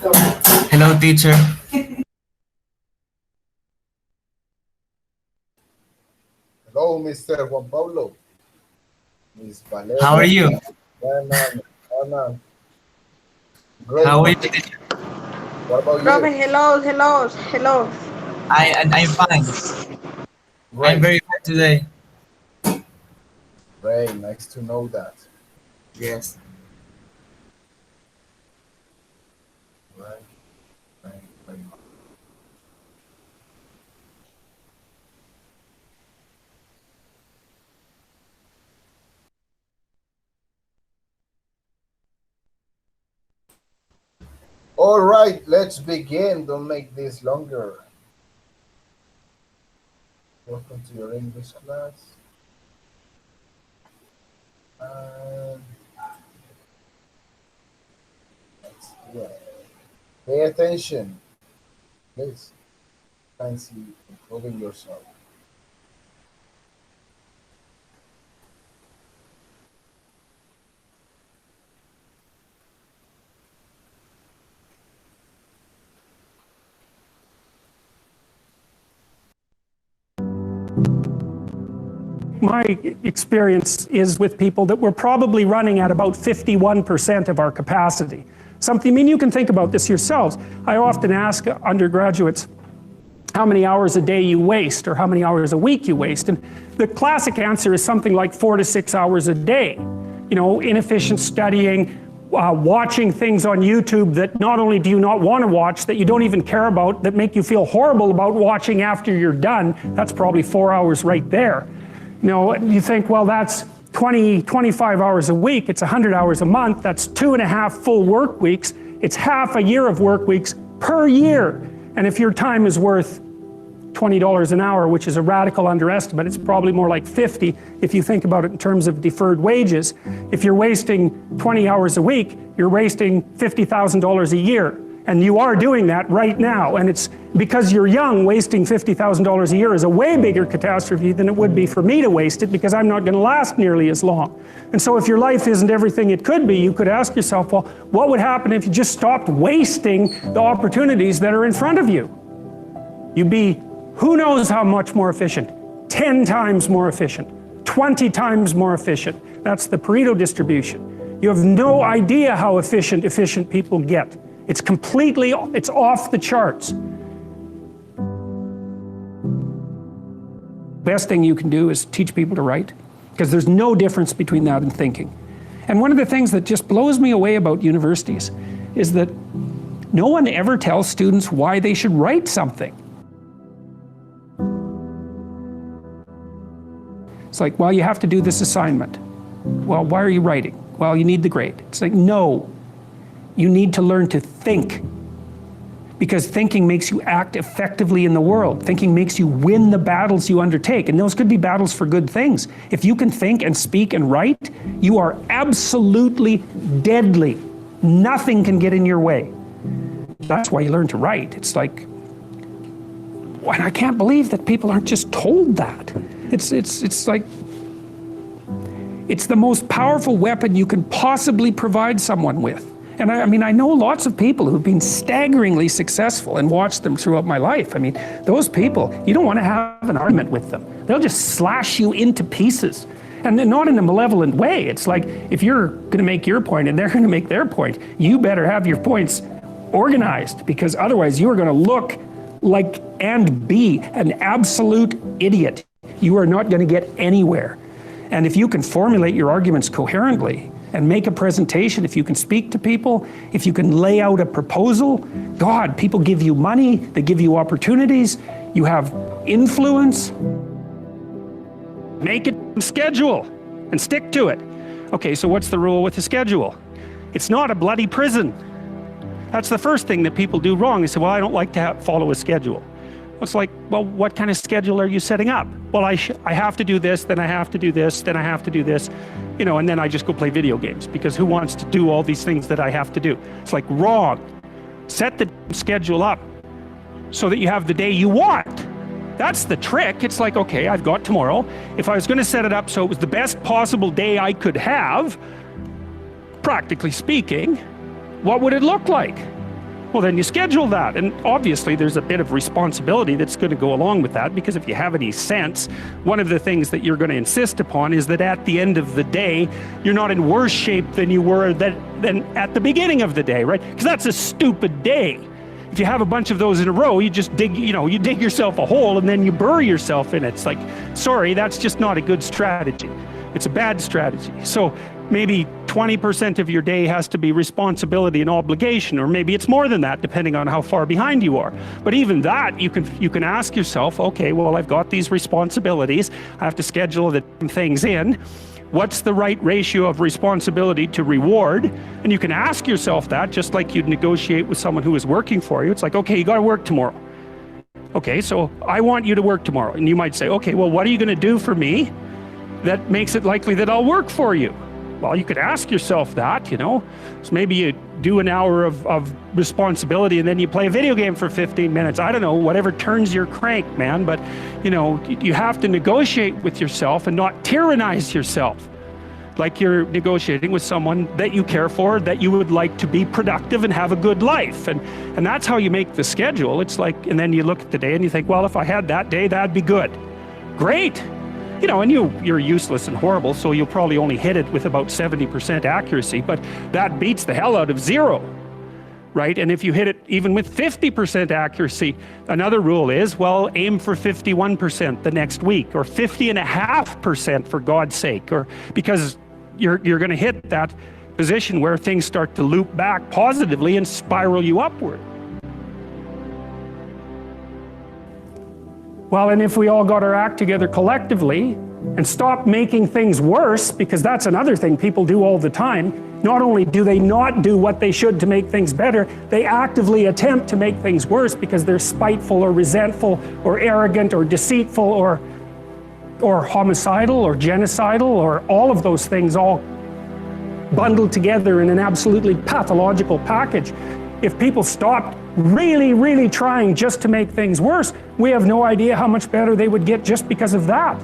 Hello, teacher. Hello, Mr. Juan Pablo. Miss How are Valeria. you? Anna, Anna. Great. How are you, teacher? What about Robin, you? hello, hello, hello. I'm fine. I'm Great. very fine today. Great. Nice to know that. Yes. Right. Right. Right. All right. Let's begin. Don't make this longer. Welcome to your English class. And yeah. Pay attention, please. Fancy improving yourself. My experience is with people that we're probably running at about 51% of our capacity. Something, I mean, you can think about this yourselves. I often ask undergraduates how many hours a day you waste or how many hours a week you waste. And the classic answer is something like 4 to 6 hours a day. You know, inefficient studying, watching things on YouTube that not only do you not want to watch, that you don't even care about, that make you feel horrible about watching after you're done. That's probably 4 hours right there. You know, you think, well, that's 20, 25 hours a week, it's 100 hours a month, that's 2.5 full work weeks, it's half a year of work weeks per year. And if your time is worth $20 an hour, which is a radical underestimate, it's probably more like 50 if you think about it in terms of deferred wages. If you're wasting 20 hours a week, you're wasting $50,000 a year. And you are doing that right now. And it's because you're young, wasting $50,000 a year is a way bigger catastrophe than it would be for me to waste it, because I'm not going to last nearly as long. And so if your life isn't everything it could be, you could ask yourself, well, what would happen if you just stopped wasting the opportunities that are in front of you? You'd be, who knows how much more efficient? 10 times more efficient, 20 times more efficient. That's the Pareto distribution. You have no idea how efficient people get. It's completely, it's off the charts. Best thing you can do is teach people to write, because there's no difference between that and thinking. And one of the things that just blows me away about universities is that no one ever tells students why they should write something. It's like, well, you have to do this assignment. Well, why are you writing? Well, you need the grade. It's like, no. You need to learn to think, because thinking makes you act effectively in the world. Thinking makes you win the battles you undertake, and those could be battles for good things. If you can think and speak and write, you are absolutely deadly. Nothing can get in your way. That's why you learn to write. It's like, and I can't believe that people aren't just told that. It's like, it's the most powerful weapon you can possibly provide someone with. And I mean, I know lots of people who've been staggeringly successful and watched them throughout my life. I mean, those people, you don't want to have an argument with them. They'll just slash you into pieces. And not in a malevolent way. It's like, if you're going to make your point and they're going to make their point, you better have your points organized, because otherwise you are going to look like and be an absolute idiot. You are not going to get anywhere. And if you can formulate your arguments coherently, and make a presentation, if you can speak to people, if you can lay out a proposal, God, people give you money, they give you opportunities, you have influence. Make it a schedule and stick to it. Okay, so what's the rule with the schedule? It's not a bloody prison. That's the first thing that people do wrong. They say, well, I don't like to follow a schedule. It's like, well, what kind of schedule are you setting up? Well, I have to do this, then I have to do this, then I have to do this, you know, and then I just go play video games, because who wants to do all these things that I have to do? It's like, wrong. Set the schedule up so that you have the day you want. That's the trick. It's like, okay, I've got tomorrow. If I was going to set it up so it was the best possible day I could have, practically speaking, what would it look like? Well, then you schedule that. And obviously there's a bit of responsibility that's going to go along with that, because if you have any sense, one of the things that you're going to insist upon is that at the end of the day, you're not in worse shape than you were than at the beginning of the day, right? Because that's a stupid day. If you have a bunch of those in a row, you just dig, you dig yourself a hole and then you bury yourself in it. It's like, sorry, that's just not a good strategy. It's a bad strategy. So maybe 20% of your day has to be responsibility and obligation, or maybe it's more than that, depending on how far behind you are. But even that, you can ask yourself, okay, well, I've got these responsibilities. I have to schedule the things in. What's the right ratio of responsibility to reward? And you can ask yourself that, just like you'd negotiate with someone who is working for you. It's like, okay, you got to work tomorrow. Okay, so I want you to work tomorrow. And you might say, okay, well, what are you going to do for me that makes it likely that I'll work for you? Well, you could ask yourself that, So maybe you do an hour of responsibility and then you play a video game for 15 minutes. I don't know, whatever turns your crank, man. But, you have to negotiate with yourself and not tyrannize yourself. Like you're negotiating with someone that you care for, that you would like to be productive and have a good life. And that's how you make the schedule. It's like, and then you look at the day and you think, well, if I had that day, that'd be good. Great. And you're useless and horrible, so you'll probably only hit it with about 70% accuracy, but that beats the hell out of 0, right? And if you hit it even with 50% accuracy, another rule is, well, aim for 51% the next week, or 50.5% for God's sake, or because you're going to hit that position where things start to loop back positively and spiral you upward. Well, and if we all got our act together collectively and stopped making things worse, because that's another thing people do all the time, not only do they not do what they should to make things better, they actively attempt to make things worse because they're spiteful or resentful or arrogant or deceitful or homicidal or genocidal, or all of those things all bundled together in an absolutely pathological package. If people stopped really, really trying just to make things worse, we have no idea how much better they would get just because of that.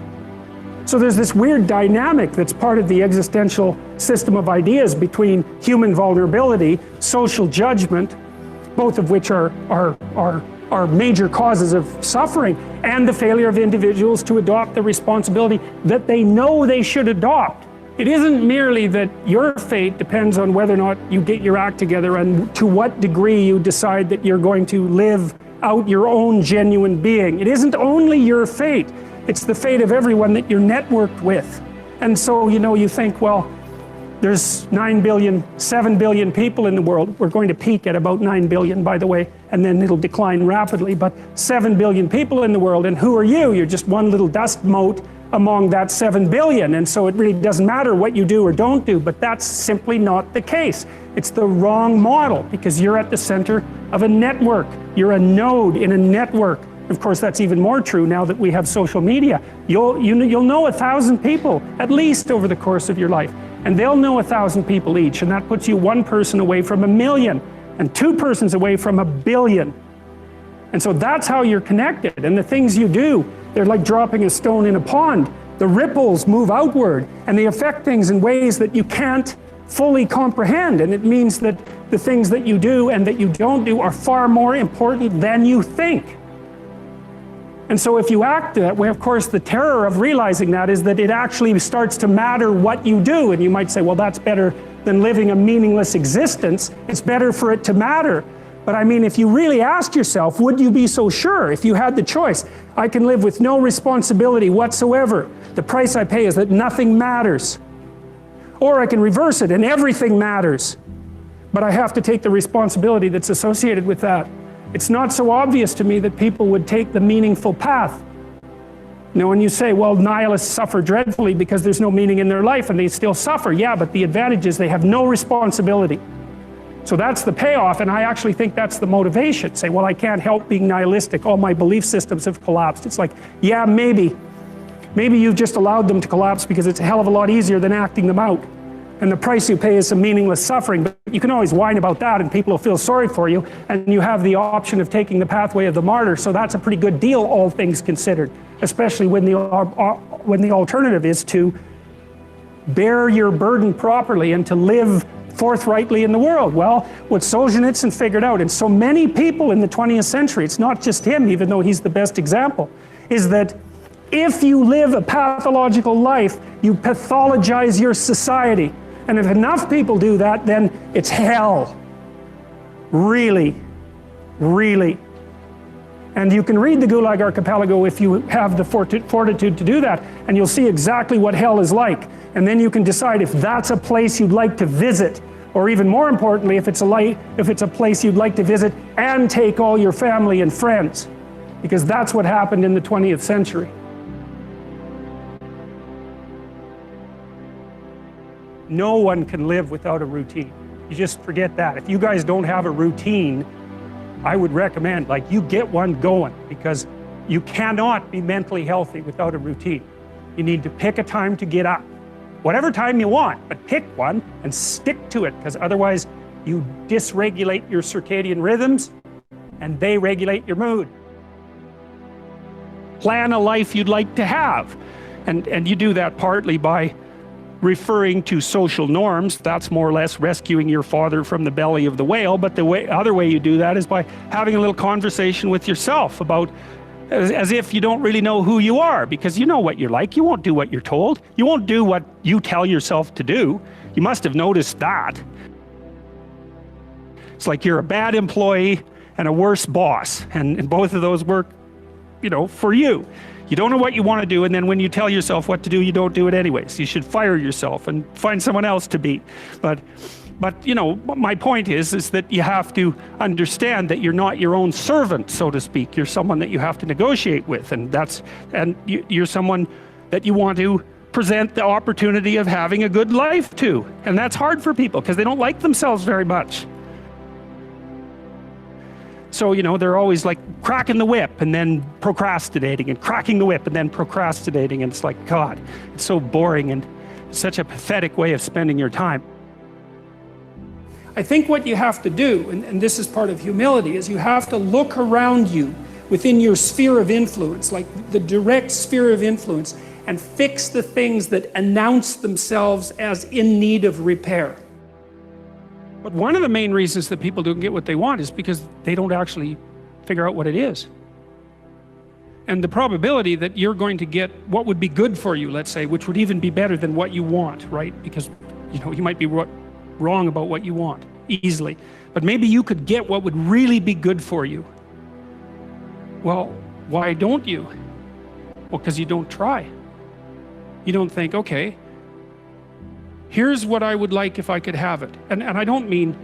So there's this weird dynamic that's part of the existential system of ideas between human vulnerability, social judgment, both of which are major causes of suffering, and the failure of individuals to adopt the responsibility that they know they should adopt. It isn't merely that your fate depends on whether or not you get your act together and to what degree you decide that you're going to live out your own genuine being. It isn't only your fate, it's the fate of everyone that you're networked with. And so, you think, well, there's 9 billion, 7 billion people in the world. We're going to peak at about 9 billion, by the way, and then it'll decline rapidly, but 7 billion people in the world, and who are you? You're just one little dust mote among that 7 billion, and so it really doesn't matter what you do or don't do, but that's simply not the case. It's the wrong model, because you're at the center of a network. You're a node in a network. Of course, that's even more true now that we have social media. You'll know 1,000 people, at least over the course of your life, and they'll know 1,000 people each, and that puts you one person away from 1 million, and 2 persons away from 1 billion. And so that's how you're connected, and the things you do, they're like dropping a stone in a pond. The ripples move outward, and they affect things in ways that you can't fully comprehend, and it means that the things that you do and that you don't do are far more important than you think. And so if you act that way, of course, the terror of realizing that is that it actually starts to matter what you do, and you might say, well, that's better than living a meaningless existence. It's better for it to matter. But I mean, if you really ask yourself, would you be so sure if you had the choice? I can live with no responsibility whatsoever. The price I pay is that nothing matters. Or I can reverse it and everything matters. But I have to take the responsibility that's associated with that. It's not so obvious to me that people would take the meaningful path. When you say, well, nihilists suffer dreadfully because there's no meaning in their life and they still suffer. Yeah, but the advantage is they have no responsibility. So that's the payoff, and I actually think that's the motivation. Say, well, I can't help being nihilistic. All my belief systems have collapsed. It's like, yeah, maybe. Maybe you've just allowed them to collapse because it's a hell of a lot easier than acting them out. And the price you pay is some meaningless suffering. But you can always whine about that and people will feel sorry for you, and you have the option of taking the pathway of the martyr. So that's a pretty good deal, all things considered, especially when the alternative is to bear your burden properly and to live forthrightly in the world. Well, what Solzhenitsyn figured out, and so many people in the 20th century, it's not just him, even though he's the best example, is that if you live a pathological life, you pathologize your society. And if enough people do that, then it's hell. Really, really. And you can read the Gulag Archipelago if you have the fortitude to do that, and you'll see exactly what hell is like. And then you can decide if that's a place you'd like to visit, or even more importantly, if it's a place you'd like to visit and take all your family and friends, because that's what happened in the 20th century. No one can live without a routine. You just forget that. If you guys don't have a routine, I would recommend, like, you get one going, because you cannot be mentally healthy without a routine. You need to pick a time to get up. Whatever time you want, but pick one and stick to it, because otherwise you dysregulate your circadian rhythms and they regulate your mood. Plan a life you'd like to have. And you do that partly by referring to social norms. That's more or less rescuing your father from the belly of the whale. But the other way you do that is by having a little conversation with yourself about, as if you don't really know who you are, because you know what you're like. You won't do what you're told. You won't do what you tell yourself to do. You must have noticed that. It's like you're a bad employee and a worse boss, and both of those work, you know, for you. You don't know what you want to do, and then when you tell yourself what to do, you don't do it anyways. You should fire yourself and find someone else to beat. But you know, my point is that you have to understand that you're not your own servant, so to speak. You're someone that you have to negotiate with, and you're someone that you want to present the opportunity of having a good life to. And that's hard for people because they don't like themselves very much. So, you know, they're always like cracking the whip and then procrastinating, and cracking the whip and then procrastinating. And it's like, God, it's so boring and such a pathetic way of spending your time. I think what you have to do, and this is part of humility, is you have to look around you within your sphere of influence, like the direct sphere of influence, and fix the things that announce themselves as in need of repair. But one of the main reasons that people don't get what they want is because they don't actually figure out what it is. And the probability that you're going to get what would be good for you, let's say, which would even be better than what you want, right? Because, you know, you might be wrong about what you want easily, but maybe you could get what would really be good for you. Well, why don't you? Well, because you don't try. You don't think, okay, here's what I would like if I could have it. And I don't mean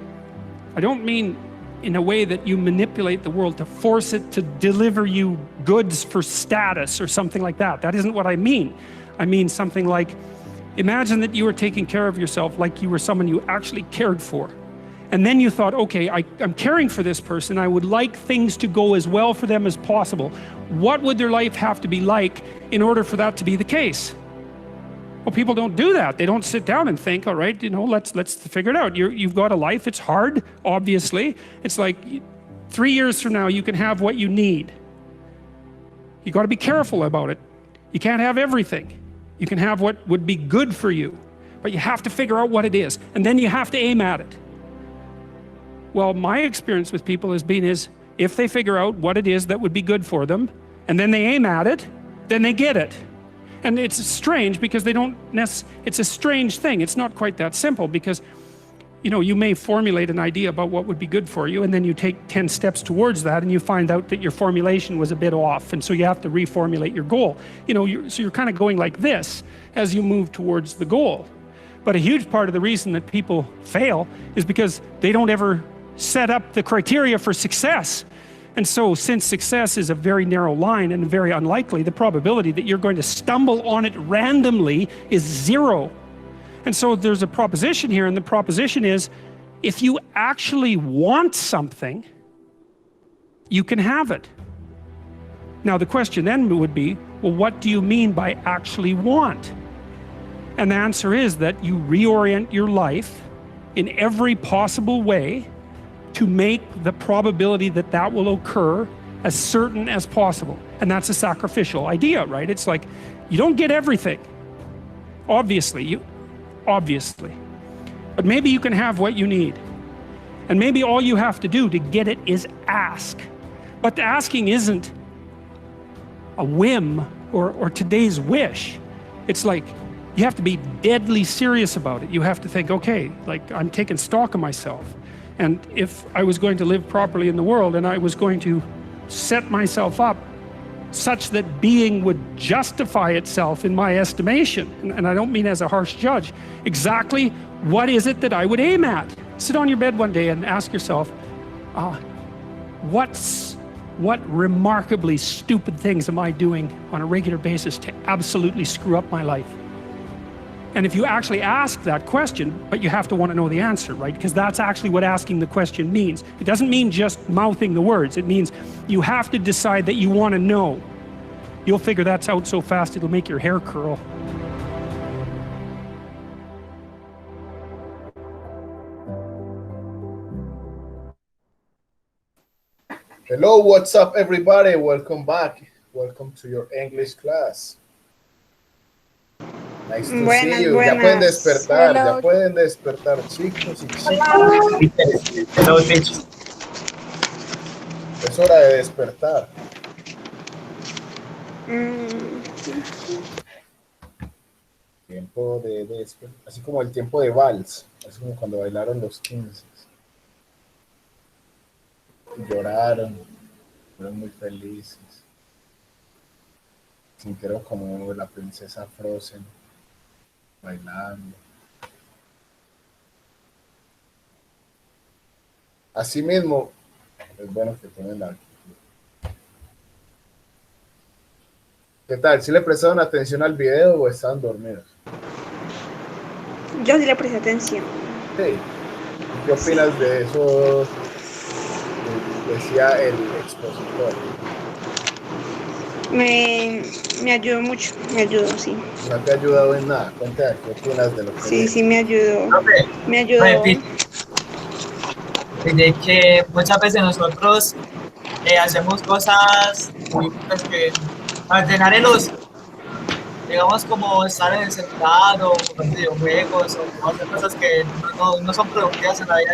in a way that you manipulate the world to force it to deliver you goods for status or something like that. That isn't what I mean. I mean something like, imagine that you were taking care of yourself like you were someone you actually cared for. And then you thought, okay, I'm caring for this person. I would like things to go as well for them as possible. What would their life have to be like in order for that to be the case? Well, people don't do that. They don't sit down and think, all right, you know, let's figure it out. You've got a life. It's hard, obviously. It's like 3 years from now, you can have what you need. You got to be careful about it. You can't have everything. You can have what would be good for you, but you have to figure out what it is, and then you have to aim at it. Well, my experience with people has been if they figure out what it is that would be good for them, and then they aim at it, then they get it. And it's strange because they don't it's a strange thing. It's not quite that simple because, you know, you may formulate an idea about what would be good for you, and then you take 10 steps towards that, and you find out that your formulation was a bit off, and so you have to reformulate your goal. You know, so you're kind of going like this as you move towards the goal. But a huge part of the reason that people fail is because they don't ever set up the criteria for success. And so, since success is a very narrow line and very unlikely, the probability that you're going to stumble on it randomly is 0. And so there's a proposition here, and the proposition is, if you actually want something, you can have it. Now the question then would be, well, what do you mean by actually want? And the answer is that you reorient your life in every possible way to make the probability that that will occur as certain as possible. And that's a sacrificial idea, right? It's like, you don't get everything. Obviously. But But maybe you can have what you need. And maybe all you have to do to get it is ask. But the asking isn't a whim or today's wish. It's like you have to be deadly serious about it. You have to think, okay, like I'm taking stock of myself. And if I was going to live properly in the world and I was going to set myself up such that being would justify itself in my estimation, and I don't mean as a harsh judge, exactly what is it that I would aim at? Sit on your bed one day and ask yourself, what remarkably stupid things am I doing on a regular basis to absolutely screw up my life? And if you actually ask that question, but you have to want to know the answer, right? Because that's actually what asking the question means. It doesn't mean just mouthing the words. It means you have to decide that you want to know. You'll figure that's out so fast it'll make your hair curl. Hello, what's up, everybody? Welcome back. Welcome to your English class. Nice to see you. Ya pueden despertar, Hello. ya pueden despertar, chicos y chicas. Hello, teacher. Es hora de despertar. Tiempo de despertar. Así como el tiempo de vals. Así como cuando bailaron los 15. Lloraron. Fueron muy felices. Sintieron como la princesa Frozen bailando. Asimismo, es bueno que tomen la actitud. ¿Qué tal? ¿Sí le prestaron atención al video o estaban dormidos? Yo sí le presté atención. Sí. ¿Qué opinas de eso que decía el expositor? Me ayudó mucho, me ayudó, sí. No te ha ayudado en nada. Cuéntame, ¿qué opinas de lo que Sí, dijo? sí me ayudó. Profe, Me ayudó. de que muchas veces nosotros hacemos cosas pues, que para llenar el ocio, digamos como estar en el celular o jugar videojuegos o hacer cosas que no son productivas en la vida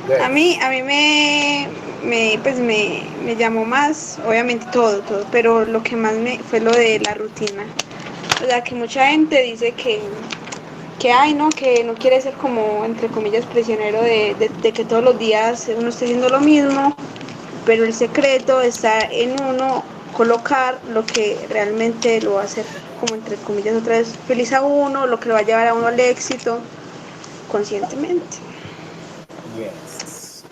diaria. A mí me llamó más, obviamente todo, pero lo que más me fue lo de la rutina. O sea, que mucha gente dice que ay, no, que no quiere ser como, entre comillas, prisionero de que todos los días uno esté haciendo lo mismo, pero el secreto está en uno colocar lo que realmente lo va a hacer, como entre comillas, otra vez feliz a uno, lo que lo va a llevar a uno al éxito, conscientemente. Yes.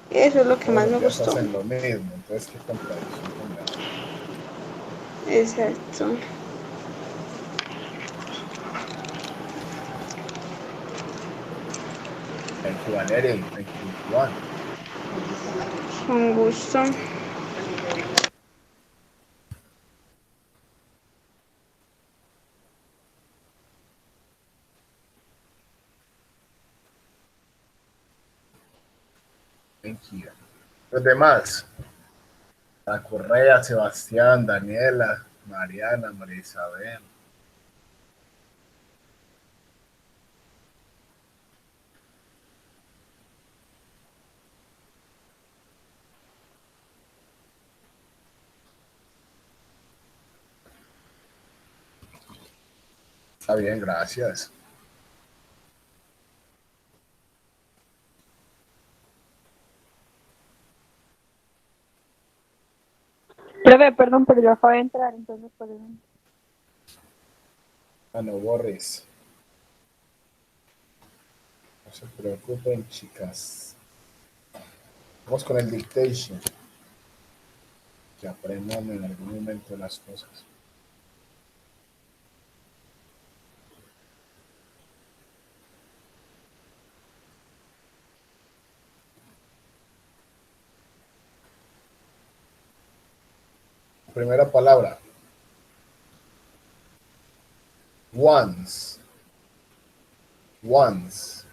Eso es lo que Todos más me los días gustó. hacen lo mismo, entonces qué contradicción con la... Exacto. Thank you, Valeria, and thank you, Juan. Con gusto. Thank you. Los demás, la Correa, Sebastián, Daniela, Mariana, María Isabel. Está bien, gracias. Profe, perdón, pero yo acabo de entrar, entonces por eso. No worries. No se preocupen, chicas. Vamos con el dictation. Que aprendan en algún momento las cosas. Primera palabra. Once. Once.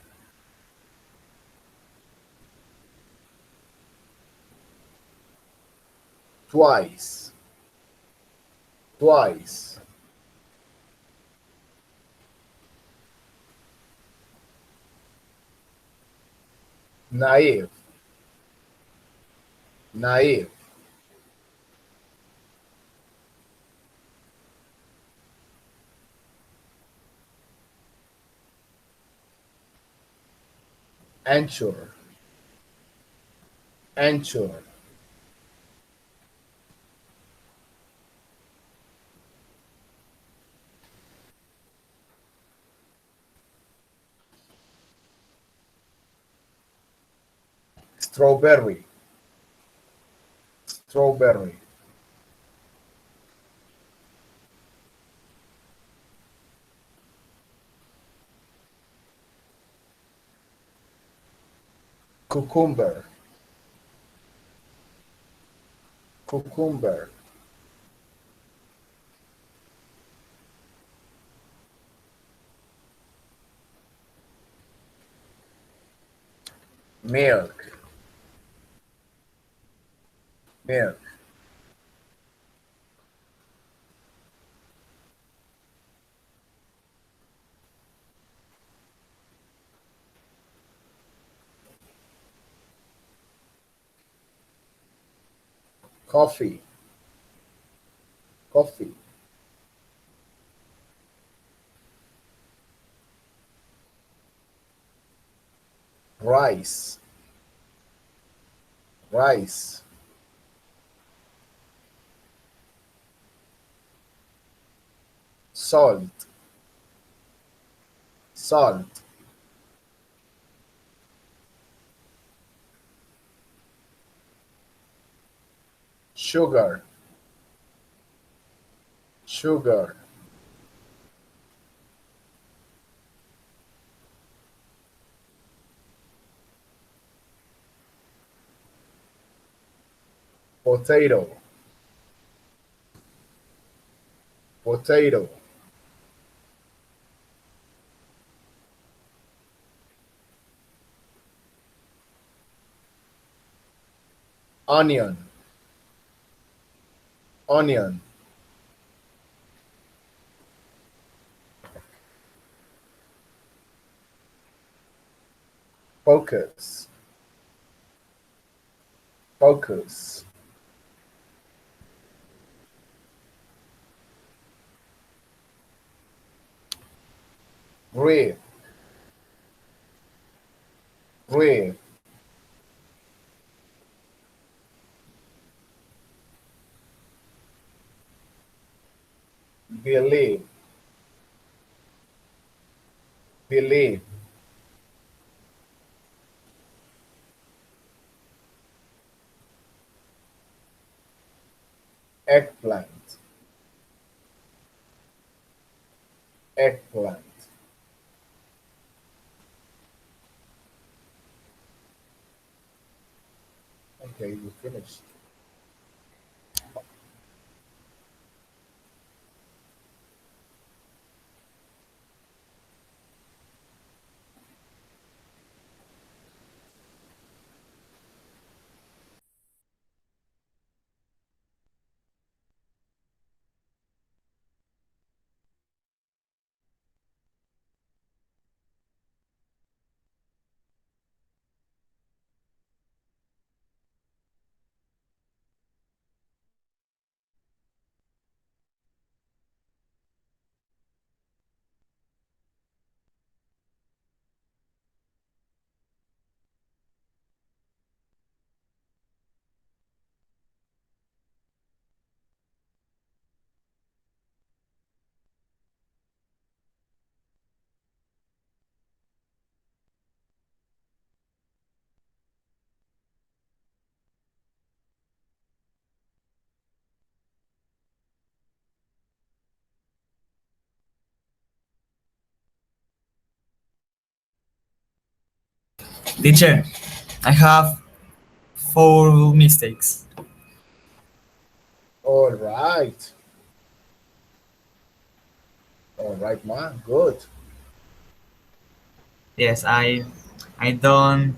Twice. Twice. Naive. Naive. Anchor. Anchor. Strawberry. Strawberry. Cucumber. Cucumber. Milk. Milk. Coffee. Coffee. Rice. Rice. Salt. Salt. Sugar. Sugar. Potato. Potato. Onion. Onion. Focus. Focus. Breathe. Breathe. Believe. Believe. Eggplant. Eggplant. Okay, you finished. Teacher, I have 4 mistakes. All right. All right, man. Good. Yes, I don't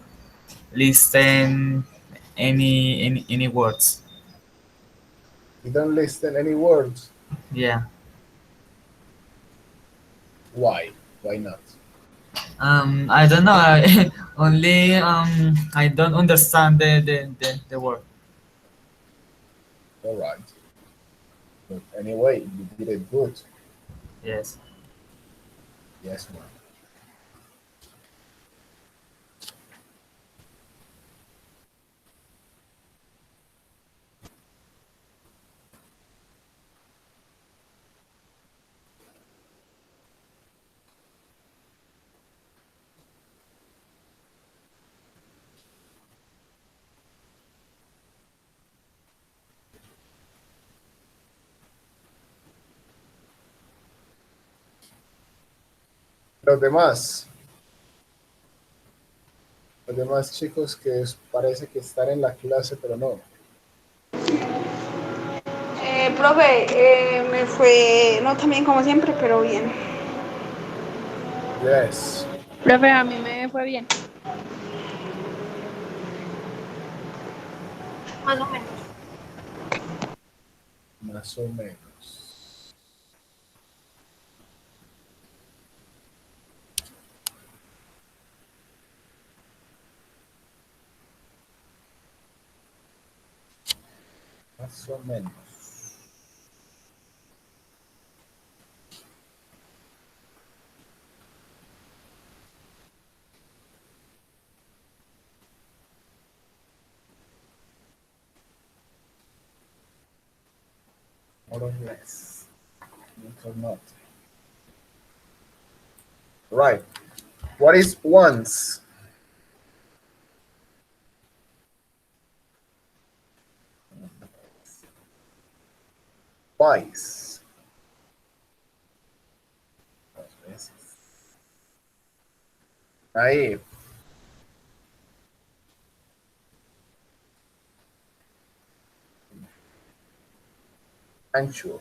listen any words. You don't listen any words. Yeah, Why? Why not? I don't know. Only I don't understand the word. All right. But anyway, you did it good. Yes. Yes, ma'am. Los demás, los demás chicos que parece que están en la clase, pero no. Profe, me fue, no tan bien como siempre, pero bien. Yes, Profe, a mí me fue bien. Más o menos. más o menos. Más o menos. More or less. Not or not. Right. What is once? Twice. Dos veces. Ahí. Ancho.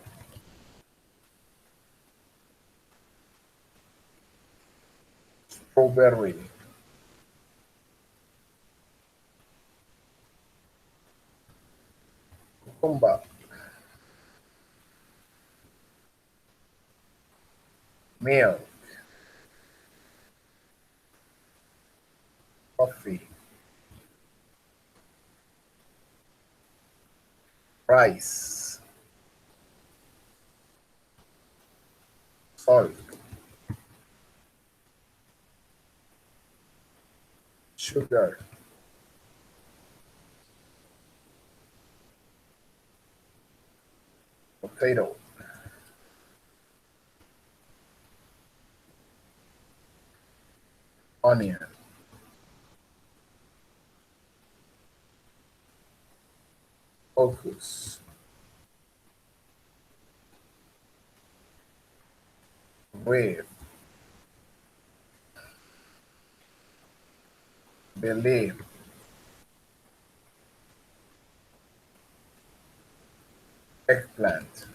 Strawberry. Cucumber. Milk. Coffee. Rice. Salt. Sugar. Potato. Onion. Focus. With. Believe. Eggplant.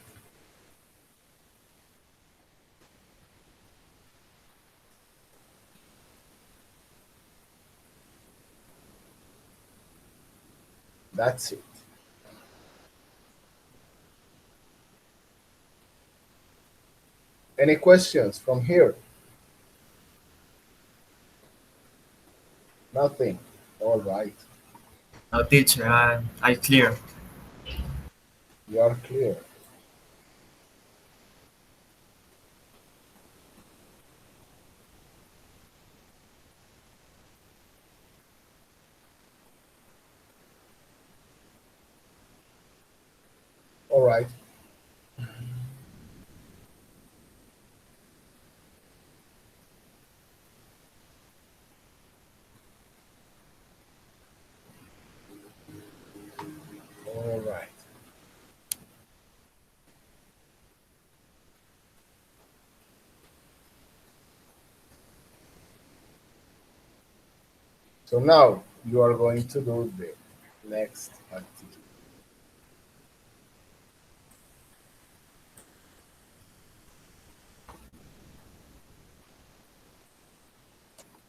That's it. Any questions from here? Nothing. All right. No, teacher. I clear. You are clear. All right. All right. So now you are going to do the next activity.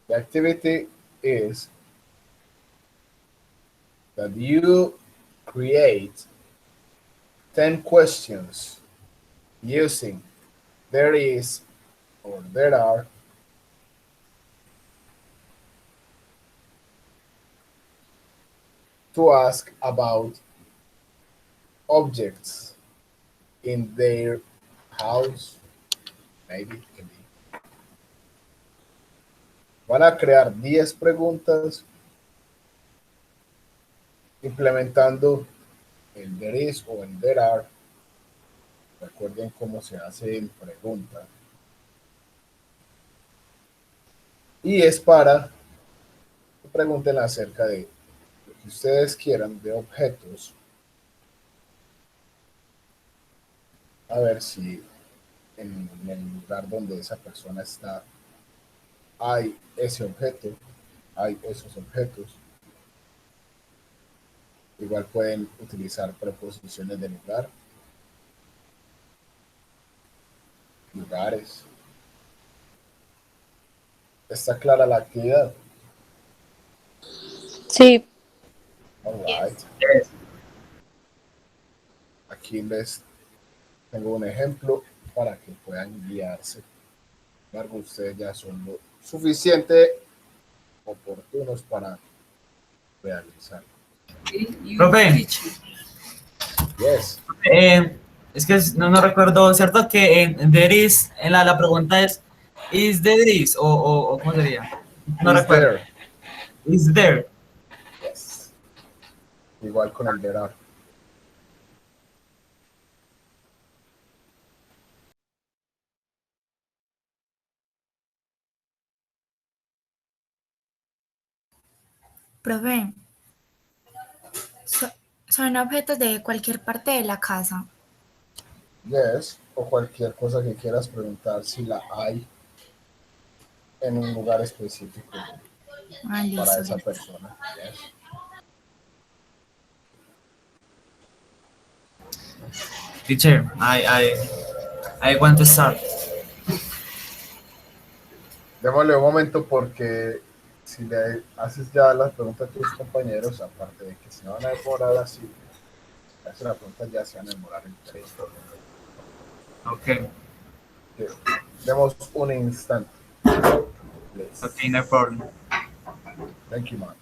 The activity is that you create 10 questions using there is or there are to ask about objects in their house, maybe it can be. Van a crear 10 preguntas implementando el there is o el there are. Recuerden cómo se hace en pregunta. Y es para que pregunten acerca de lo que ustedes quieran de objetos. A ver si en el lugar donde esa persona está hay ese objeto, hay esos objetos. Igual pueden utilizar preposiciones de lugar, lugares. ¿Está clara la actividad? Sí, All right. Yes. Aquí les tengo un ejemplo para que puedan guiarse. Sin embargo, ustedes ya son lo suficiente oportunos para realizar. Profe, Yes, es que no recuerdo, ¿cierto? Que en there is, en la pregunta is there is, o ¿cómo sería? No is recuerdo. there. Is there. Yes. Igual con el there are. Profe, so- son objetos de cualquier parte de la casa. Yes, o cualquier cosa que quieras preguntar si la hay en un lugar específico Ah, para listo, esa listo. persona. Yes. Teacher, I want to start. Démosle un momento porque si le haces ya las preguntas a tus compañeros, aparte de que se van a demorar así, hacer las preguntas ya se van a demorar en 3. Okay, Demos un instante. Please. okay, no problem. Thank you, man.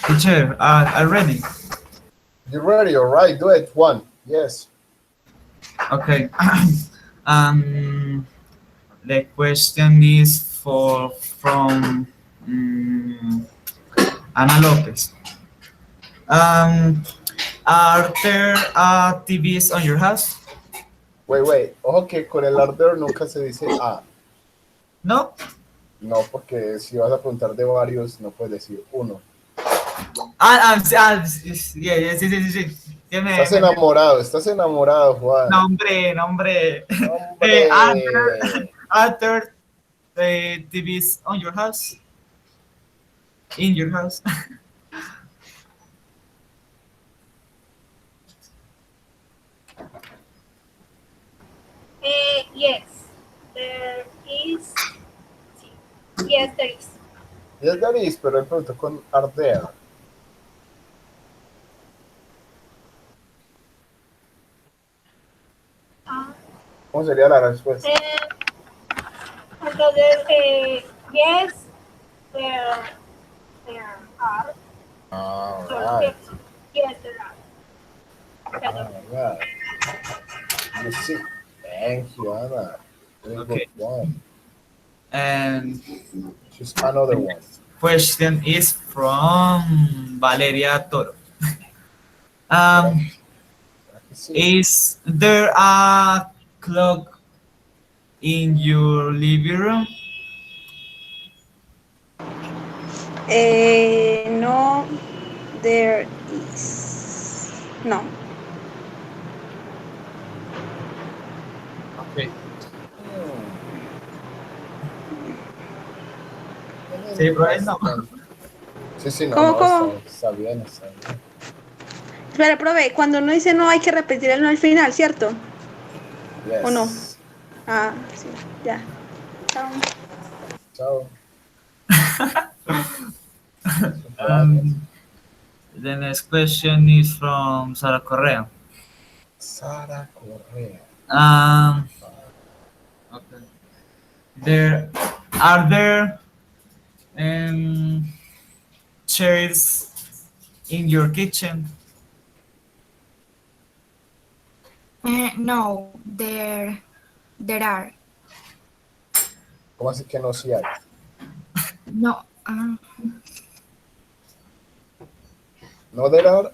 Teacher, are ready? You ready? All right, do it. One. Yes. Okay. um, the question is from Ana Lopez. Um, are there TVs on your house? Wait. Ojo que con el ardor nunca se dice No. No, porque si vas a preguntar de varios, no puedes decir uno. Yeah, sí. Ya Estás enamorado, Juan. Nombre. Hombre. Are there TVs on your house? In your house? Yes, there is. Yes, there is. Yes, there is, pero él preguntó con are there. ¿Cómo sería la respuesta? Entonces, yes, there are. All Solo right. que yes, there are. All right. You see. Thank you, Ana. Very Okay. good one. And Just another one. question is from Valeria Toro. Um, Sí. is there a clock in your living room? No, there is. No. Okay. Sí, no. Sí, no, ¿Cómo? Está bien. Espera, profe, cuando uno dice no hay que repetir el no al final, ¿cierto? Yes. ¿O no? Sí, ya. Chao. Chao. The next question is from Sara Correa. Sara Correa. Okay. Are there chairs in your kitchen? No, there are. ¿Cómo así que no sí hay? No. No there are.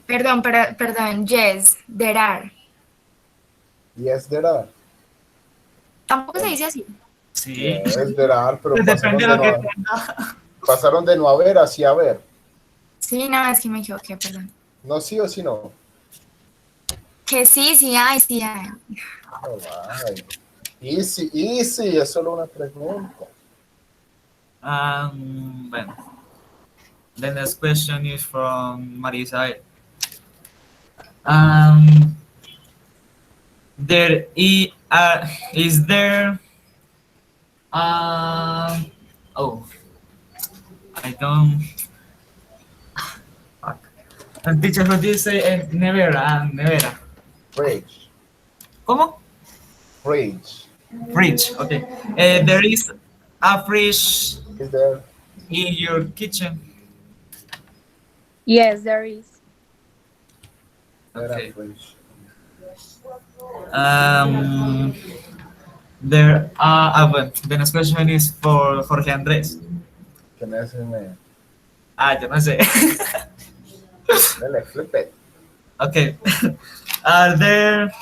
Perdón. Yes, there are. Yes, there are. Tampoco se dice así. Sí. Yes, there are, pero Pues depende de lo que pasaron de no haber a sí haber. Sí, no, es que me equivoqué, perdón. No sí o sí no. Que sí hay. Oh, vaya. Easy, es solo una pregunta. Bueno. The next question is from Marisa. Is there I don't fuck. Teacher, how do you say nevera? Fridge. ¿Cómo? Fridge. Fridge, okay. There is a fridge Is there? in your kitchen. Yes, there is. Okay. Fridge. Bueno, the next question is for Jorge Andrés. ¿Quién es ese? Yo no sé. Dale, flip it. Okay. Are there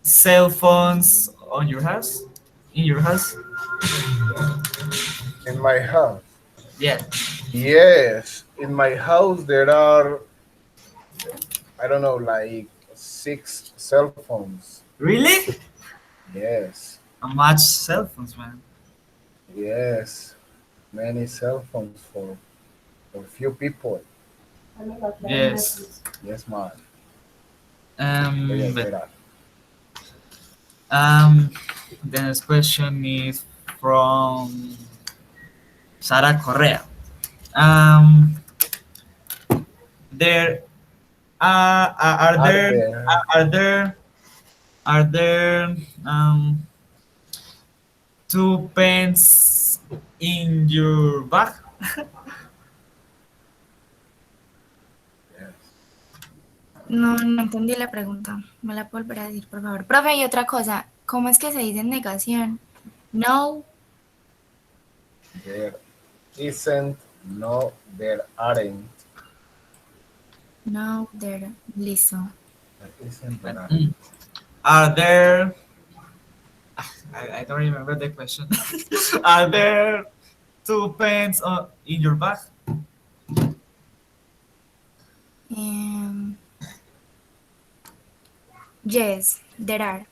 cell phones on your house? In your house? In my house. Yeah. Yes. In my house there are, I don't know, like 6 cell phones. Really? Yes. How much cell phones, man? Yes. Many cell phones for few people. Yes. Yes, man. But, the next question is from Sara Correa. There are there two pens in your bag? Yes. No, no entendí la pregunta. ¿Me la puedo volver a decir, por favor? Profe, y otra cosa, ¿cómo es que se dice en negación? No, There isn't, no, there aren't. no, there. Listo. There isn't, there aren't. Are there... I don't remember the question. Are there two pens in your bag? Em, yes, there are.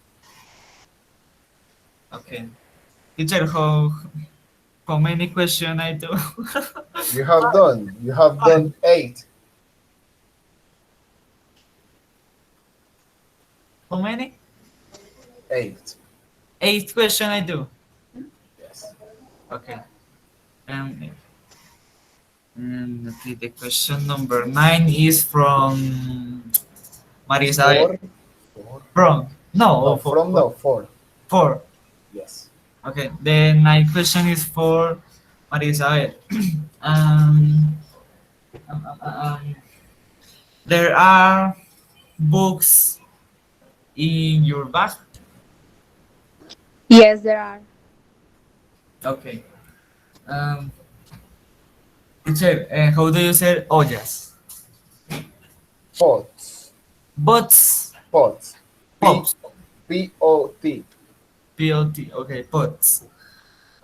Okay. Teacher, how many questions I do? You have done 8. How many? 8. 8 questions I do. Yes. Okay. Okay, the question number 9 is from Marisa. 4. From? No, No, from no 4. 4. Yes. Okay, the 9th question is for Marisa. um, um, um, um, there are books in your bag? Yes, there are. Okay. Teacher, how do you say ollas? Pots. Bots. Pots. Pots. P-O-T. P-O-T. Okay, pots.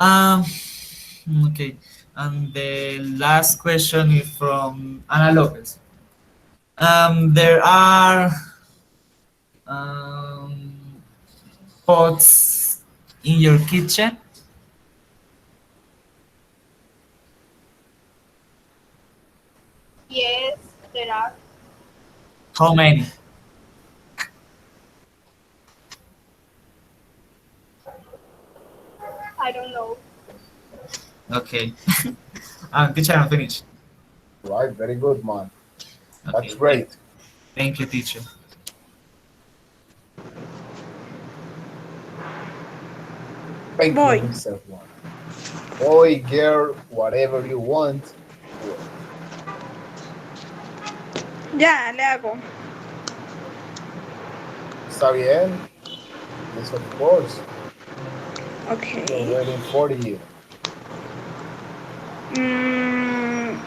Okay. And the last question is from Ana Lopez. There are pots in your kitchen? Yes, there are. How many? I don't know. Okay. Teacher, I'm finished. Right, very good, man. That's Okay. great. Thank you, teacher. Thank Boy. you, Mr. Juan. Boy, girl, whatever you want. Ya, le hago. ¿Está bien? Yes, of course. We're Okay. waiting for you.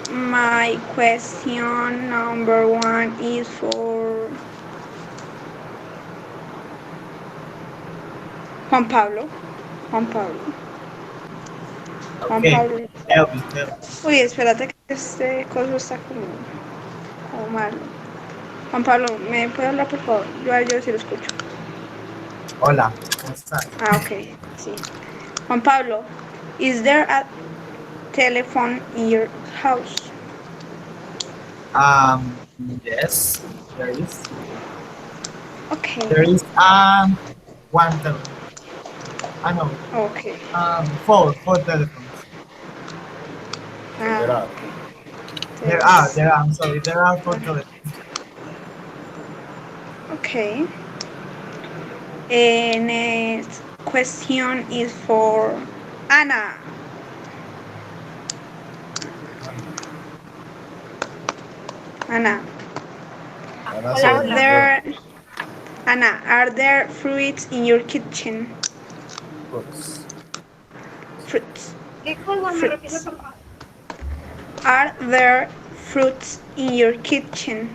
My question number 1 is for Juan Pablo. Juan Pablo. Juan Okay. Pablo. Help me, help me. Uy, espérate que este coso está como malo. Juan Pablo, ¿me puede hablar, por favor? Yo sí lo escucho. Hola, ¿cómo estás? Ah, ok, sí. Juan Pablo, is there a telephone in your house? Yes, there is. Okay. There is one telephone. I know. Okay. Four telephones. There are. There are. I'm sorry. There are 4 telephones. Okay. Next question is for Anna. Anna, Ana Hola, said hola. Are there fruits in your kitchen? fruits. Fruits. ¿Qué cosa me Fruits. repite, papá? Are there fruits in your kitchen?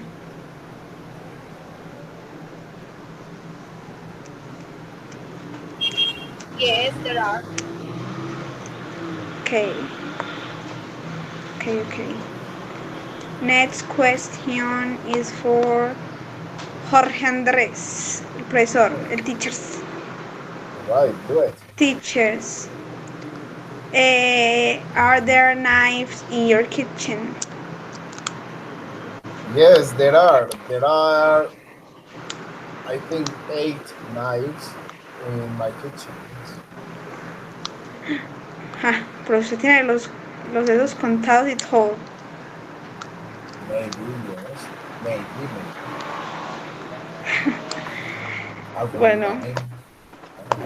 Yes, there are. Okay. Next question is for Jorge Andrés, el profesor, el teachers. Right, do it. Teachers. Are there knives in your kitchen? Yes, there are. There are, I think, 8 knives in my kitchen. Ah, pero usted tiene los dedos contados y todo. Maybe, yes. Maybe. Bueno. Nine.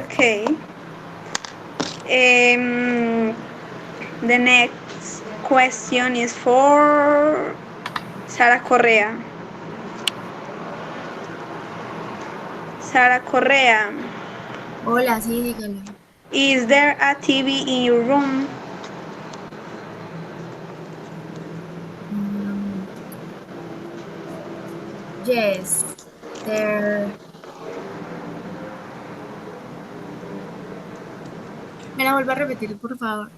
Okay. The next question is for Sara Correa. Sara Correa, Hola, sí, dígalo. is there a TV in your room? Mm, yes, there. ¿Me la vuelvo a repetir, por favor?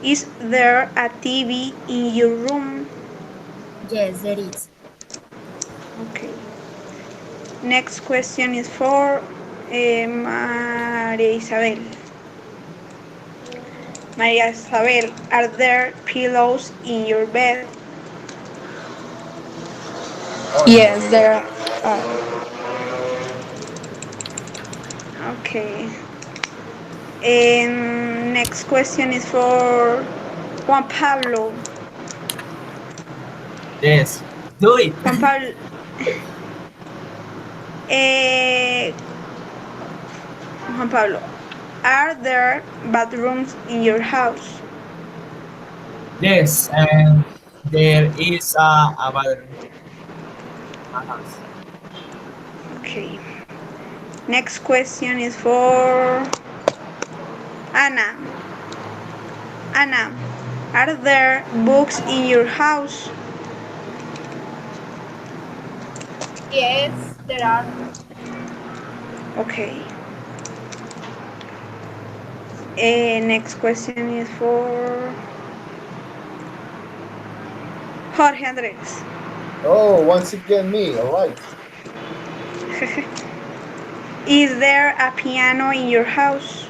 Is there a TV in your room? Yes, there is. Okay. Next question is for María Isabel. María Isabel, are there pillows in your bed? Oh, Yes, there are. Okay. And next question is for Juan Pablo. Yes. Do it. Juan Pablo. Eh, Juan Pablo, are there bathrooms in your house? Yes, and there is a bathroom. A house. Okay. Next question is for Ana. Ana, are there books in your house? Yes, there are. Okay. Next question is for Jorge Andres. Oh, once again me. All right. Is there a piano in your house?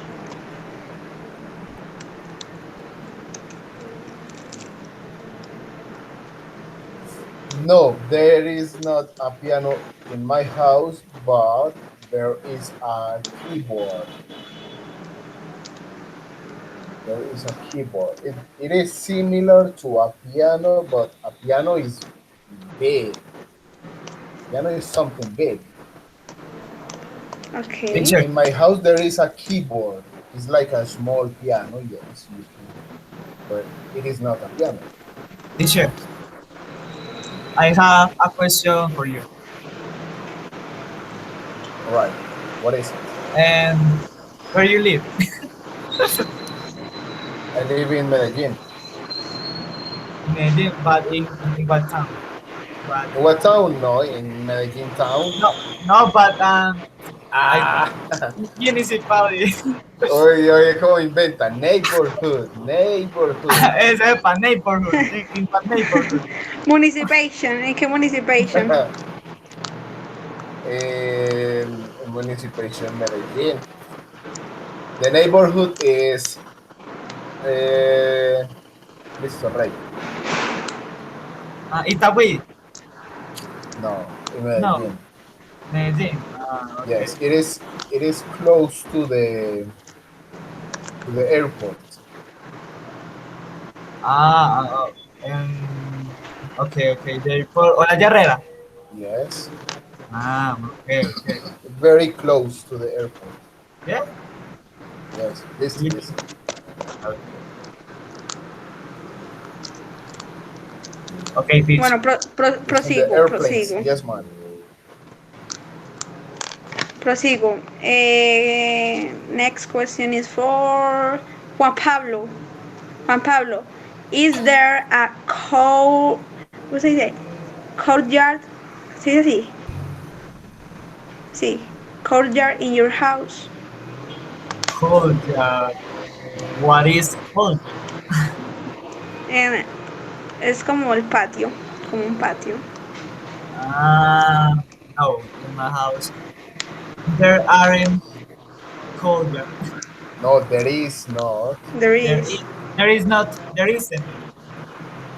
No, there is not a piano in my house, but there is a keyboard. There is a keyboard. It is similar to a piano, but a piano is big. Piano is something big. Okay. Teacher, In my house, there is a keyboard. It's like a small piano, yes, you can, but it is not a piano. teacher, I have a question for you. All right, what is it? And where you live? I live in Medellin. Medellin, but in what town? But What town? No, in Medellin town. no, no, but I Ah, municipality. oye, oye, ¿cómo inventa? Neighborhood, neighborhood. Es para neighborhood. In what neighborhood? Municipation. ¿En qué municipation? In Municipation Medellin. The neighborhood is Cristo Rey. Itagüí. No, in No, Medellin. Medellin. Okay. Yes, it is close to the airport. Okay, okay. Por Ola Herrera. Yes, Okay, okay. very close to the airport. Yeah. Yes, listen, Yeah. listen. Okay, teacher. Bueno, It's in the prosigo, airplanes. prosigo. Yes, man. Prosigo. Next question is for Juan Pablo. Juan Pablo, is there a ¿cómo se dice? Courtyard? ¿Se dice así? Sí. Courtyard in your house. Cold. What is cold? Es como el patio, como un patio. No. In my house, there aren't cold. No, there is not. There is. There is not. There isn't.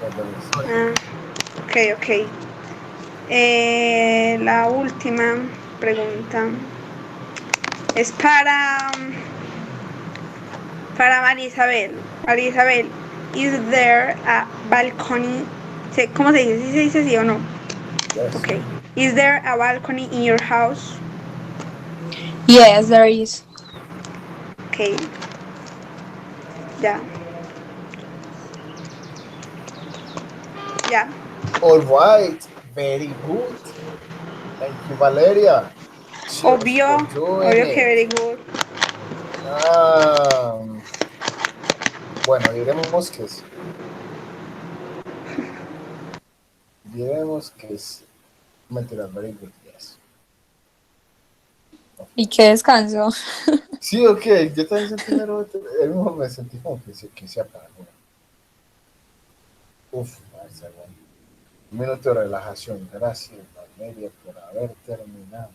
Yeah, there is. Ok, ok. La última pregunta es para María Isabel. María Isabel, is there a balcony? ¿Cómo se dice? ¿Sí se dice así o no? Yes. Okay. Is there a balcony in your house? Yes, there is. Okay. Ya. Ya. All right, very good. Thank you, Valeria. Cheers for Obvio. doing Obvio que it. very good. Bueno, diremos que sí. Diremos que sí. Mentira, very good, yes. ¿Y qué descanso? Sí, ok, yo también sentí el mismo me sentí como que se apagó. Uf, nice, bueno. Un minuto de relajación. Gracias, Valeria, por haber terminado.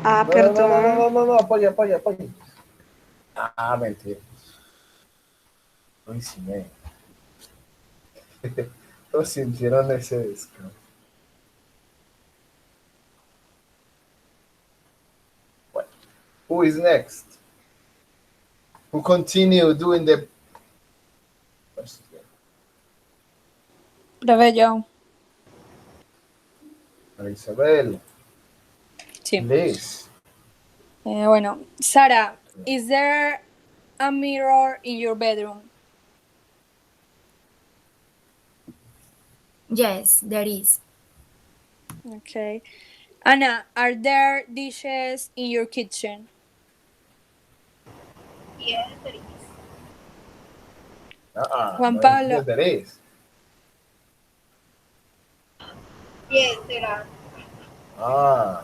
Ah, No, perdón. apoya. Ah, mentira. Lo hicimos. Todos sintieron ese descanso. Bueno, who is next? Who continue doing the... Profe, yo. Isabel, Sí. Liz. Bueno, Sara, is there a mirror in your bedroom? Yes, there is. Okay. Anna, are there dishes in your kitchen? Yes, there is. Juan No Pablo. es there is. Yes, there are.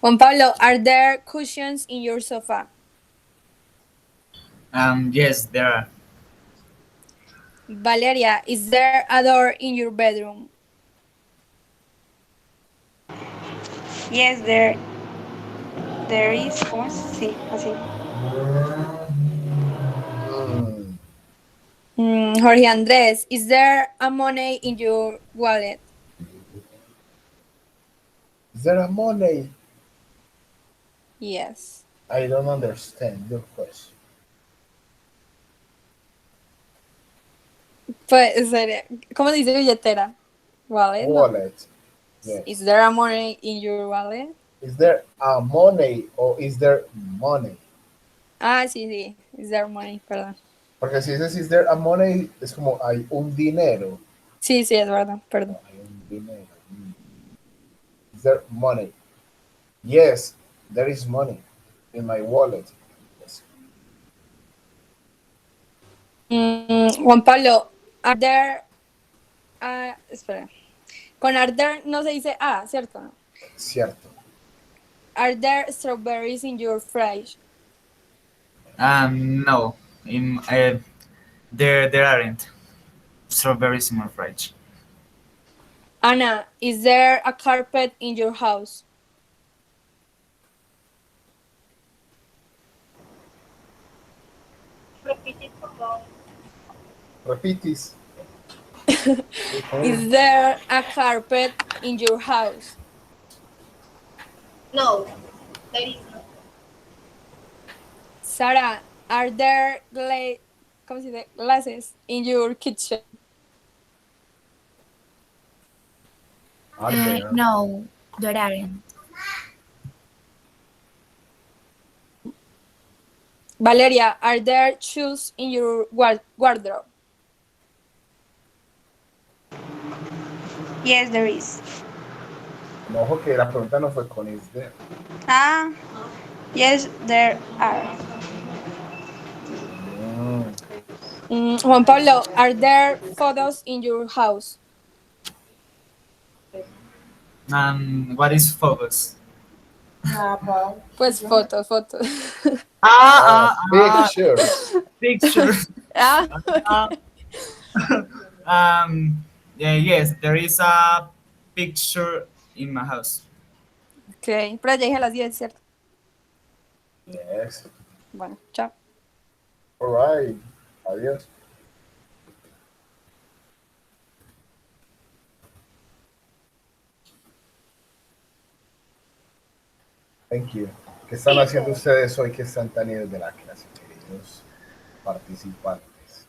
Juan Pablo, are there cushions in your sofa? Yes, there are. Valeria, is there a door in your bedroom? Yes, there is. ¿Cómo es? Sí, así. Jorge Andres, is there a money in your wallet? Is there a money? Yes. I don't understand your question. Pues, ¿cómo dice billetera? Wallet, no. Wallet. Yes. Is there a money in your wallet? Is there a money or is there money? Ah, sí. Is there money, perdón. Porque si dices is there a money, es como hay un dinero. Sí, es verdad, perdón. Hay un dinero. Is there money? Yes, there is money in my wallet. Yes. Juan Pablo, are there... espera. Con are there no se dice ¿cierto? Cierto. Are there strawberries in your fridge? No, there aren't strawberries in my fridge. Anna, is there a carpet in your house? Repeat it, por favor. Repitis. Is there a carpet in your house? No, there is not. Sarah, are there ¿cómo se dice? Glasses in your kitchen? Are there? No, there aren't. Valeria, are there shoes in your wardrobe? Yes, there is. No, ojo que la pregunta no fue con is there. Ah, yes, there are. Juan Pablo, are there photos in your house? What is focus? Pues fotos. Pictures. Pictures. Yes, there is a picture in my house. Ok, pero ya dije las 10, ¿cierto? Yes. Bueno, chao. All right. Adiós. Thank you. ¿Qué están haciendo ustedes hoy que están tan idos de la clase, queridos participantes?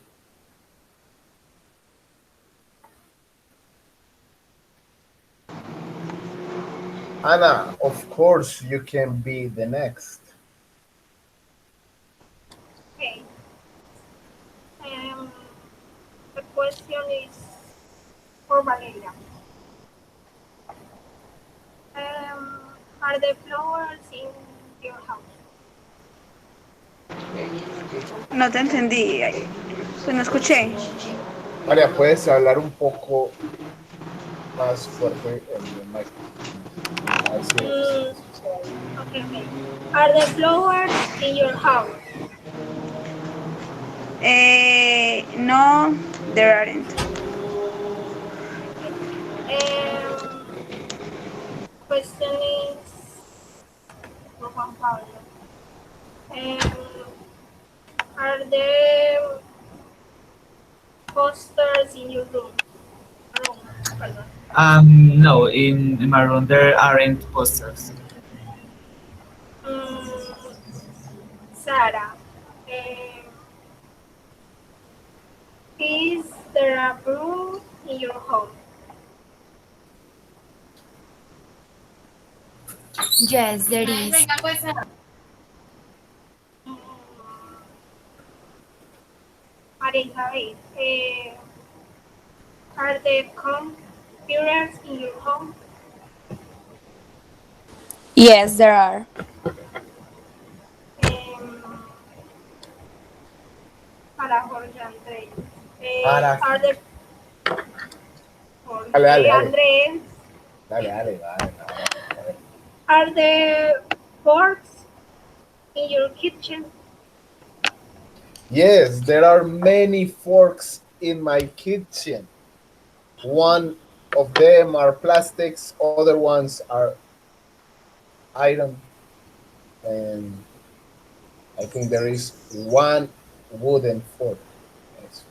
Anna, of course you can be the next. Okay. The question is for Valeria. Are the flowers in your house? No te entendí. Ay, pues no escuché. María, ¿puedes hablar un poco más fuerte en el micrófono? A ver si Mm, se escucha bien. okay. Are the flowers in your house? No, there aren't. Um, Question is for Juan Pablo. Are there posters in your room? Pardon. No, in my room there aren't posters. Mm, Sarah, is there a broom in your home? Yes, there is. Mm, Maria Isabel, are there computers in your home? Yes, there are. Um, para Jorge Andrés, Para. are there Dale, dale, Jorge dale. Andrés, Dale, dale, dale. Dale. are there forks in your kitchen? Yes, there are many forks in my kitchen. One of them are plastics, other ones are iron, and I think there is one wooden fork. Yes.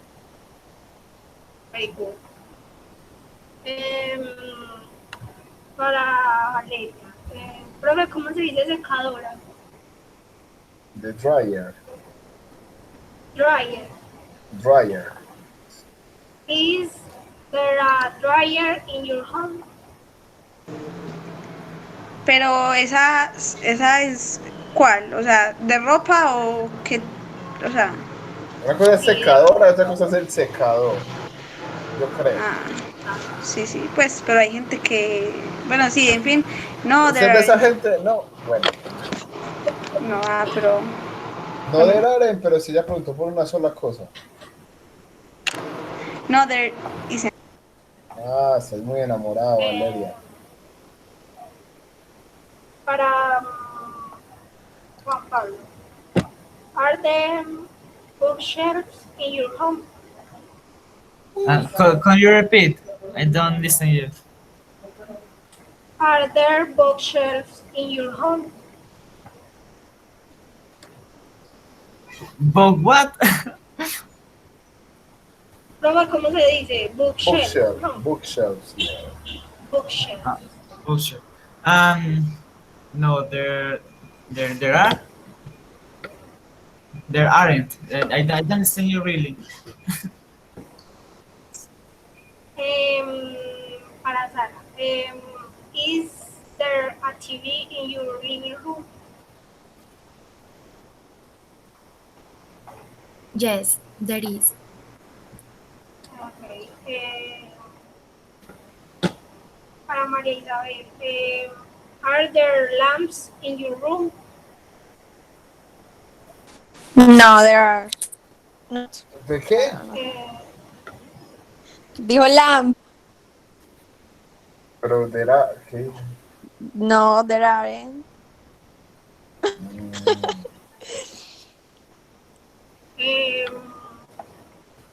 Very good. Para Valeria, profe, ¿cómo se dice secadora? The dryer. Dryer. Dryer. Is there a dryer in your home? Pero esa es ¿cuál? O sea, ¿de ropa o qué? O sea, Una cosa es secadora, otra cosa es el secador. Yo creo. sí, sí, pues, pero hay gente que, bueno, sí, en fin, no, ¿Usted es de esa gente? No. Bueno, no, pero no de Aren, pero sí ya preguntó por una sola cosa. no, there isn't. Ah, estás muy enamorada, Valeria. Para Juan Pablo. Are there bookshelves in your home? Can you repeat? I don't listen you. Are there bookshelves in your home? But what? Profe, ¿cómo se dice? Bookshelf. Bookshelf, No, bookshelves. bookshelf. Bullshit. No, there are. There aren't. I don't understand you really. Para Sara. Is there a TV in your living room? Yes, there is. Okay. Para María Isabel. Are there lamps in your room? No, there are. Not. ¿De qué? Dijo lamp. Pero de la... ¿qué? No, there aren't.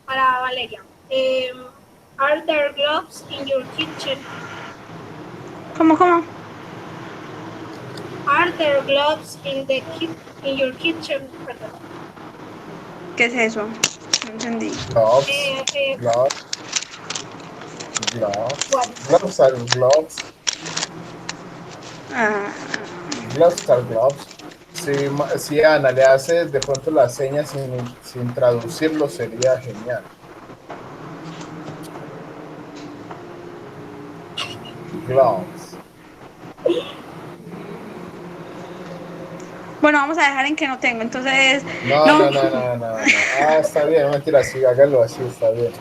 Para Valeria. Are there gloves in your kitchen? ¿Cómo? Are there gloves in your kitchen? Perdón. ¿Qué es eso? No entendí. Gloves, What? gloves are gloves, Ah, gloves are gloves. Si Ana le hace de pronto las señas sin traducirlo sería genial. Gloves. Bueno, vamos a dejar en que no tengo, entonces... No. Ah, está bien, mentira, sí, hágalo así, está bien.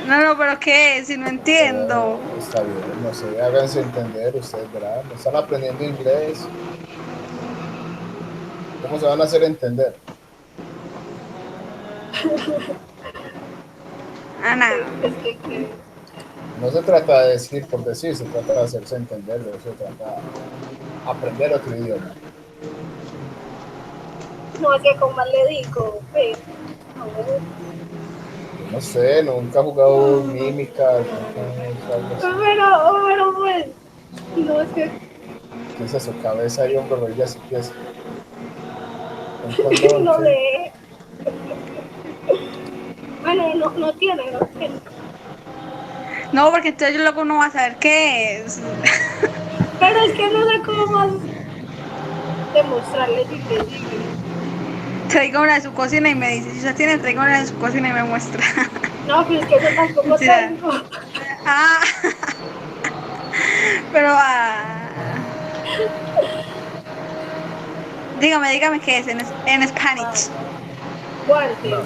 No, pero ¿qué es? Si no entiendo. Está bien, no sé, háganse entender, ustedes verán. Están aprendiendo inglés. ¿Cómo se van a hacer entender? Ana, que No se trata de decir por decir, se trata de hacerse entender, no se trata de aprender otro idioma. no sé cómo más le digo, pues, no, Yo no sé, nunca he jugado mímicas, nunca he hecho algo así. pero pues, no es que ¿Qué es eso? Cabeza y hombro, rodillas y pies. Un condón, no ¿qué? sé. Bueno, no tiene, no tiene. no, porque entonces yo luego no va a saber qué es. Pero es que no sé cómo más demostrarle sin decirle. Traiga una de su cocina y me dice, si usted tiene, traiga una de su cocina y me muestra. No, pero es que eso tampoco Mentira. tengo. Ah, pero dígame qué es en Spanish. Guante, No.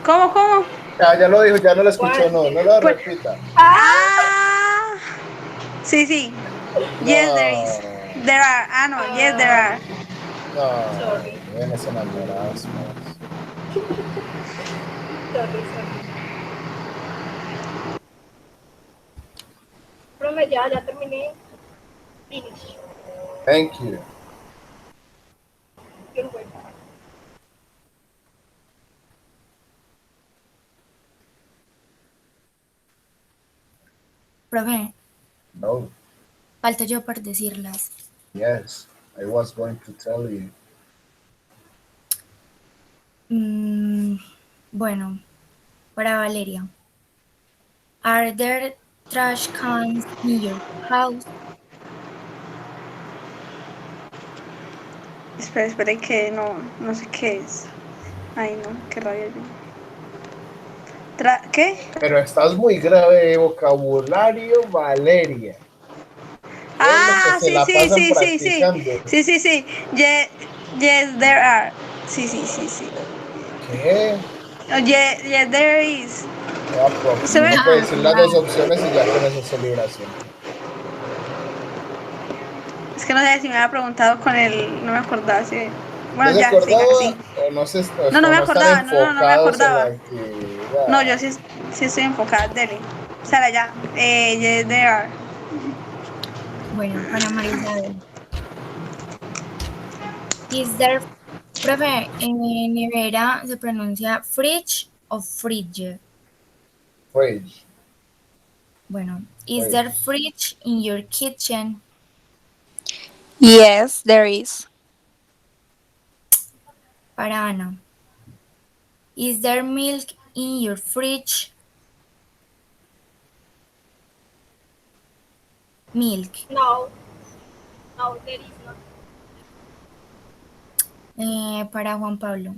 ¿Cómo? Ya lo dijo, ya no lo escuchó, no guante. lo Pues, repita. ah, sí. Yes, there is. No, There are. Ah, no, yes, there are. Sorry, no, vienes enamoradas más. sorry. Profe, ya terminé. Finish. Thank you. You're welcome. Profe, No, falto yo por decirlas. yes, I was going to tell you. Mm, bueno, para Valeria. Are there trash cans in your house? Espera, que no sé qué es. Ay, no, qué rabia yo. ¿Qué? Pero estás muy grave de vocabulario, Valeria. Ustedes lo que Ah, se la pasan practicando. Sí. Yes, there are. Sí. ¿Qué? Oh, yes, there is. ¿Se ve? No puede Ah, decir las dos opciones y ya con eso se libra siempre. Es que no sé si me había preguntado con el. No me acordaba si. ¿No Bueno, se ya, acordaba siga, sí. o no, No o me no están acordaba, no me enfocados en la acordaba. No, actividad? yo sí estoy enfocada, dele. Sara, ya. Yes, there are. bueno, para María Isabel. Is there, profe, en nevera se pronuncia fridge o fridge. Fridge, Bueno, is fridge. there fridge in your kitchen? Yes, there is. Para Ana. Is there milk in your fridge? Milk. No, there is not. Para Juan Pablo.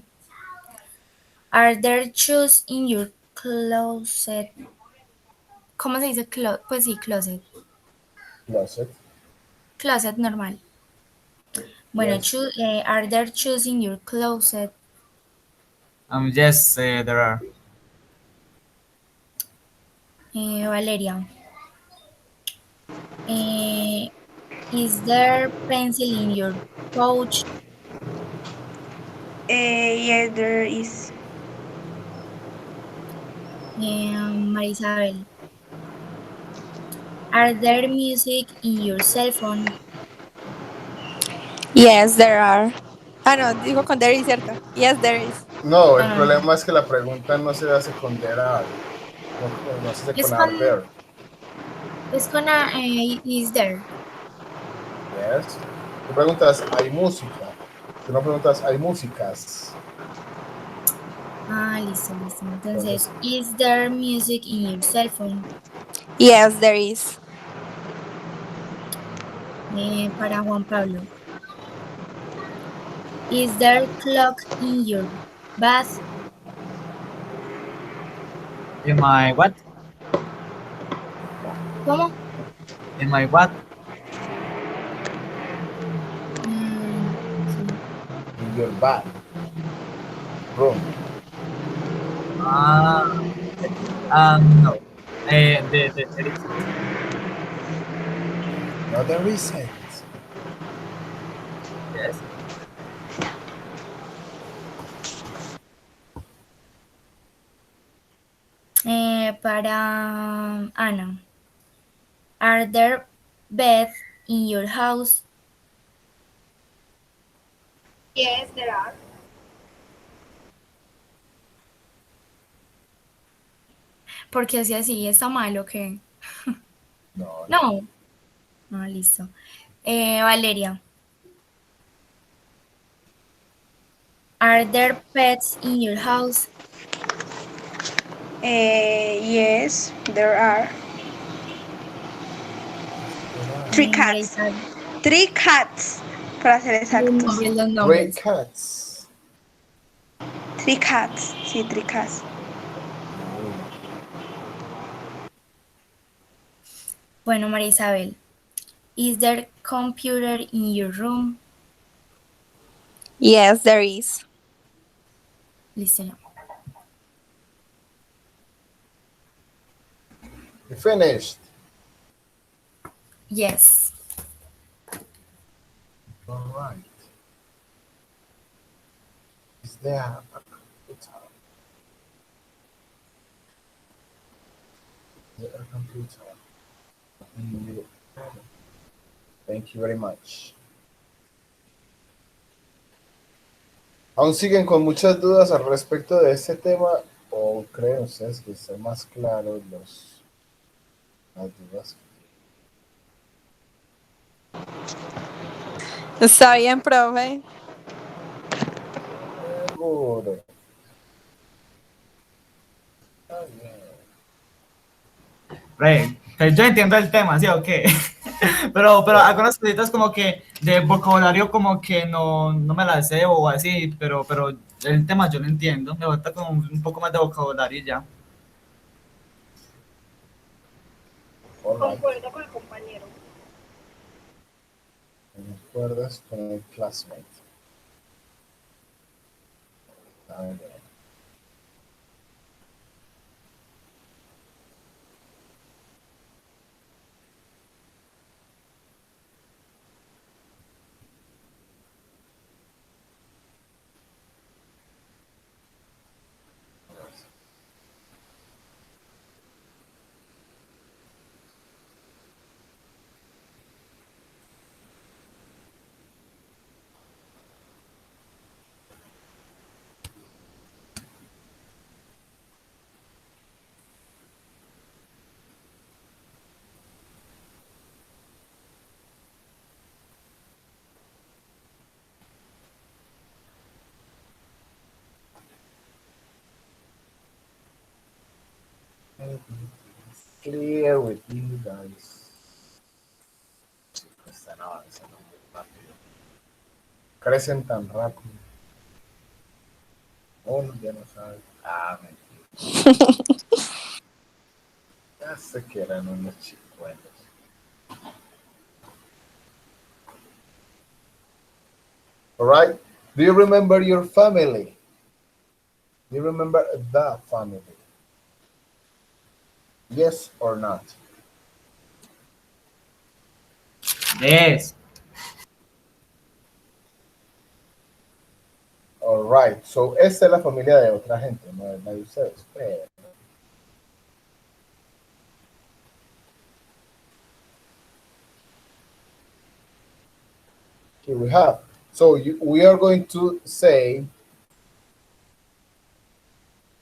Are there shoes in your closet? ¿Cómo se dice closet? Pues sí, closet. Closet. Closet normal. Bueno, Yes. are there shoes in your closet? Yes, there are. Valeria. Is there pencil in your pouch? Yes, there is. María Isabel. Are there music in your cell phone? Yes, there are. Ah, no, dijo con there is, ¿cierto? Yes, there is. No, el No, no, no. problema es que la pregunta no se hace con there are, no se hace Es con are con, there. es con is there. Yes. Tú preguntas, ¿hay música? Tú no preguntas, ¿hay músicas? Ah, listo. Entonces, Entonces, is there music in your cell phone? Yes, there is. Para Juan Pablo. Is there clock in your bath? In my what? ¿Cómo? In my what? your bathroom. No. The receipt. Not the recent. Yes. Para Ana. Are there beds in your house? Yes, there are. Porque si así está mal o qué. No, no. No. No, listo. Valeria. Are there pets in your house? Yes, there are three María cats. Isabel. 3 cats, para ser exactos. Los Three nombres. cats. 3 cats, sí, 3 cats. Bueno, María Isabel. Is there computer in your room? Yes, there is. Listo ya. You finished. Yes. All right. Is there a computer? Is there a computer in your room? Thank you very much. ¿Aún siguen con muchas dudas al respecto de este tema o creen ustedes que están más claros las dudas? Está bien, profe. Seguro. Está bien. Right. Pues yo entiendo el tema, ¿sí o qué? pero algunas cositas como que de vocabulario como que no me las sé o así, pero el tema yo lo entiendo. Me falta como un poco más de vocabulario y ya. All right. Concuerdo con el compañero. ¿Recuerdas con el classmate? Está bien. Clear with you guys. Están avanzando muy rápido. Crecen tan rápido. Uno ya no sabe. Mentira. Ya sé que eran unos chicuelos. All right. Do you remember your family? Do you remember the family? Yes or not? Yes. All right. So, esta es la familia de otra gente, no es la de ustedes. Pero here we have. So, we are going to say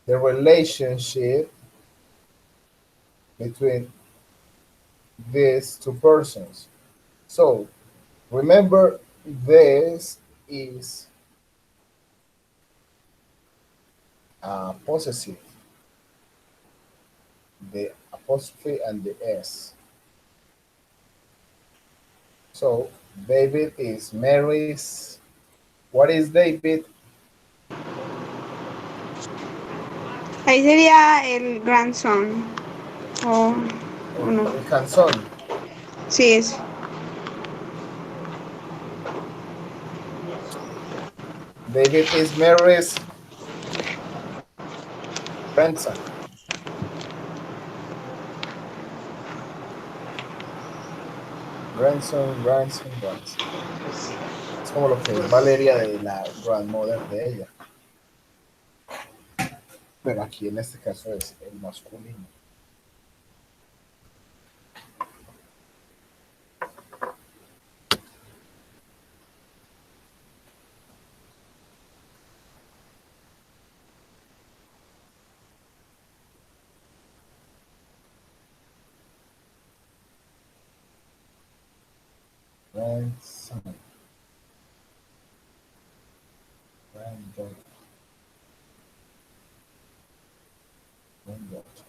the relationship between these two persons. So, remember, this is possessive. The apostrophe and the S. So, David is Mary's. What is David? Ahí sería el grandson. O no. El canzón. Sí, es. David is Mary's grandson. Grandson. Es como lo que es Valeria de la grandmother de ella. Pero aquí en este caso es el masculino. Grandson. Granddaughter. Granddaughter.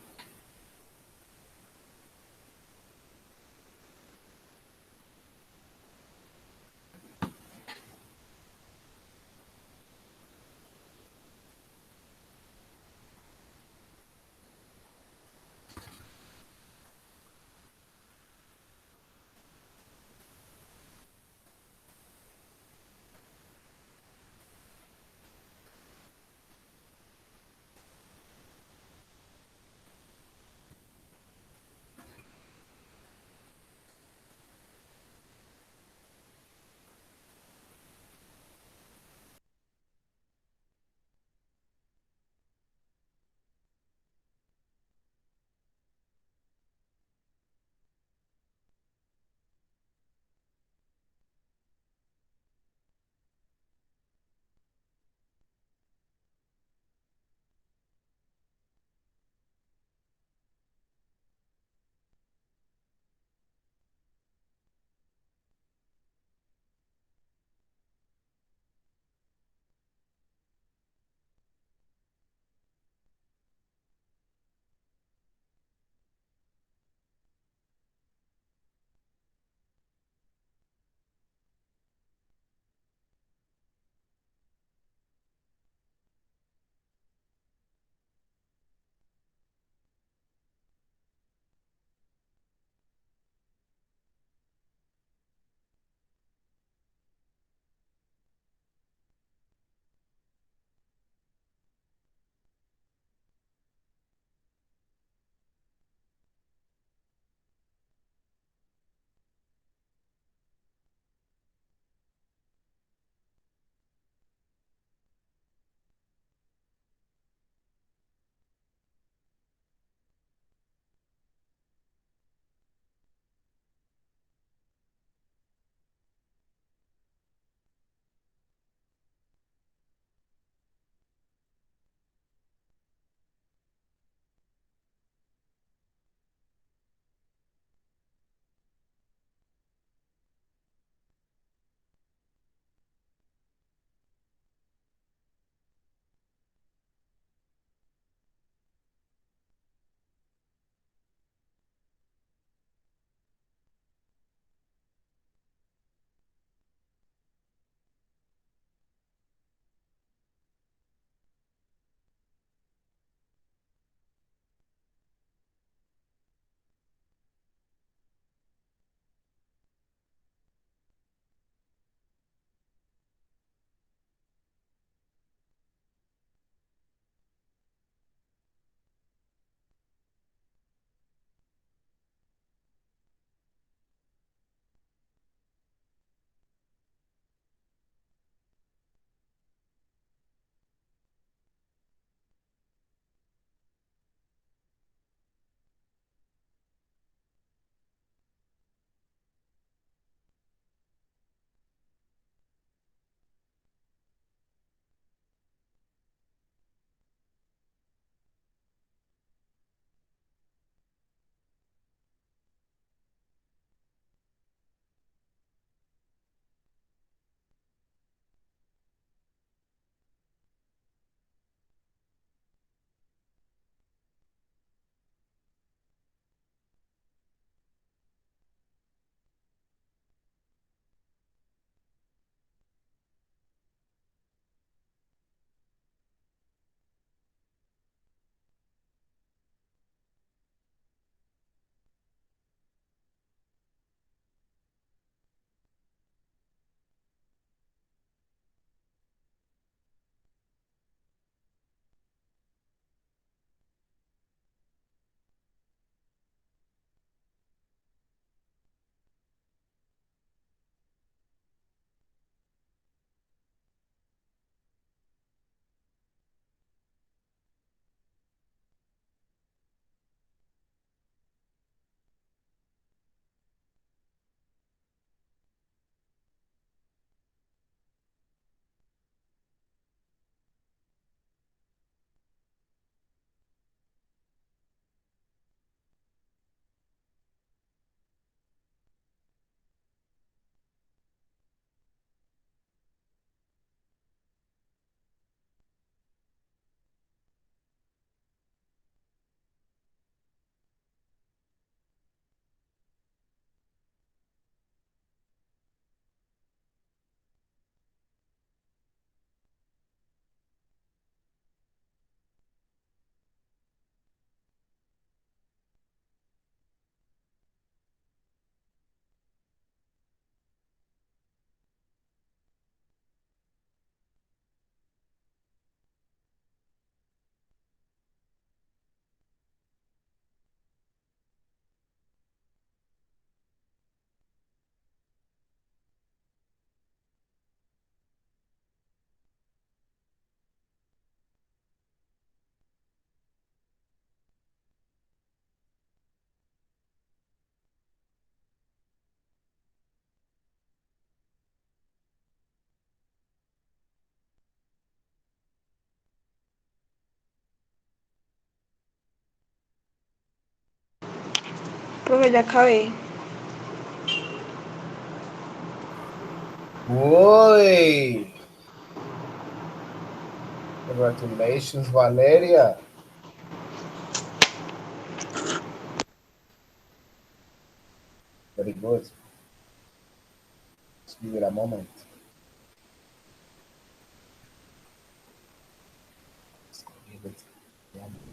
profe, ya acabé. Uy. Congratulations, Valeria. Very good. Let's give it a moment. Let's give it a moment.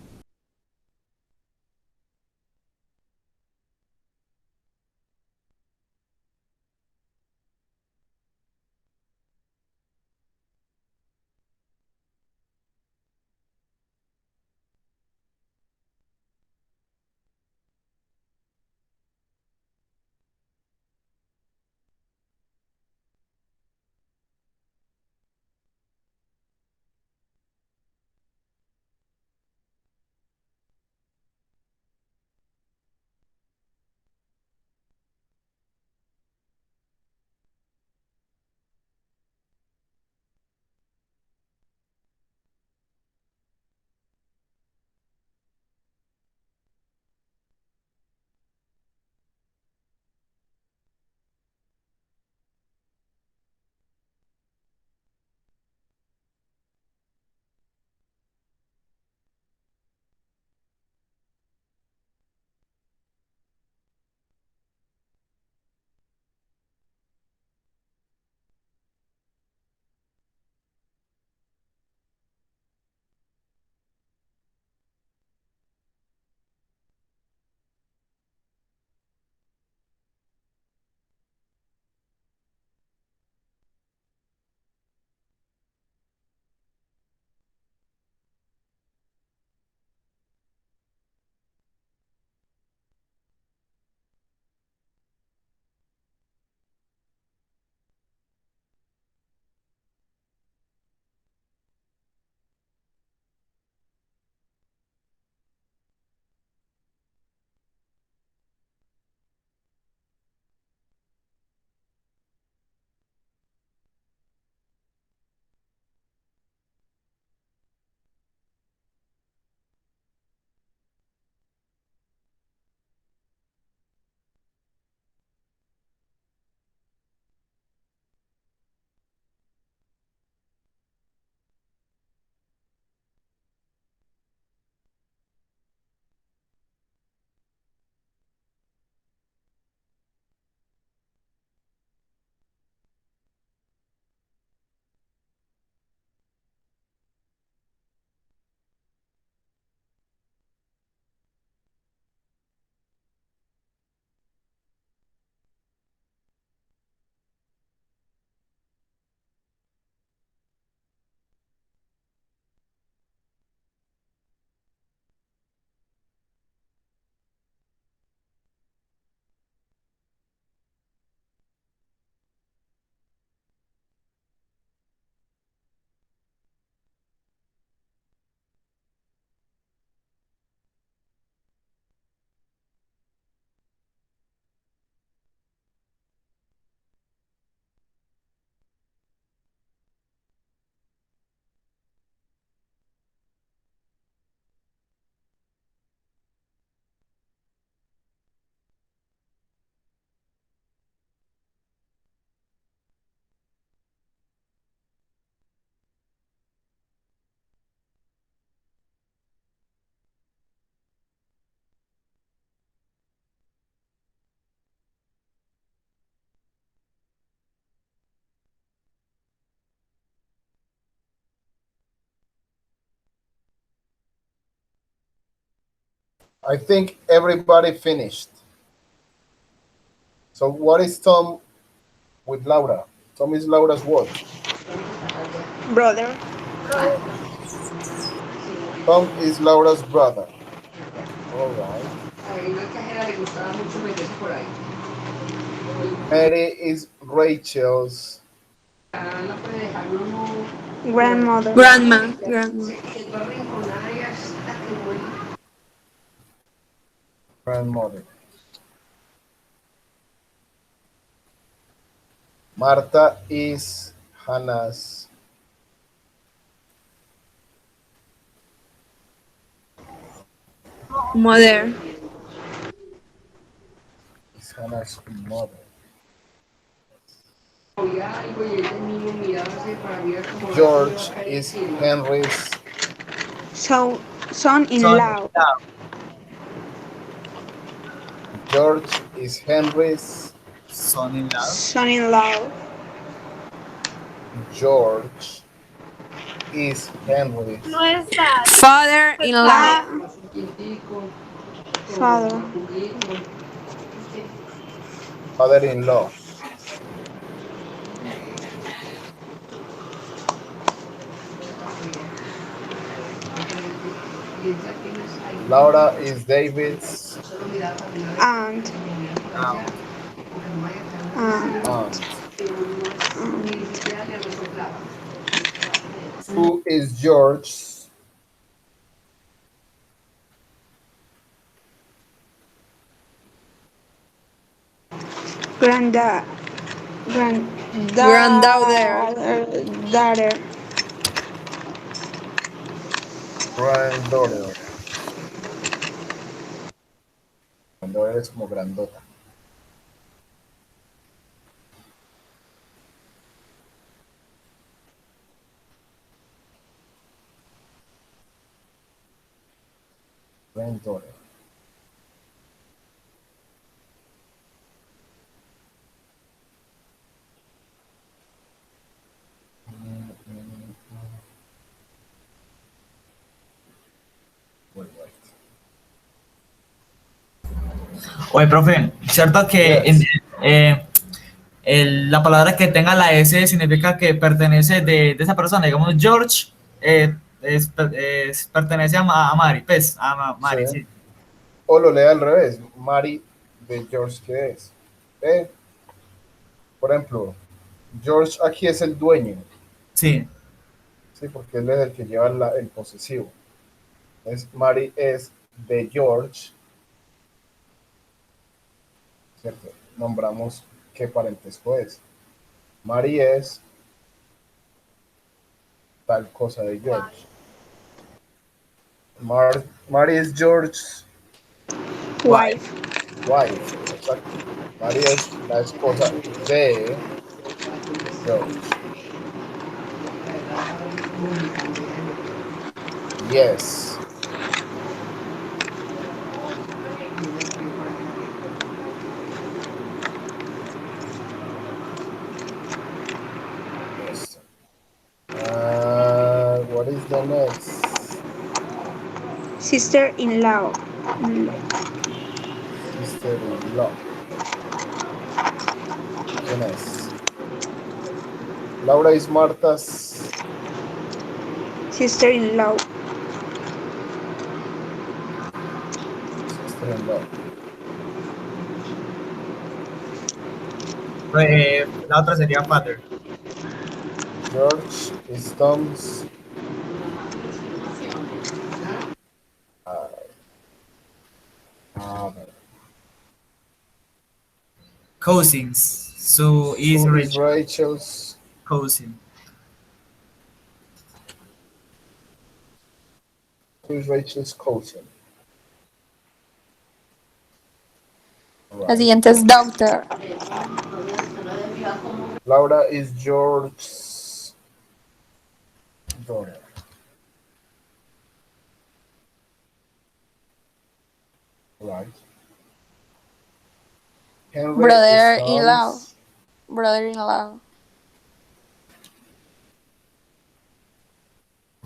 I think everybody finished. So what is Tom with Laura? Tom is Laura's what? Brother. Tom is Laura's brother. All right. Mary is Rachel's Grandmother. Grandma. grandmother. Marta is Hannah's Mother. Hannah's mother. George is Henry's Son-in-law. George is Henry's Son-in-law. Son-in-law. George is Henry's No es dad. Father-in-law. Ah, father. father-in-law. Laura is David's Aunt. Ah, Aunt. aunt. Who is George's Granddaughter. Daughter. granddaughter? Granddaughter es como grandota. Granddaughter. Wait. Oye, profe, ¿cierto que Yes. la palabra que tenga la S significa que pertenece de esa persona? Digamos, George pertenece a Mari, pues, Mari, Sí. sí. O lo lee al revés. Mary de George, ¿qué es? Por ejemplo, George aquí es el dueño, Sí, ¿sí? Porque él es el que lleva el posesivo. Mary es de George, ¿cierto? Nombramos qué parentesco es. Mary es tal cosa de George. Mary es George's Wife. wife, exacto. Mary es la esposa de George. Yes. Yes. What is the next? Sister-in-law. Sister-in-law. ¿Quién es? Laura is Martha's Sister-in-law. sister-in-law. la otra sería father. George is Tom's father. Cousins. So is Who is Rachel. Rachel's Cousin. cousin? La Right. siguiente es daughter. Laura is George's daughter. Right. Henry Brother-in-law. is Tom's Brother-in-law.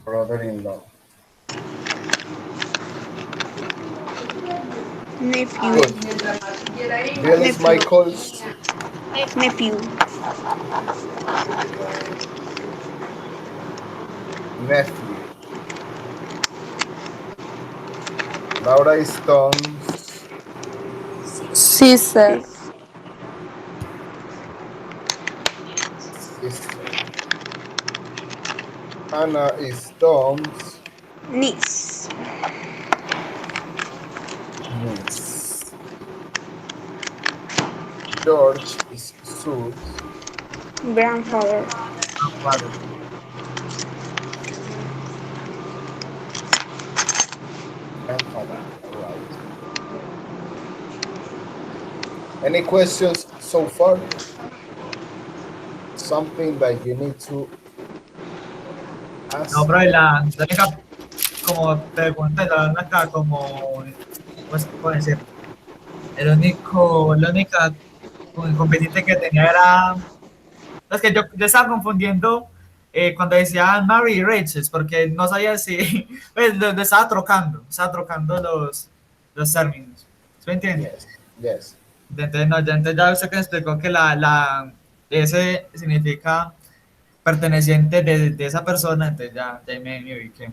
brother-in-law. Nephew. Good. Bill is Michael's Nephew. nephew. Laura is Tom's Sister. sister. Hannah is Tom's Niece. niece. George is Sue's Grandfather. Father. grandfather. Right. Any questions so far? Something that you need to ask? No, bro, la única como pregunta, la única como, ¿cómo se puede decir? La única como inconveniente que tenía era, es que yo estaba confundiendo cuando decía Mary y Rachel, porque no sabía si, pues, lo estaba trocando los términos. ¿Sí me entiendes? Yes. Entonces, no, entonces ya usted que me explicó que ese significa perteneciente de esa persona, entonces ya me ubiqué.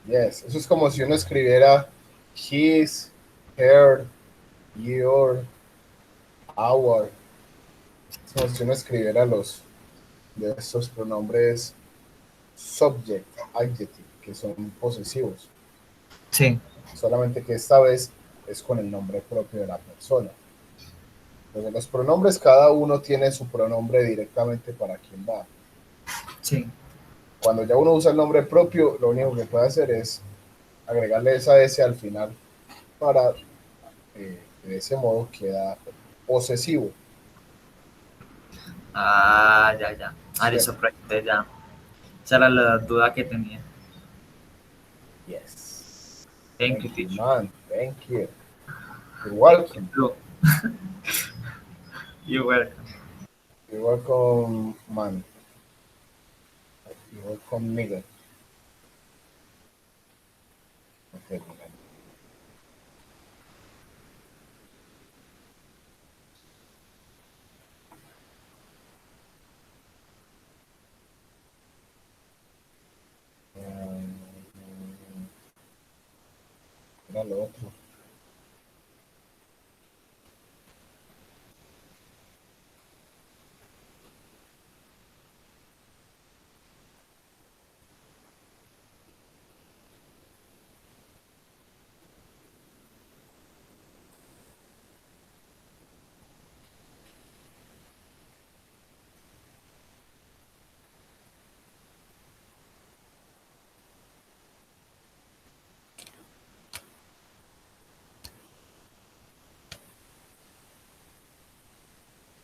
Yes. Eso es como si uno escribiera his, her, your, our. Es como si uno escribiera los de estos pronombres subject, adjective, que son posesivos. Sí, Solamente que esta vez es con el nombre propio de la persona. Entonces, los pronombres, cada uno tiene su pronombre directamente para quien va. sí. Cuando ya uno usa el nombre propio, lo único que puede hacer es agregarle esa S al final para, de ese modo, queda posesivo. Ah, ya. Ah, listo, ¿Cierto? perfecto, ya. Esa era la duda que tenía. Yes. Thank you, Thank you, teacher. man. Thank you. You're Thank welcome. you. You're welcome. You're welcome, man. You're welcome, nigga. Okay, man. Era lo otro.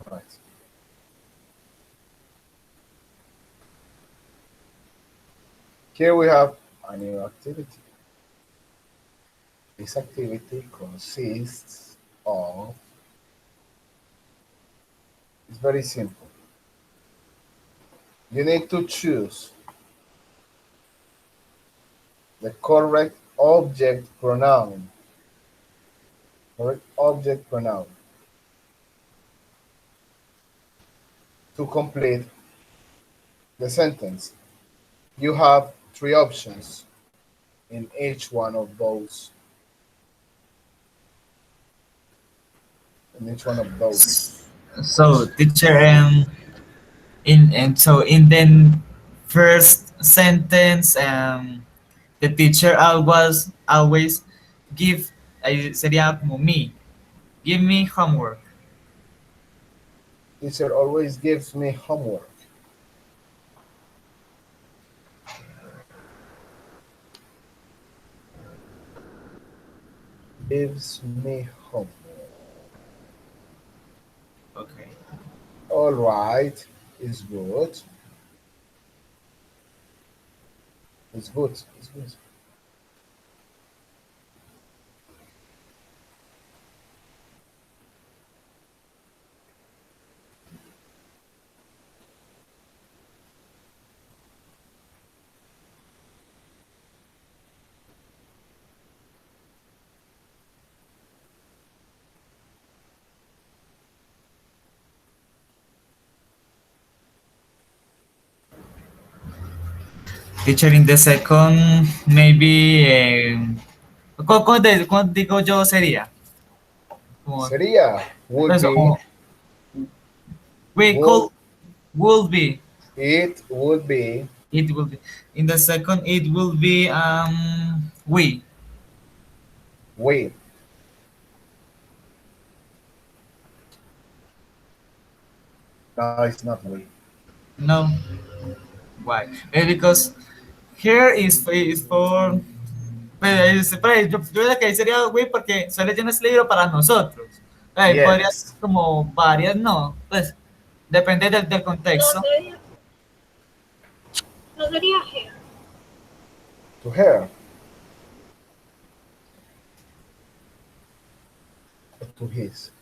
Right. Here we have a new activity. This activity consists of, it's very simple. You need to choose the correct object pronoun. Correct object pronoun to complete the sentence. You have three options in each one of those. In each one of those. So, teacher, in the first sentence, the teacher always give, sería como me, give me homework. Teacher always gives me homework. Gives me homework. Okay. All right, it's good. It's good. It's good. Teacher, in the second, maybe, ¿cómo digo yo sería? Como, Sería would eso, be, como, we would, will be, it would be, it will be. In the second, it will be, we. we. No, it's not we. No. Why? Because here is for. Pues, yo creo que ahí sería we porque estoy leyendo este libro para nosotros. Podría ser Yes. como varias, no. Pues depende del contexto. No sería hair. To her. Or to his.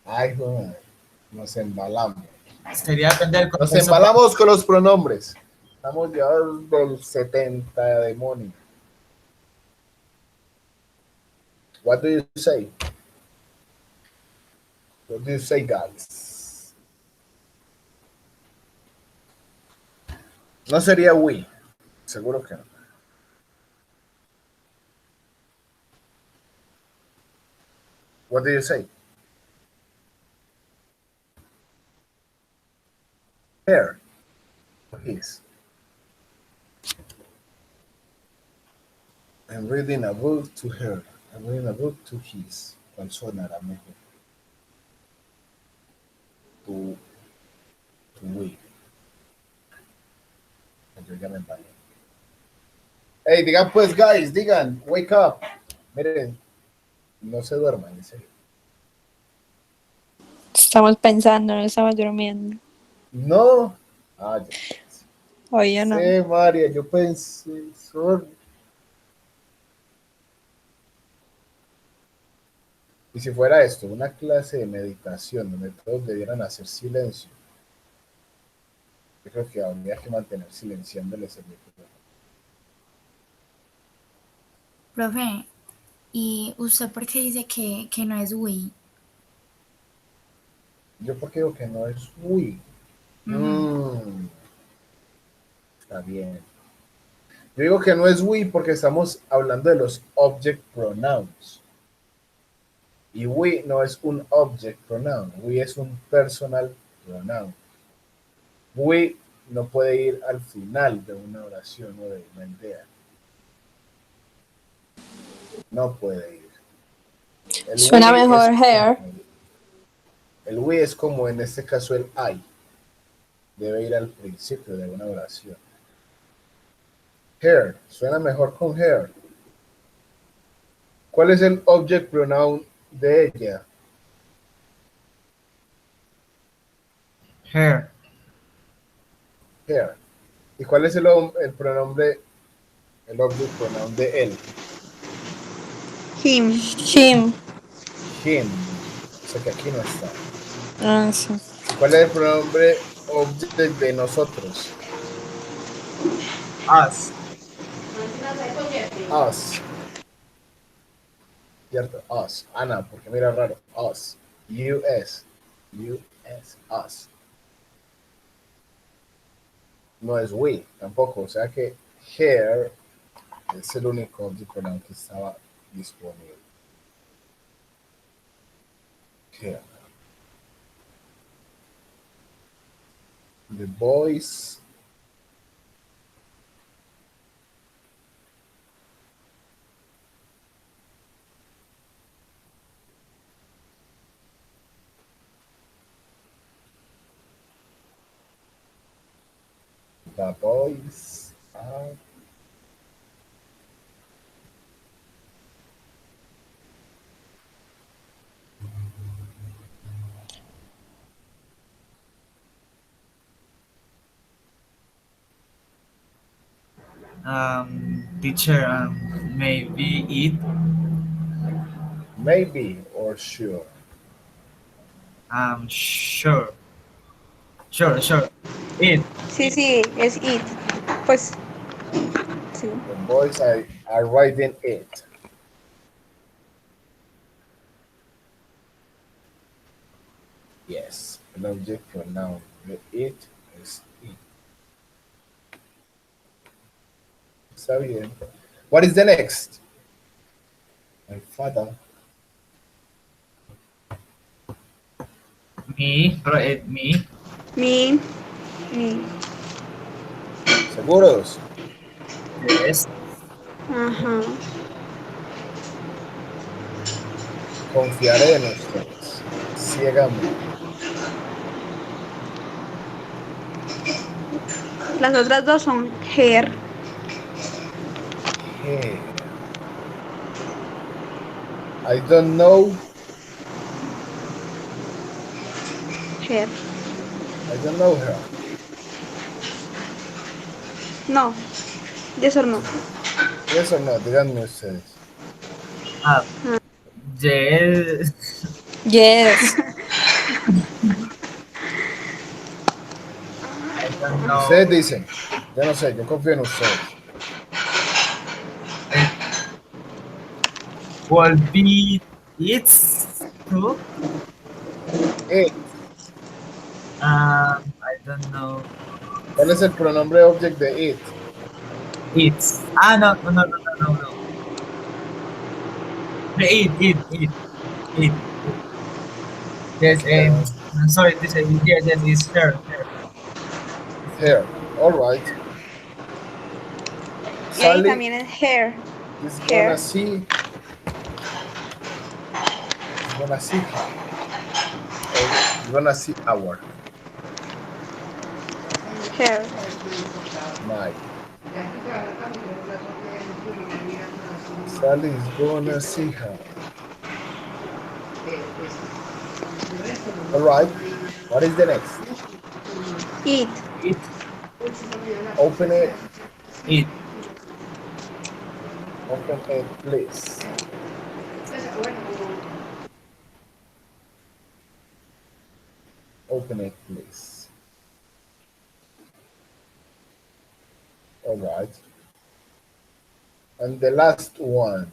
Ay, joder. Nos embalamos. Sería depende del Nos contexto. embalamos con los pronombres. Estamos llevados del 70 demonio. What do you say? What do you say, guys? No sería we. Seguro que no. What do you say? Her. Or his. I'm reading a book to her. I'm reading a book to his. ¿Cuál sonará mejor? To we. Yo ya me embalé. Hey, digan pues, guys, digan, wake up. Miren, no se duerman, en serio. Estamos pensando, no estamos durmiendo. No. Ah, ya. Oye, no. Sí, María, yo pensé, sorry. Y si fuera esto, una clase de meditación donde todos debieran hacer silencio, yo creo que habría que mantener silenciándoles el micrófono. Profe, ¿y usted por qué dice que no es we? Yo porque digo que no es we. Está bien. Yo digo que no es we porque estamos hablando de los object pronouns. Y we no es un object pronoun, we es un personal pronoun. We no puede ir al final de una oración o de una idea. No puede ir. El Suena we mejor es hair. como- el we es como en este caso el I. Debe ir al principio de una oración. Hair, suena mejor con hair. ¿Cuál es el object pronoun de ella? Hair. Hair. ¿Y cuál es el pronombre, el object pronoun de él? Him. Him. Him. O sea que aquí no está. Ah, sí. ¿Cuál es el pronombre object de nosotros? Us. Us. ¿Cierto? Us. Ana, porque mira raro. Us. US. US. Us. No es we tampoco. O sea que here es el único object pronoun que estaba disponible. Here. The boys. The boys are Teacher, maybe eat. maybe or sure. Sure. Sure. Eat. Sí, sí, es it. Pues, sí. The boys are riding it. Yes, an object pronoun. The it is it. Está bien. What is the next? My father. Me, pero me. Me. Me. ¿Seguros? Yes. Ajá. Confiaré en ustedes. Ciegamente. Las otras dos son her. Hair. I don't know. Hair. I don't know her. No. Yes or no. Yes or no, díganme ustedes. Ah, yes. Yes. I don't know. Ustedes dicen, yo no sé, yo confío en ustedes. It will be it's too. Eh, I don't know. ¿Cuál es el pronombre object de it? It's. No. It. Yes, Okay. I'm sorry, this is yes, it's her. Hair. All right. Y ahí Sally también es hair. is Hair. gonna see. Is gonna see her. Or gonna see our. Hair. My. Sally is gonna see her. All right. What is the next? Eat. It. Open it. It. Open it, please. Open it, please. All right. And the last one.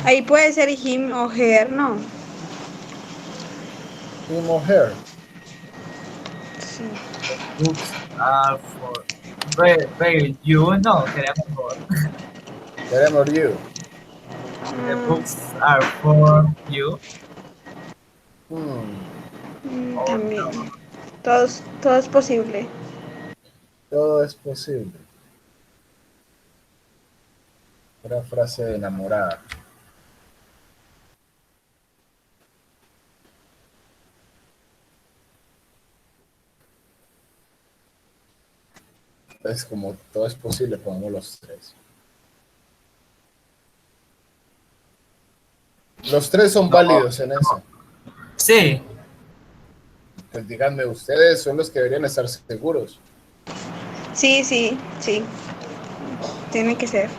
Ahí puede ser him o her, ¿no? Him or her. Sí. Books are for. Very you no, queremos for. Queremos you. The books are for you. También. Todo es posible. Todo es posible. Una frase de enamorada. Es como todo es posible, pongamos los tres. Los tres son válidos en eso. Sí. Pues díganme, ustedes son los que deberían estar seguros. Sí. Tiene que ser.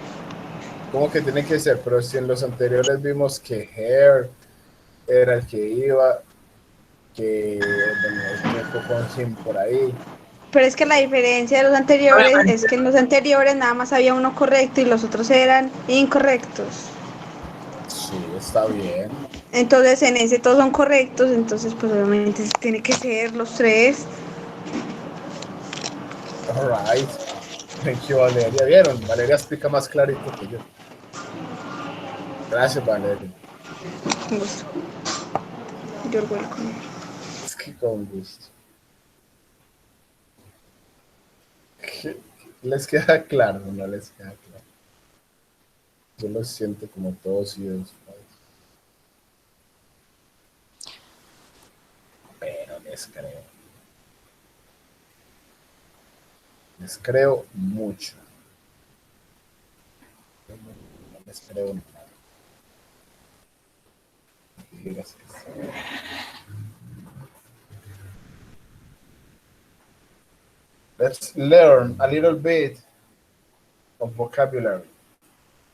¿Cómo que tiene que ser? Pero si en los anteriores vimos que Hair era el que iba, que bueno, el tiempo con Him por ahí. Pero es que la diferencia de los anteriores es que en los anteriores nada más había uno correcto y los otros eran incorrectos. Sí, está bien. Entonces en ese todos son correctos, entonces pues obviamente tiene que ser los tres. All right. Thank you, Valeria. ¿Vieron? Valeria explica más clarito que yo. Gracias, Valeria. Con gusto. You're welcome. Es que con gusto. ¿Les queda claro o no les queda claro? Yo lo siento como todos y dos. Pero les creo. Les creo mucho. No les creo nada. Gracias. Let's learn a little bit of vocabulary.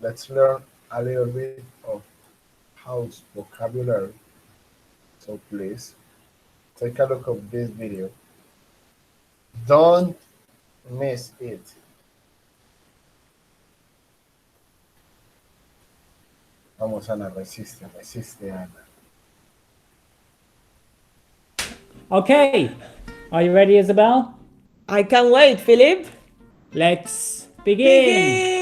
Let's learn a little bit of house vocabulary. So please take a look at this video. Don't miss it. Vamos, Ana, resiste, Ana. Okay, are you ready, Isabel? I can't wait, Philip. Let's begin.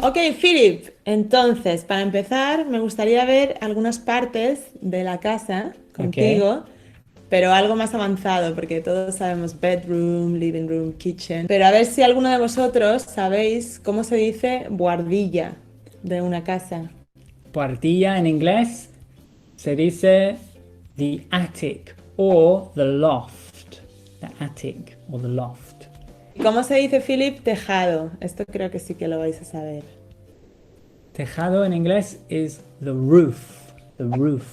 Ok, Philip. Entonces, para empezar, me gustaría ver algunas partes de la casa contigo, pero algo más avanzado, porque todos sabemos bedroom, living room, kitchen. Pero a ver si alguno de vosotros sabéis cómo se dice buhardilla de una casa. cuartilla en inglés se dice the attic or the loft. The attic or the loft. ¿Cómo se dice, Philip? Tejado. Esto creo que sí que lo vais a saber. Tejado en inglés is the roof. The roof.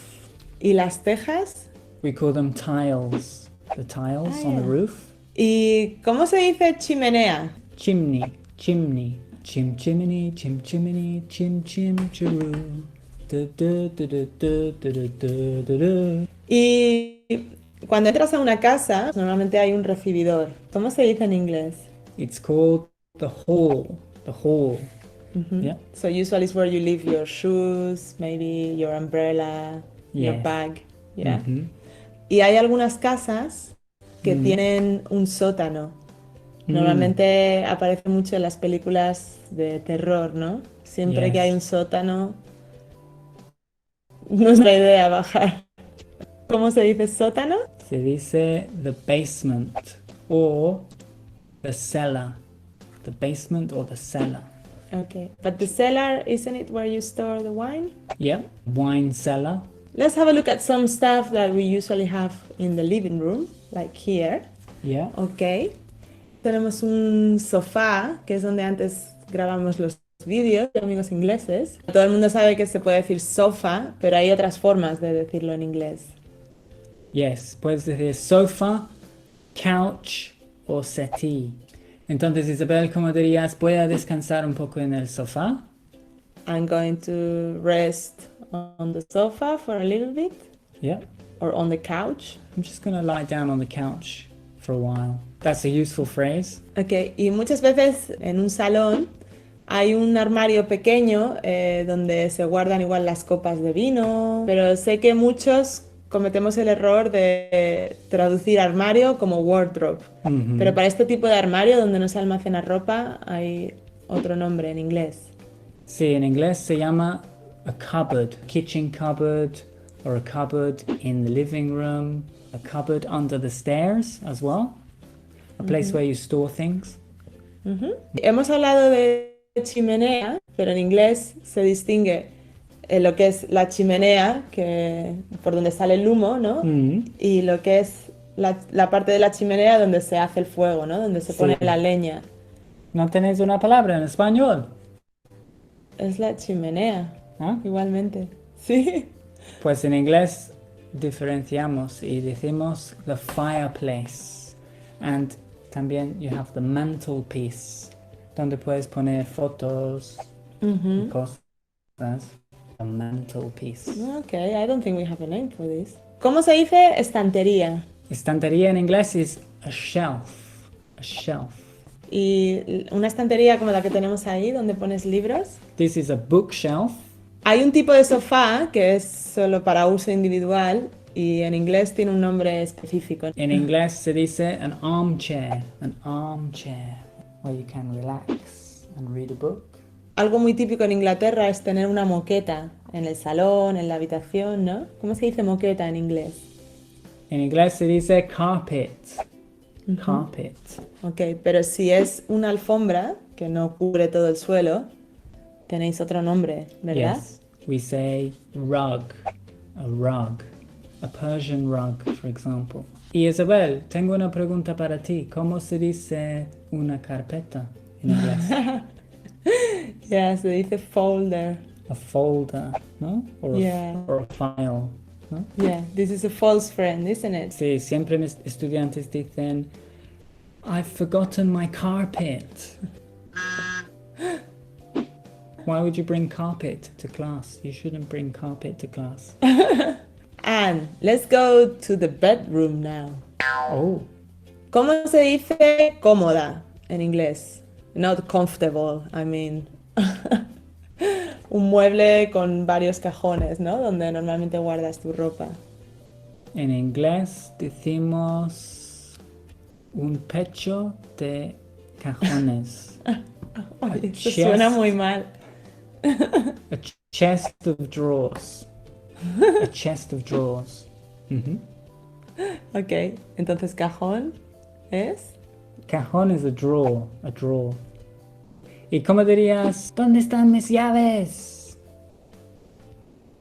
¿Y las tejas? We call them tiles. The tiles on the yeah. roof. ¿Y cómo se dice chimenea? Chimney. Chimney. Chim chimney. Chim chimney. Chim chim chiroo. Du, du, du, du, du, du, du, du, du. Y cuando entras a una casa, normalmente hay un recibidor. ¿Cómo se dice en inglés? It's called the hall. The hall. Yeah. So usually it's where you leave your shoes, maybe your umbrella, your Yes. bag. Yeah. Mhm. Y hay algunas casas que tienen un sótano. Normalmente aparece mucho en las películas de terror, ¿no? Siempre Yes. que hay un sótano, no es la idea bajar. ¿Cómo se dice sótano? Se dice the basement or the cellar. The basement or the cellar. Okay. But the cellar, isn't it where you store the wine? Yep. Wine cellar. Let's have a look at some stuff that we usually have in the living room, like here. Yeah. Ok. Tenemos un sofá, que es donde antes grabamos los vídeos de amigos ingleses. Todo el mundo sabe que se puede decir sofá, pero hay otras formas de decirlo en inglés. Yes. Puedes decir sofa, couch o settee. Entonces, Isabel, ¿cómo dirías? ¿Voy a descansar un poco en el sofá? I'm going to rest on the sofa for a little bit, Yeah. or on the couch. I'm just going to lie down on the couch for a while. That's a useful phrase. Ok, y muchas veces en un salón hay un armario pequeño donde se guardan igual las copas de vino, pero sé que muchos cometemos el error de traducir armario como wardrobe. Pero para este tipo de armario donde no se almacena ropa hay otro nombre en inglés. Sí, en inglés se llama a cupboard. Kitchen cupboard or a cupboard in the living room. A cupboard under the stairs as well. A place where you store things. Hemos hablado de chimenea, pero en inglés se distingue lo que es la chimenea, que por donde sale el humo, ¿no? Y lo que es la parte de la chimenea donde se hace el fuego, ¿no? Donde se pone la leña. ¿No tenéis una palabra en español? Es la chimenea, ¿Ah? igualmente. Sí. Pues en inglés diferenciamos y decimos the fireplace. And también you have the mantelpiece, donde puedes poner fotos y cosas. The mantelpiece. Okay, I don't think we have a name for this. ¿Cómo se dice estantería? Estantería en inglés es a shelf. A shelf. Y una estantería como la que tenemos ahí, donde pones libros. This is a bookshelf. Hay un tipo de sofá que es solo para uso individual y en inglés tiene un nombre específico. En inglés se dice an armchair. An armchair. Where you can relax and read a book. Algo muy típico en Inglaterra es tener una moqueta en el salón, en la habitación, ¿no? ¿Cómo se dice moqueta en inglés? En inglés se dice carpet. Carpet. Ok, pero si es una alfombra que no cubre todo el suelo, tenéis otro nombre, ¿verdad? Yes. We say rug. A rug. A Persian rug, for example. Y Isabel, tengo una pregunta para ti. ¿Cómo se dice una carpeta en inglés? Ya, se dice folder. A folder, ¿no? Or, Yeah. or a file, ¿no? Yeah, this is a false friend, isn't it? Sí, siempre mis estudiantes dicen, I've forgotten my carpet. Why would you bring carpet to class? You shouldn't bring carpet to class. And let's go to the bedroom now. Oh, ¿Cómo se dice cómoda en inglés? Not comfortable, I mean. Un mueble con varios cajones, ¿no? Donde normalmente guardas tu ropa. en inglés decimos un pecho de cajones. Oye, eso chest. suena muy mal. A chest of drawers. A chest of drawers. Mhm. Ok, entonces cajón es... Cajón es a drawer, a drawer. ¿Y cómo dirías, ¿dónde están mis llaves?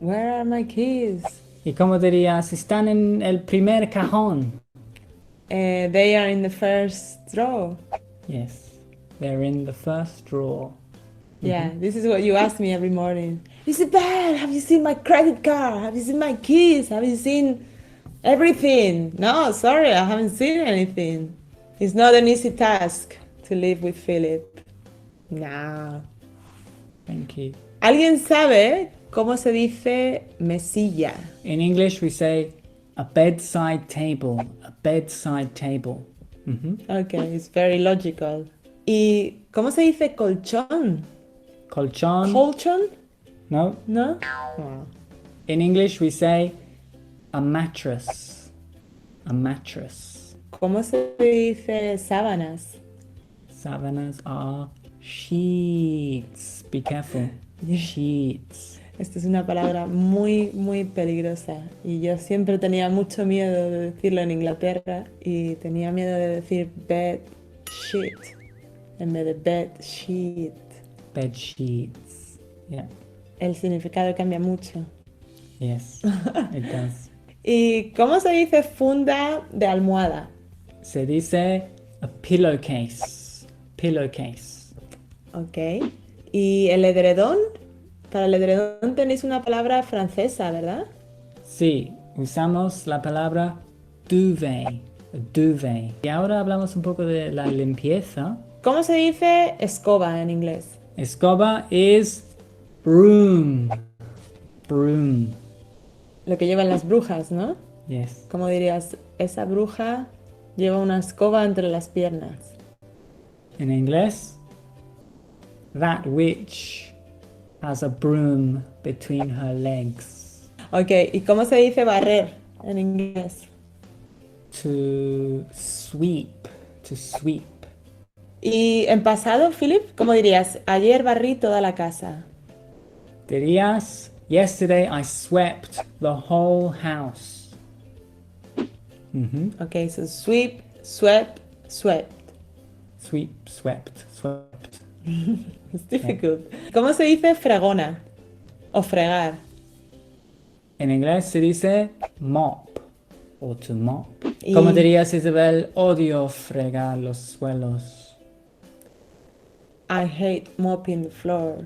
Where are my keys? ¿Y cómo dirías? Están en el primer cajón. They are in the first drawer. Yes, they're in the first drawer. Yeah, this is what you ask me every morning. Isabel, have you seen my credit card? Have you seen my keys? Have you seen everything? No, sorry, I haven't seen anything. It's not an easy task to live with Philip. No. Thank you. ¿Alguien sabe cómo se dice mesilla? In English, we say a bedside table. A bedside table. Okay, it's very logical. ¿Y cómo se dice colchón? Colchón. ¿Colchón? No. ¿No? In English, we say a mattress. A mattress. ¿Cómo se dice sábanas? Sábanas are sheets. Be careful. Sheets. Esta es una palabra muy, muy peligrosa y yo siempre tenía mucho miedo de decirlo en Inglaterra y tenía miedo de decir bed sheet en vez de bed sheet. Bed sheets. Yeah. El significado cambia mucho. Yes, it does. ¿Y cómo se dice funda de almohada? Se dice a pillowcase. Pillowcase. Ok. ¿Y el edredón? Para el edredón tenéis una palabra francesa, ¿verdad? Sí, usamos la palabra duvet. Duvet. Y ahora hablamos un poco de la limpieza. ¿Cómo se dice escoba en inglés? Escoba is broom. Broom. Lo que llevan las brujas, ¿no? Yes. ¿Cómo dirías? Esa bruja lleva una escoba entre las piernas. En inglés, that witch has a broom between her legs. Ok, ¿y cómo se dice barrer en inglés? To sweep. To sweep. Y en pasado, Philip, ¿cómo dirías? Ayer barrí toda la casa. Dirías, yesterday I swept the whole house. Ok, so sweep, swept, swept. Sweep, swept, swept. It's difficult. ¿Cómo se dice fregona? O fregar. En inglés se dice mop o to mop. ¿Cómo dirías, Isabel? Odio fregar los suelos. I hate mopping the floor.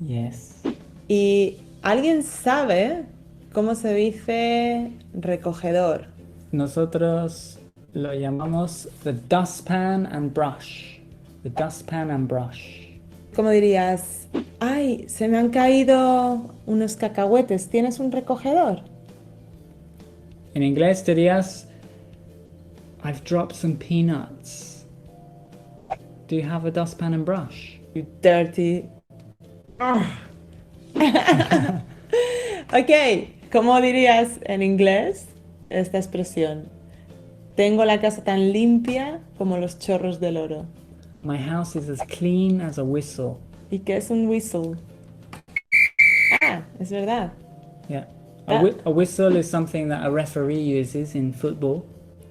Yes. ¿Y alguien sabe cómo se dice recogedor? Nosotros lo llamamos the dustpan and brush. The dustpan and brush. ¿Cómo dirías? Ay, se me han caído unos cacahuetes. ¿Tienes un recogedor? En inglés dirías, I've dropped some peanuts. Do you have a dustpan and brush? You dirty. Ok, ¿cómo dirías en inglés esta expresión? Tengo la casa tan limpia como los chorros del oro. My house is as clean as a whistle. ¿Y qué es un whistle? Ah, es verdad. Yeah. A whistle is something that a referee uses in football.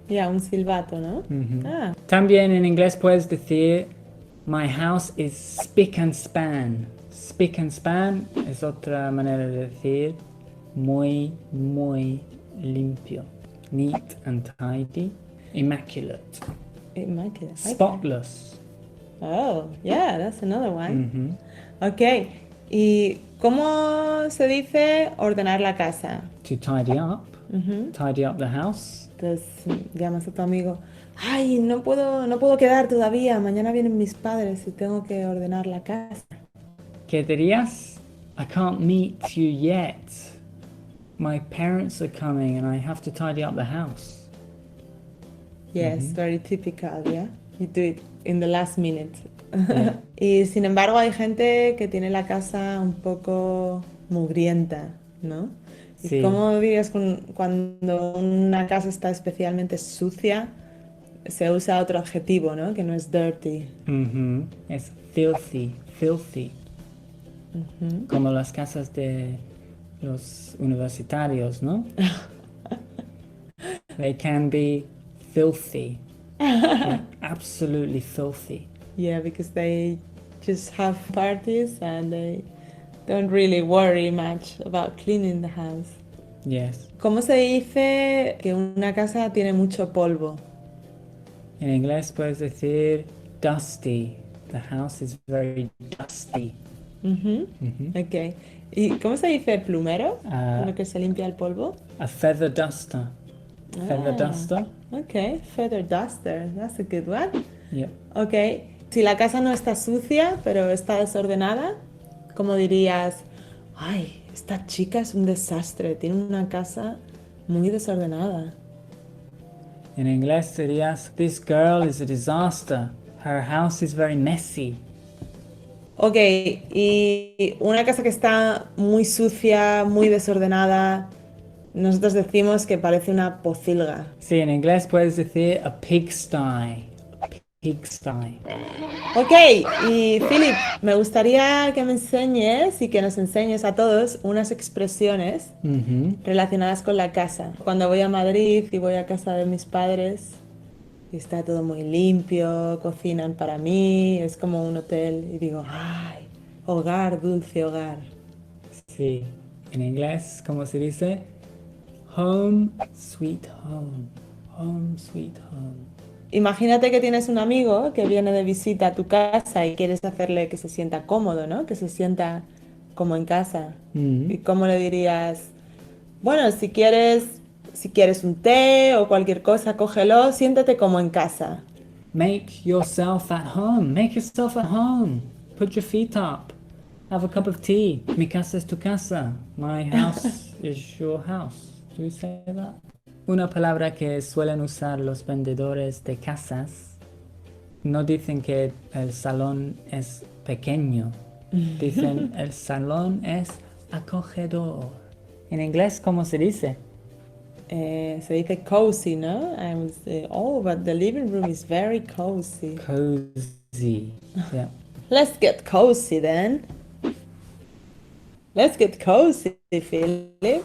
Ya, un silbato, ¿no? Ah, También en inglés puedes decir, my house is spick and span. Spick and span es otra manera de decir muy, muy limpio. Neat and tidy. Immaculate. immaculate. Okay. Spotless. Oh, yeah, that's another one. Ok, ¿y cómo se dice ordenar la casa? To tidy up. Tidy up the house. Entonces llamas a tu amigo, ay, no puedo quedar todavía, mañana vienen mis padres y tengo que ordenar la casa. ¿Qué dirías? I can't meet you yet. My parents are coming and I have to tidy up the house. Yes, very typical, yeah. You do it in the last minute. Y sin embargo hay gente que tiene la casa un poco mugrienta, ¿no? ¿Y Sí. cómo dirías cuando una casa está especialmente sucia? Se usa otro adjetivo, ¿no? Que no es dirty. Es filthy. Filthy. Como las casas de los universitarios, ¿no? They can be filthy. Like, absolutely filthy. Yeah, because they just have parties and they don't really worry much about cleaning the house. Yes. ¿Cómo se dice que una casa tiene mucho polvo? En inglés puedes decir dusty. The house is very dusty. Ujú, ok. ¿Y cómo se dice plumero? Ah. Lo que se limpia el polvo. A feather duster. Feather Ah, duster. Ok, feather duster. That's a good one. Yep. Ok. Si la casa no está sucia, pero está desordenada, ¿cómo dirías? Ay, esta chica es un desastre. Tiene una casa muy desordenada. En inglés serías this girl is a disaster. Her house is very messy. Ok, y una casa que está muy sucia, muy desordenada, nosotros decimos que parece una pocilga. Sí, en inglés puedes decir a pigsty. A pigsty. Ok, y Philip, me gustaría que me enseñes y que nos enseñes a todos unas expresiones relacionadas con la casa. Cuando voy a Madrid y voy a casa de mis padres, y está todo muy limpio, cocinan para mí, es como un hotel, y digo, ay, hogar, dulce hogar. Sí. En inglés, ¿cómo se dice? Home, sweet home. Home, sweet home. Imagínate que tienes un amigo que viene de visita a tu casa y quieres hacerle que se sienta cómodo, ¿no? Que se sienta como en casa. ¿Y cómo le dirías? Bueno, si quieres un té o cualquier cosa, cógelo, siéntate como en casa. Make yourself at home. Make yourself at home. Put your feet up. Have a cup of tea. Mi casa es tu casa. My house is your house. Do you say that? Una palabra que suelen usar los vendedores de casas. No dicen que el salón es pequeño. Dicen el salón es acogedor. En inglés, ¿cómo se dice? Se dice cozy, ¿no? I would say, oh, but the living room is very cozy. Cozy. Yeah. Let's get cozy then. Let's get cozy, Philip.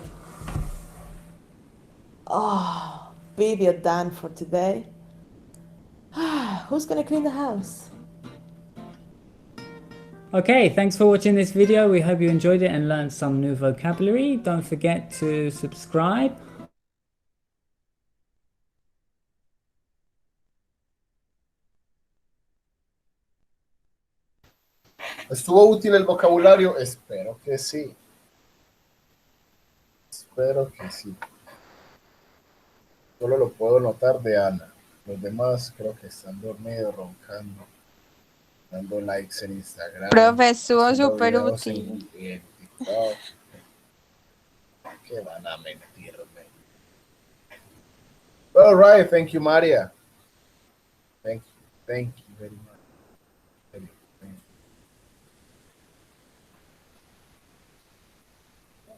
Oh, video done for today. Who's gonna clean the house? Okay, thanks for watching this video. We hope you enjoyed it and learned some new vocabulary. Don't forget to subscribe. ¿Estuvo útil el vocabulario? Espero que sí. Espero que sí. Solo lo puedo notar de Ana. Los demás creo que están dormidos, roncando, dando likes en Instagram. Profe, estuvo haciendo súper videos útil. en TikTok. ¿Qué van a mentirme? All right, thank you, Maria. Thank you very much. Thank you.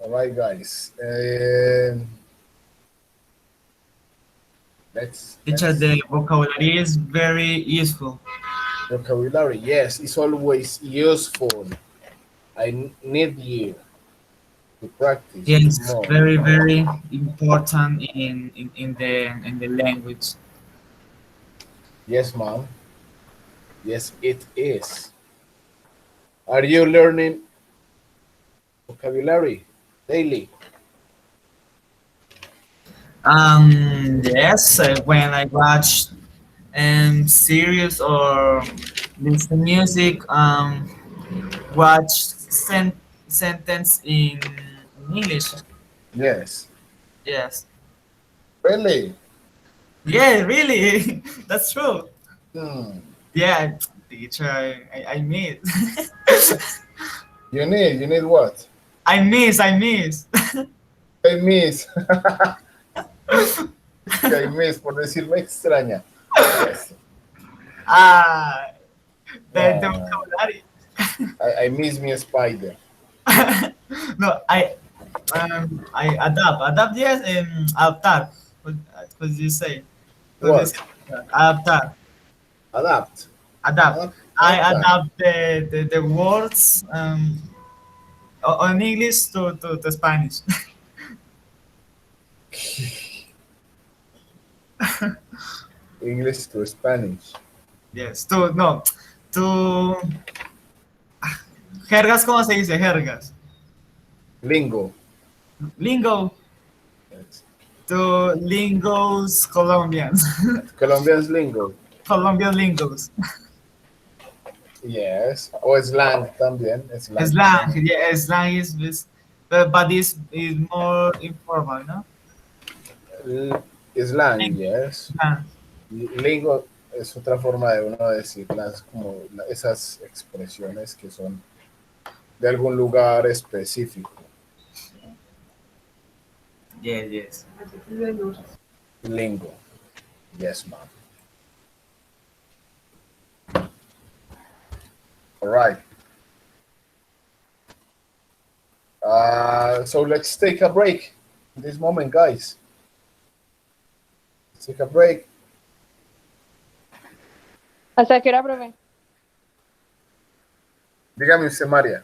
All right, guys. Teacher, the vocabulary is very useful. Vocabulary, yes, it's always useful. I need you to practice. Yes, more. very, very important in the language. Yes, mom. Yes, it is. Are you learning vocabulary daily? Yes, when I watch series or listen music, watch sentence in English. Yes. Yes. Really? Yeah, really. That's true. Hmm. Yeah, teacher, I miss. You need what? I miss. I miss. I miss, por decirme extraña. Yes. The vocabulary. I miss me spider. No, I adapt, yes, and adaptar. What do you say? What? Adaptar. Adapt. I adapt the words on English to Spanish. English to Spanish. Yes, to jergas, ¿cómo se dice jergas? Lingo. Lingo. Yes. To lingos Colombians. Colombian's lingo. Colombian lingos. Yes. O slang también. Slang. Slang. Yeah, slang is but this is more informal, no? Slang, yes. Slang. Lingo es otra forma de uno decir como esas expresiones que son de algún lugar específico. Yes, yes. Lingo. Yes, ma'am. All right. So let's take a break in this moment, guys. Let's take a break. ¿Hasta qué hora, profe? Dígame usted, María.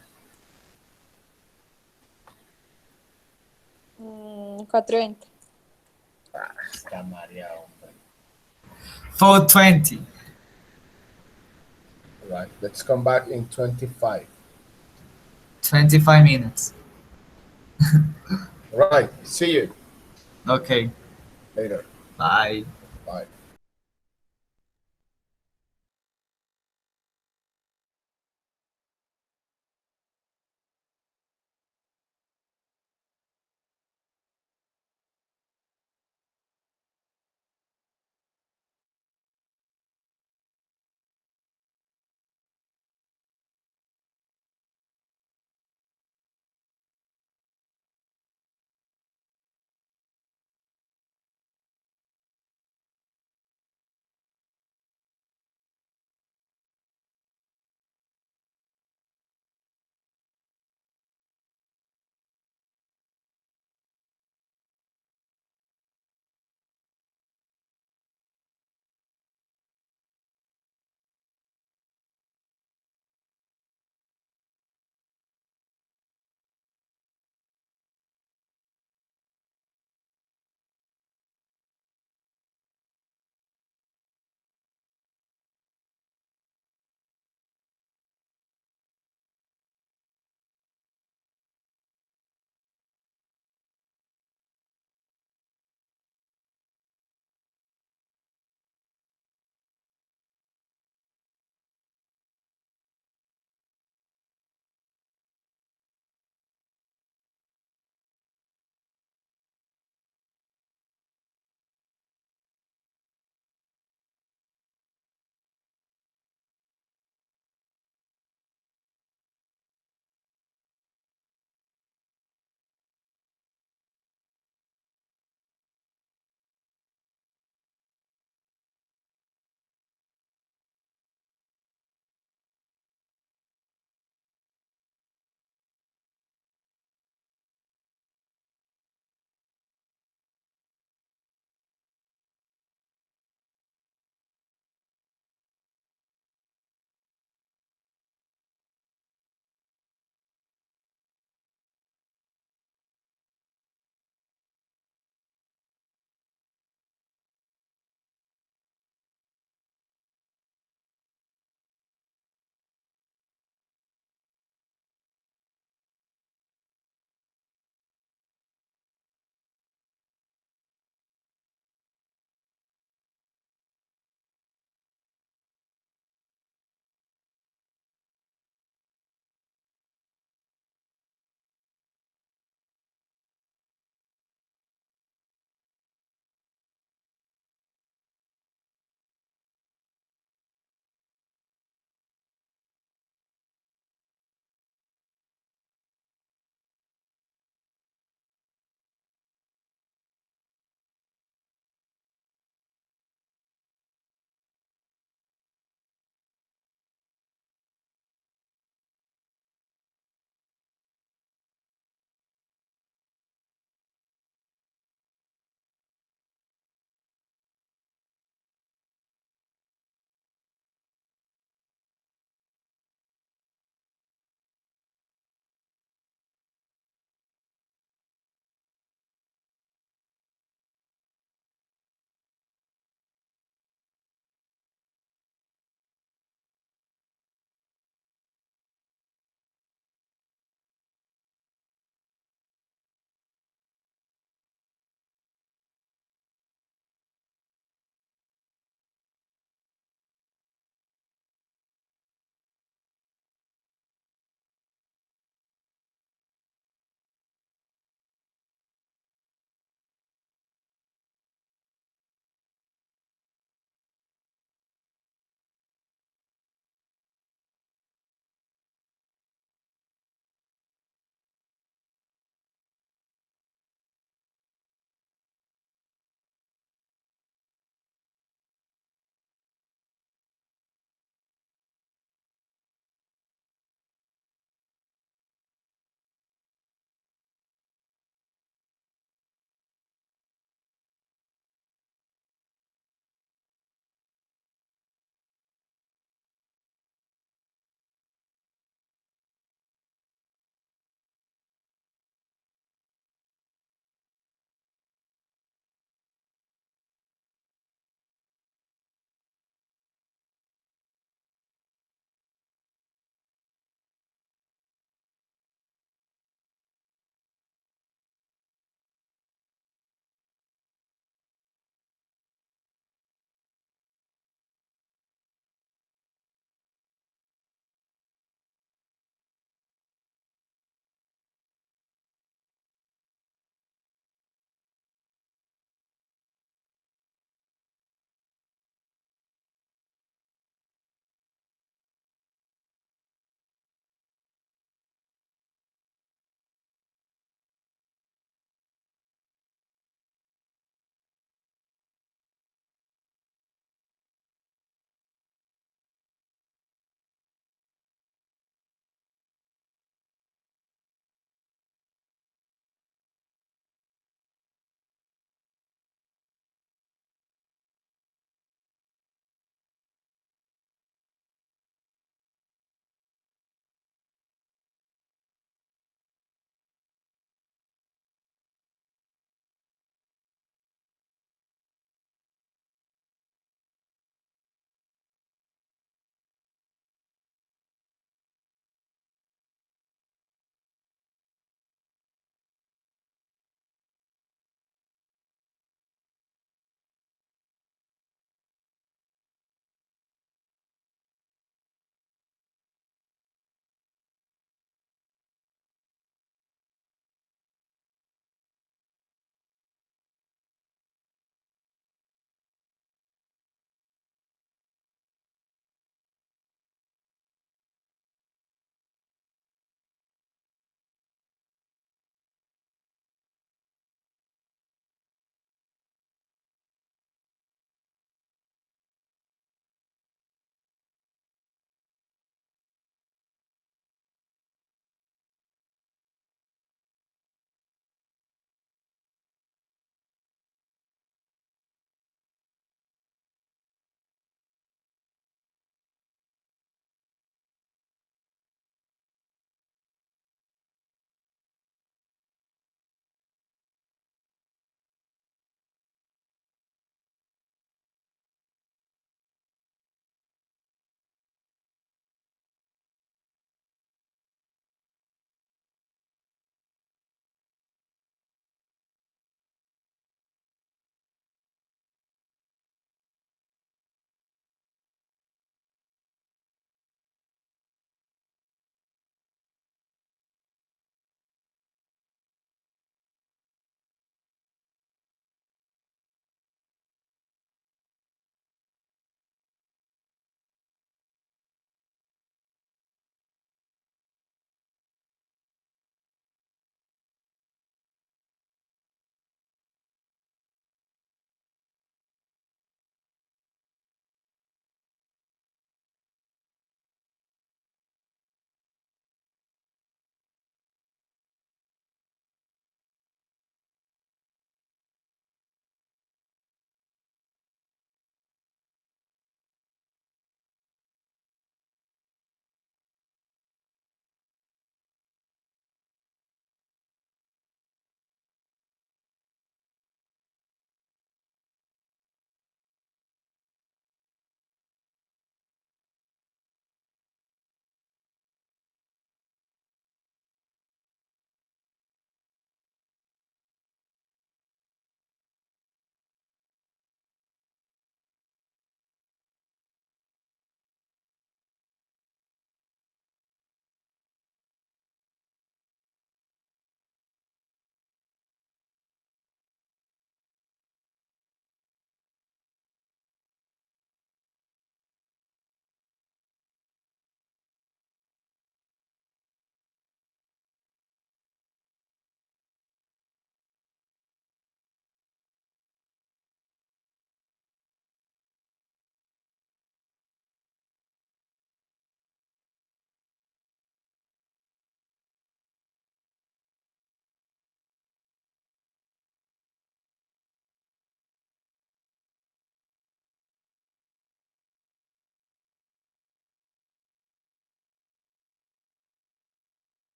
4:20. Ah, está María, hombre. 4:20. All right. Let's come back in 25. 25 minutes. All right. See you Okay. later. Bye. Bye.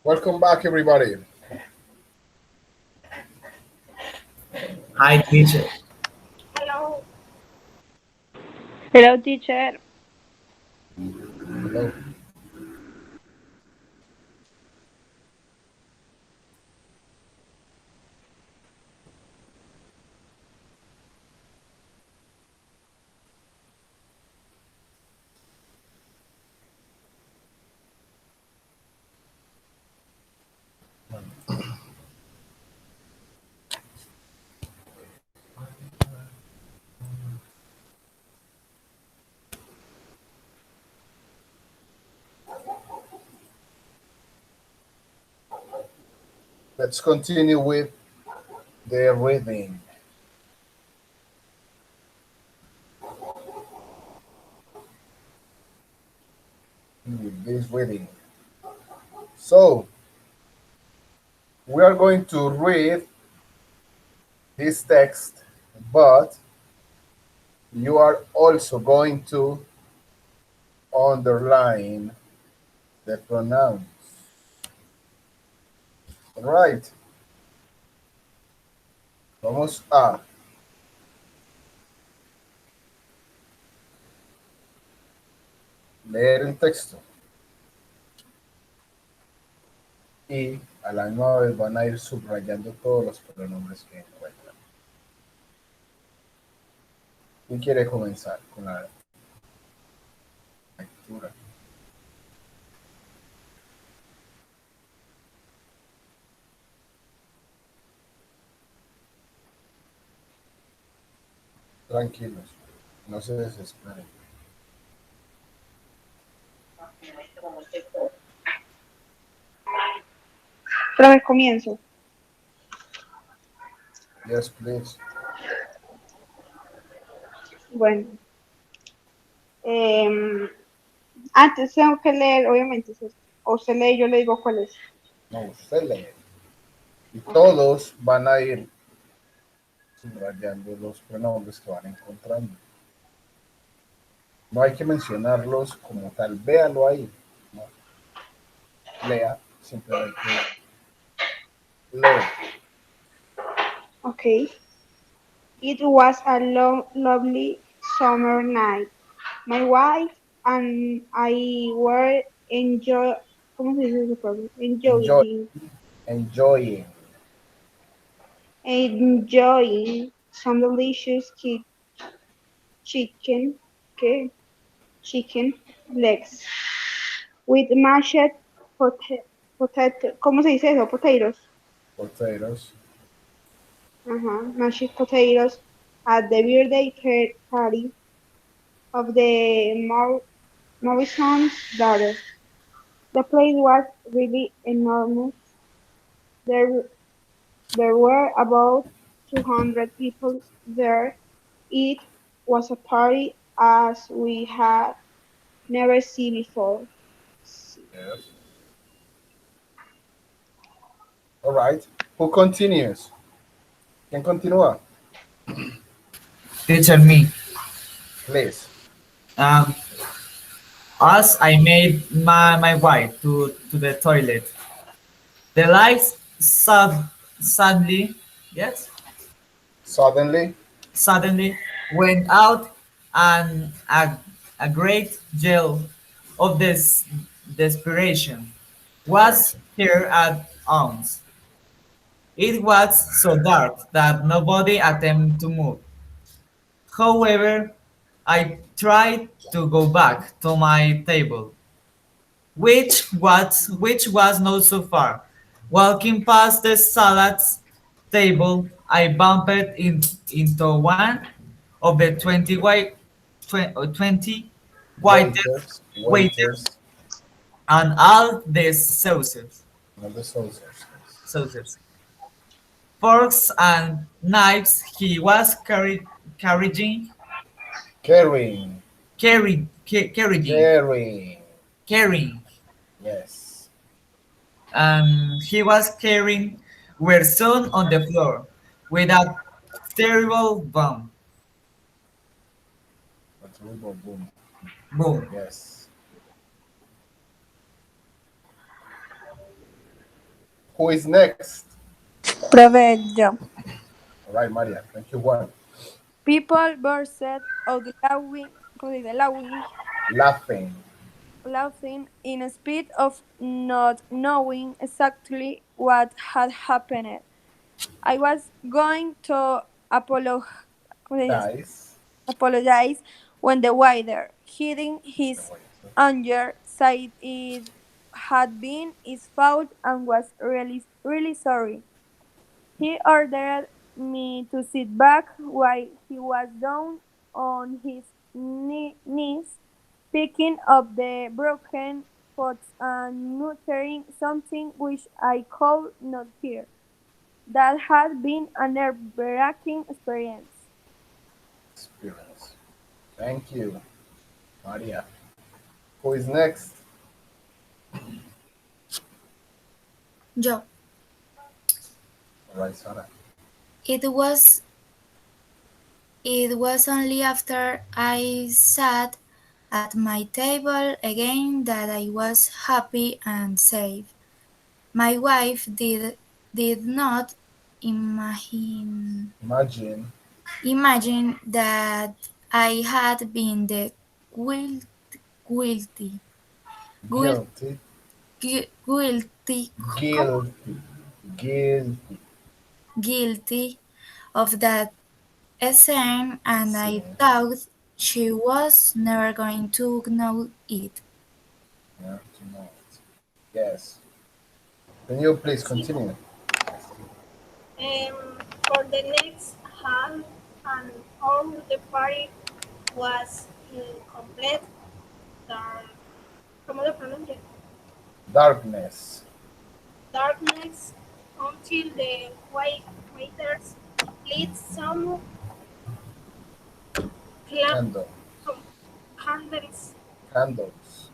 Welcome back, everybody. Hi, teacher. Hello. Hello, teacher. Hello. Let's continue with the reading. With this reading. So, we are going to read this text, but you are also going to underline the pronouns. All right. Vamos a leer el texto y a la misma vez van a ir subrayando todos los pronombres que encuentran. ¿Quién quiere comenzar con la lectura? Tranquilos, no se desesperen. Profe, comienzo. Yes, please. Bueno. Antes tengo que leer, obviamente. O se lee, yo le digo cuál es. No, usted lee. Y todos van a ir subrayando los pronombres que van encontrando. No hay que mencionarlos como tal. Véalo ahí. ¿No? Lea, simplemente lee. Okay. It was a lovely summer night. My wife and I were ¿cómo se dice eso, profe? Enjoying some delicious chicken, okay, chicken legs with mashed potato, ¿cómo se dice eso? Potatoes. Mashed potatoes at the birthday party of the Morrison's daughter. The place was really enormous. There were about 200 people there. It was a party as we had never seen before. Yes. All right. Who continues? ¿Quién continúa? Teacher, me. Please. As I made my way to the toilet, the lights suddenly, yes, Suddenly. suddenly went out, and a great yell of this desperation was heard at once. It was so dark that nobody attempted to move. However, I tried to go back to my table, which was not so far. Walking past the salads table, I bumped into one of the 20 Waiters. waiters and all the saucers. Not the saucers. saucers. Forks and knives he was carrying, Carrying. carrying, carrying. Yes. He was carrying were sown on the floor with a terrible boom. A terrible boom. Boom. Yes. Who is next? Profe, yo. All right, Maria. Thank you, Juan. People burst out laughing, ¿cómo se dice? Laughing. Laughing in a speed of not knowing exactly what had happened. I was going to ¿cómo se dice? Nice. Apologize when the waiter, hiding his anger, said it had been his fault and was really sorry. He ordered me to sit back while he was down on his knees, picking up the broken pots and muttering something which I could not hear. That had been a nerve-wracking experience. Experience. Thank you, Maria. Who is next? Yo. All right, Sarah. It was only after I sat at my table again that I was happy and safe. My wife did not imagine that I had been the guilty guil- Guilty. guilty Guilty. Guilty. guilty of that scene, and I Sí. thought she was never going to know it. Yeah, tonight. Yes. Can you please continue? For the next half an hour, the party was in complete dark. ¿Cómo lo pronuncia? Darkness. Darkness until the waiters lit some Candle. candles, Candles.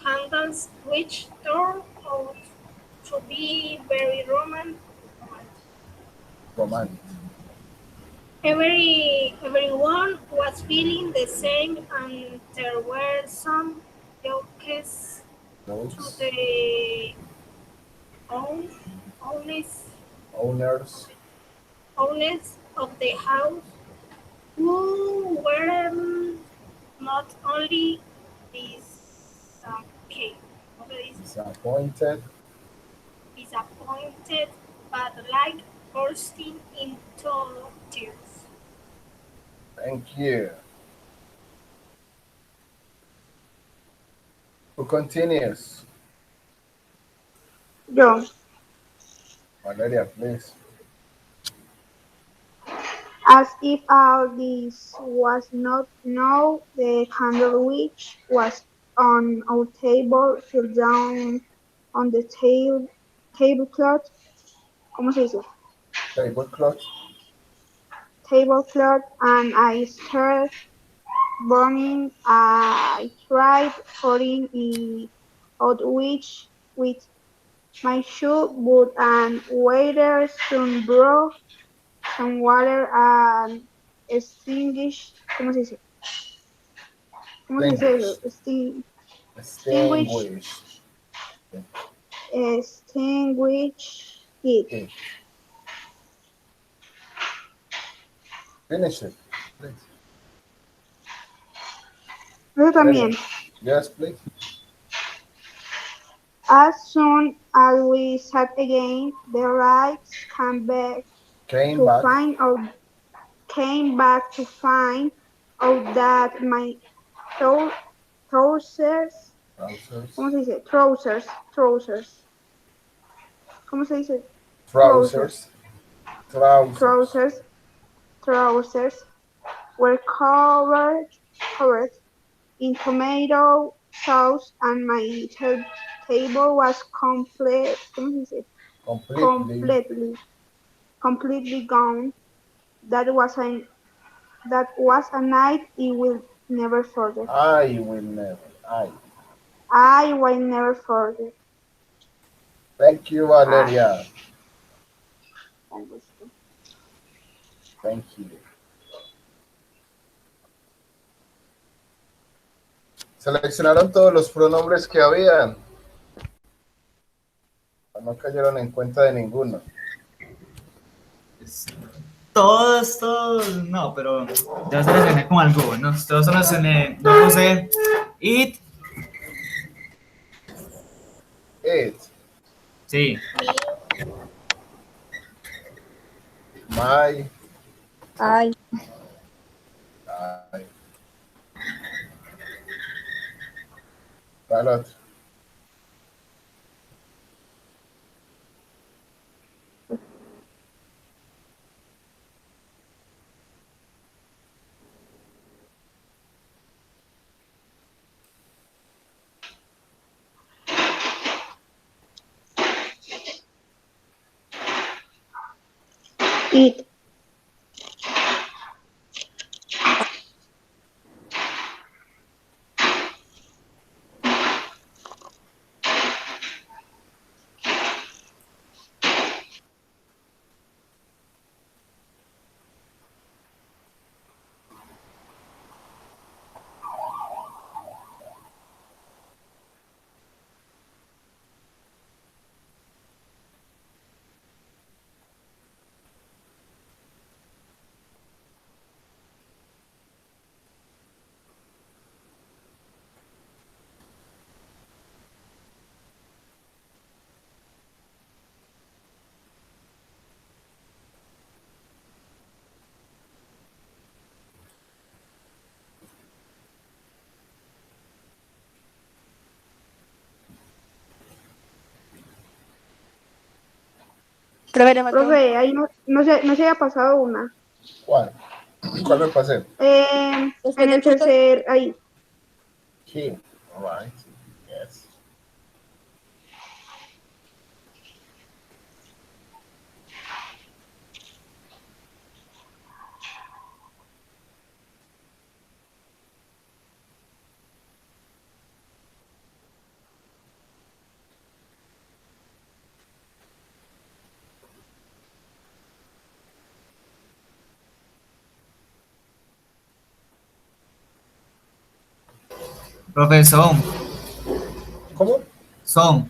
candles which turned out to be very romantic. Romantic. Everyone was feeling the same, and there were some jokes to the Owners. owners of the house, who were not only Disappointed. disappointed, but like bursting into tears. Thank you. Who continues? Yo. Valeria, please. As if all this was not enough, the candle which was on our table fell down on the tablecloth. ¿Cómo se dice? Tablecloth. Tablecloth, and I started burning. I tried pouring it out with my shoe, but an waiter soon brought some water and extinguished. ¿Cómo se dice? ¿Cómo se dice eso? Extinguished. Extinguish it. Finish it, please. Eso también. Yes, please. As soon as we sat again, the lights came back to find out that my trousers. ¿Cómo se dice? Trousers. ¿Cómo se dice? Trousers were covered in tomato sauce, and my table was completely gone. That was a night I will never forget. I will never forget. Thank you, Valeria. Thank you. Seleccionaron todos los pronombres que habían. No cayeron en cuenta de ninguno. Todos, no, pero ya seleccioné como algo, ¿no? Todos seleccioné, yo puse it, It, sí, my, I, I. ¿Cuál otro? It. profe, le faltó un- Profe, ahí no se había pasado una. ¿Cuál? ¿Cuál me pasé? después En del el punto, tercer, ahí. He. All right. Yes. profesor, ¿Cómo? son,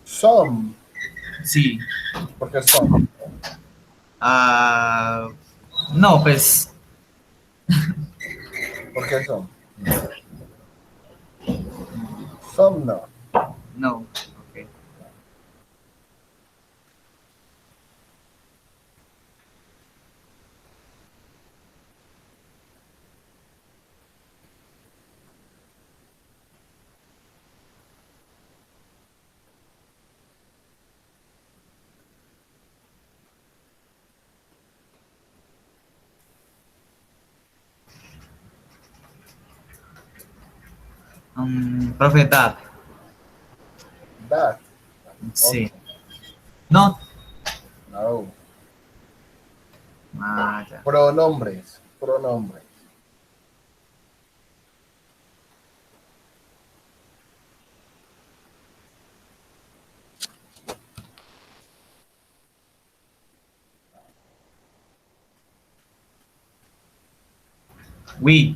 Some. sí, ¿Por qué some? ah, no, pues, ¿Por qué some? Some no. no, ok. Profe, that, That. sí, Okay. no, No. ya. Pronombres. Pronombres. We,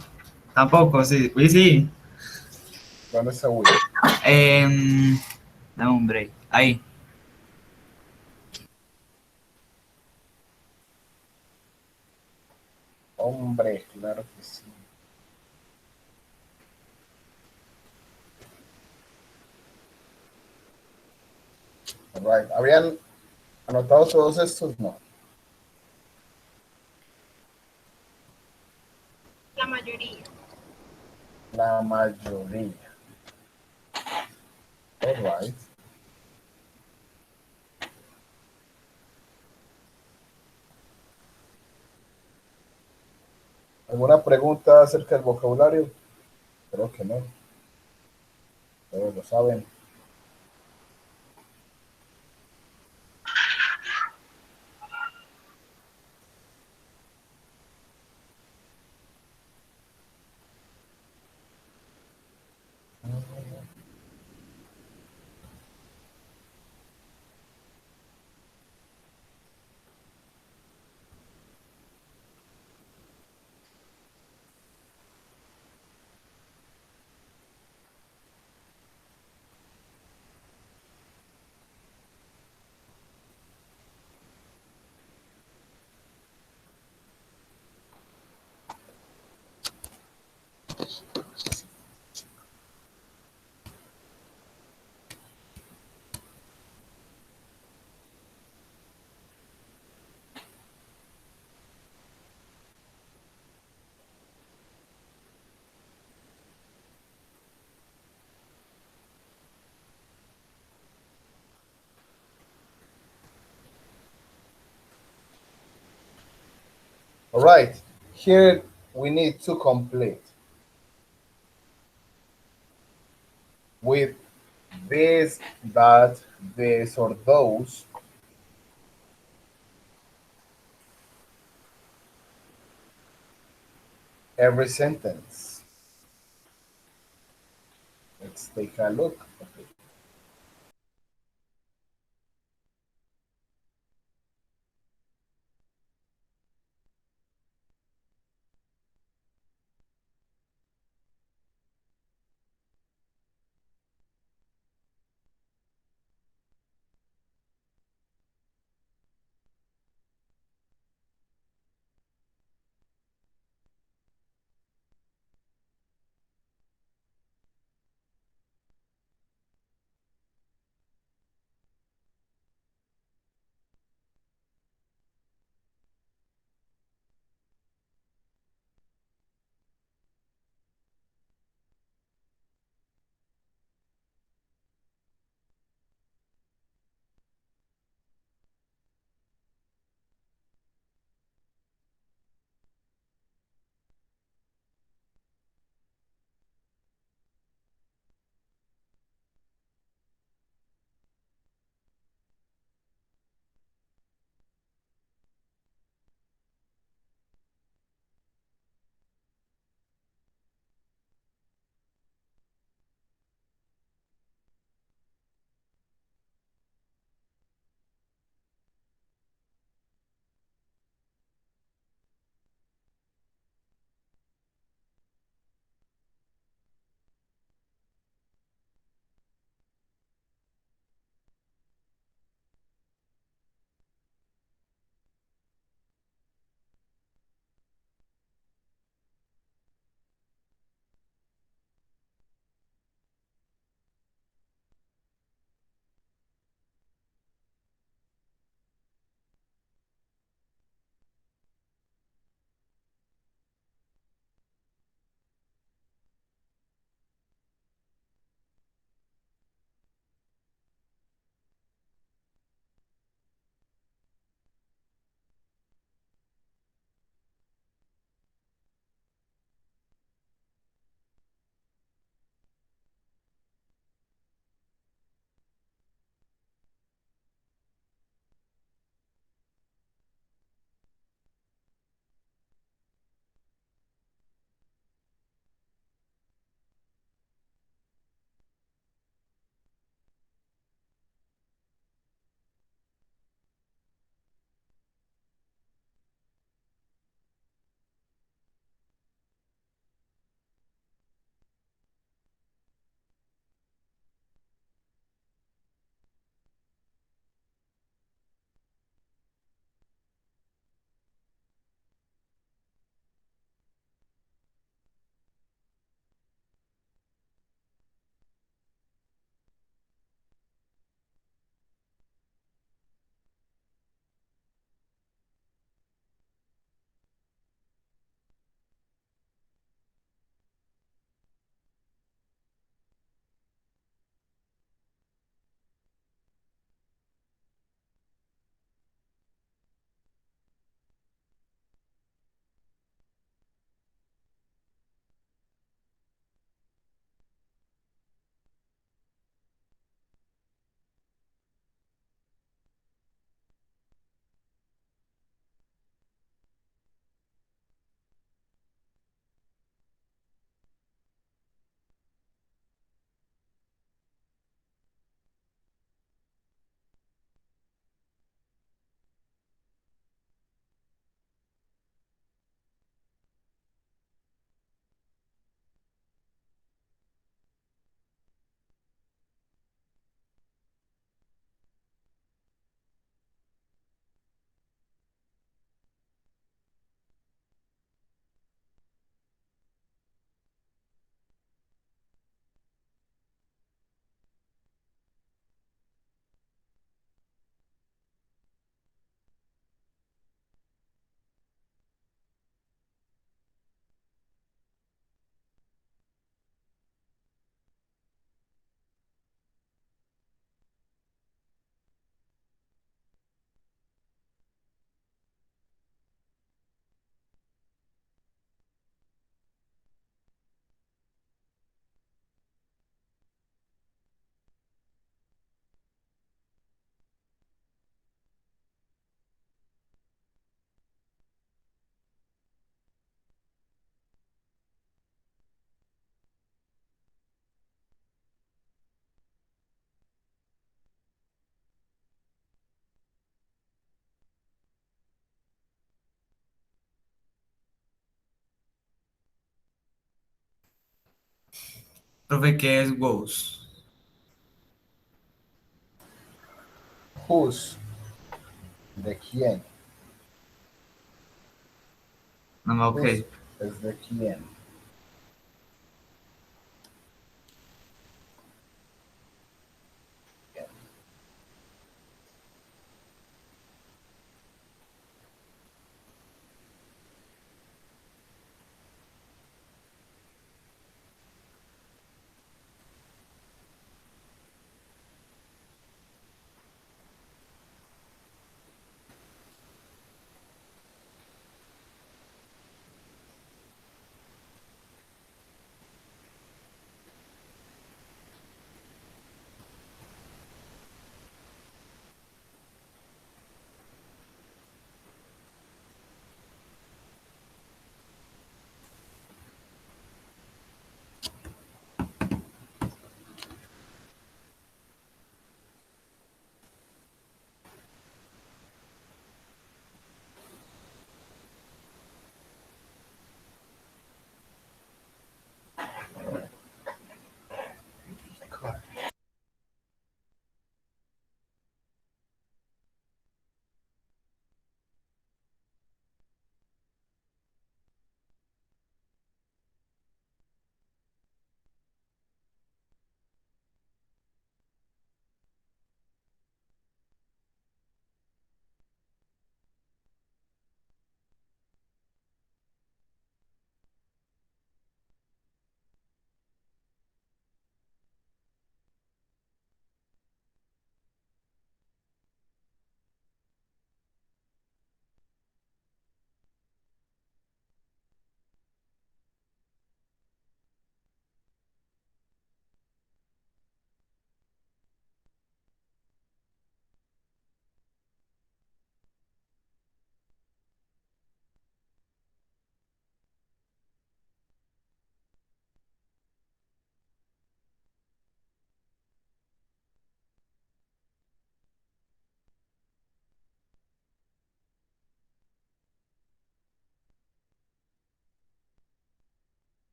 tampoco, sí, we sí. ¿Dónde está we? Dame un break, ahí, Hombre, claro que sí. All right. ¿Habían anotado todos estos? No. La mayoría. La mayoría. All right. ¿Alguna pregunta acerca del vocabulario? Creo que no. Todos lo saben. All right. Here we need to complete with this, that, this, or those. Every sentence. Let's take a look. Okay. Profe, ¿qué es whose? Whose, de quién. No, ok. Whose es de quién.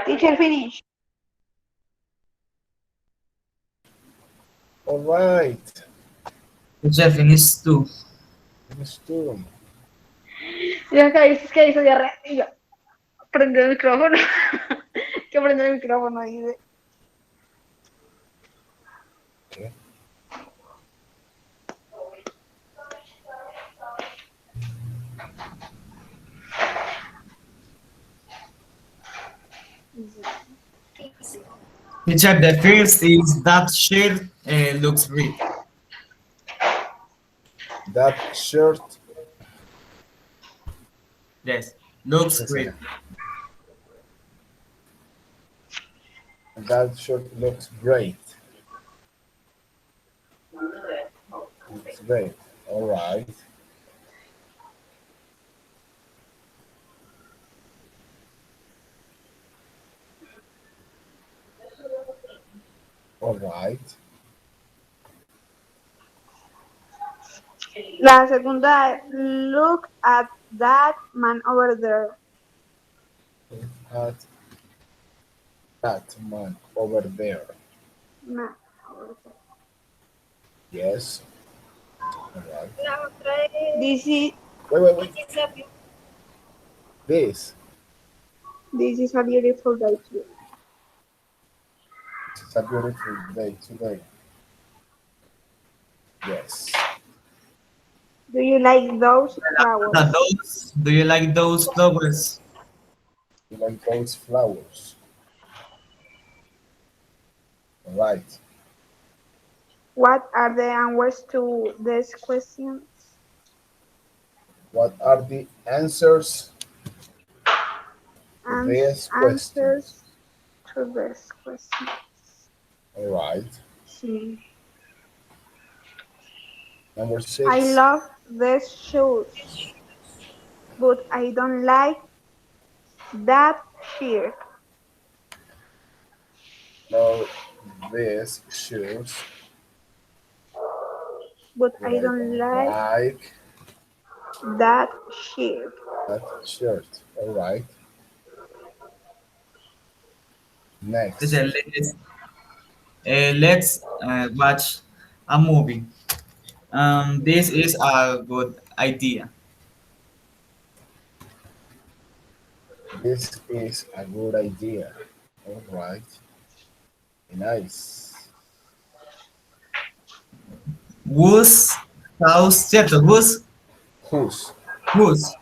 Teacher, finish. All right. Teacher, finish tú. Finish tú. Ya que dices que hizo diarrea. Y yo, prende el micrófono. Que prende el micrófono, dice. ¿Qué? Teacher, the first is that shirt looks great. That shirt. Yes, looks Sí, sí. great. That shirt looks great. Looks great. All right. All right. La segunda, look at that man over there. At that man over there. Man. Yes. All right. La otra es This is Wait. This is a view. This a beautiful day too. is a beautiful day today. Yes. Do you like those flowers? Do you like those flowers? You like those flowers. All right. What are the answers to these questions? What are the answers to these questions? Answers to these questions. All right. Sí. Number 6. I love these shoes, but I don't like that shirt. No, these shoes. But But I don't like like That shirt. That shirt. All right. Next. Let's watch a movie. This is a good idea. This is a good idea. All right. Nice. Whose house, ¿cierto? Whose? Whose Whose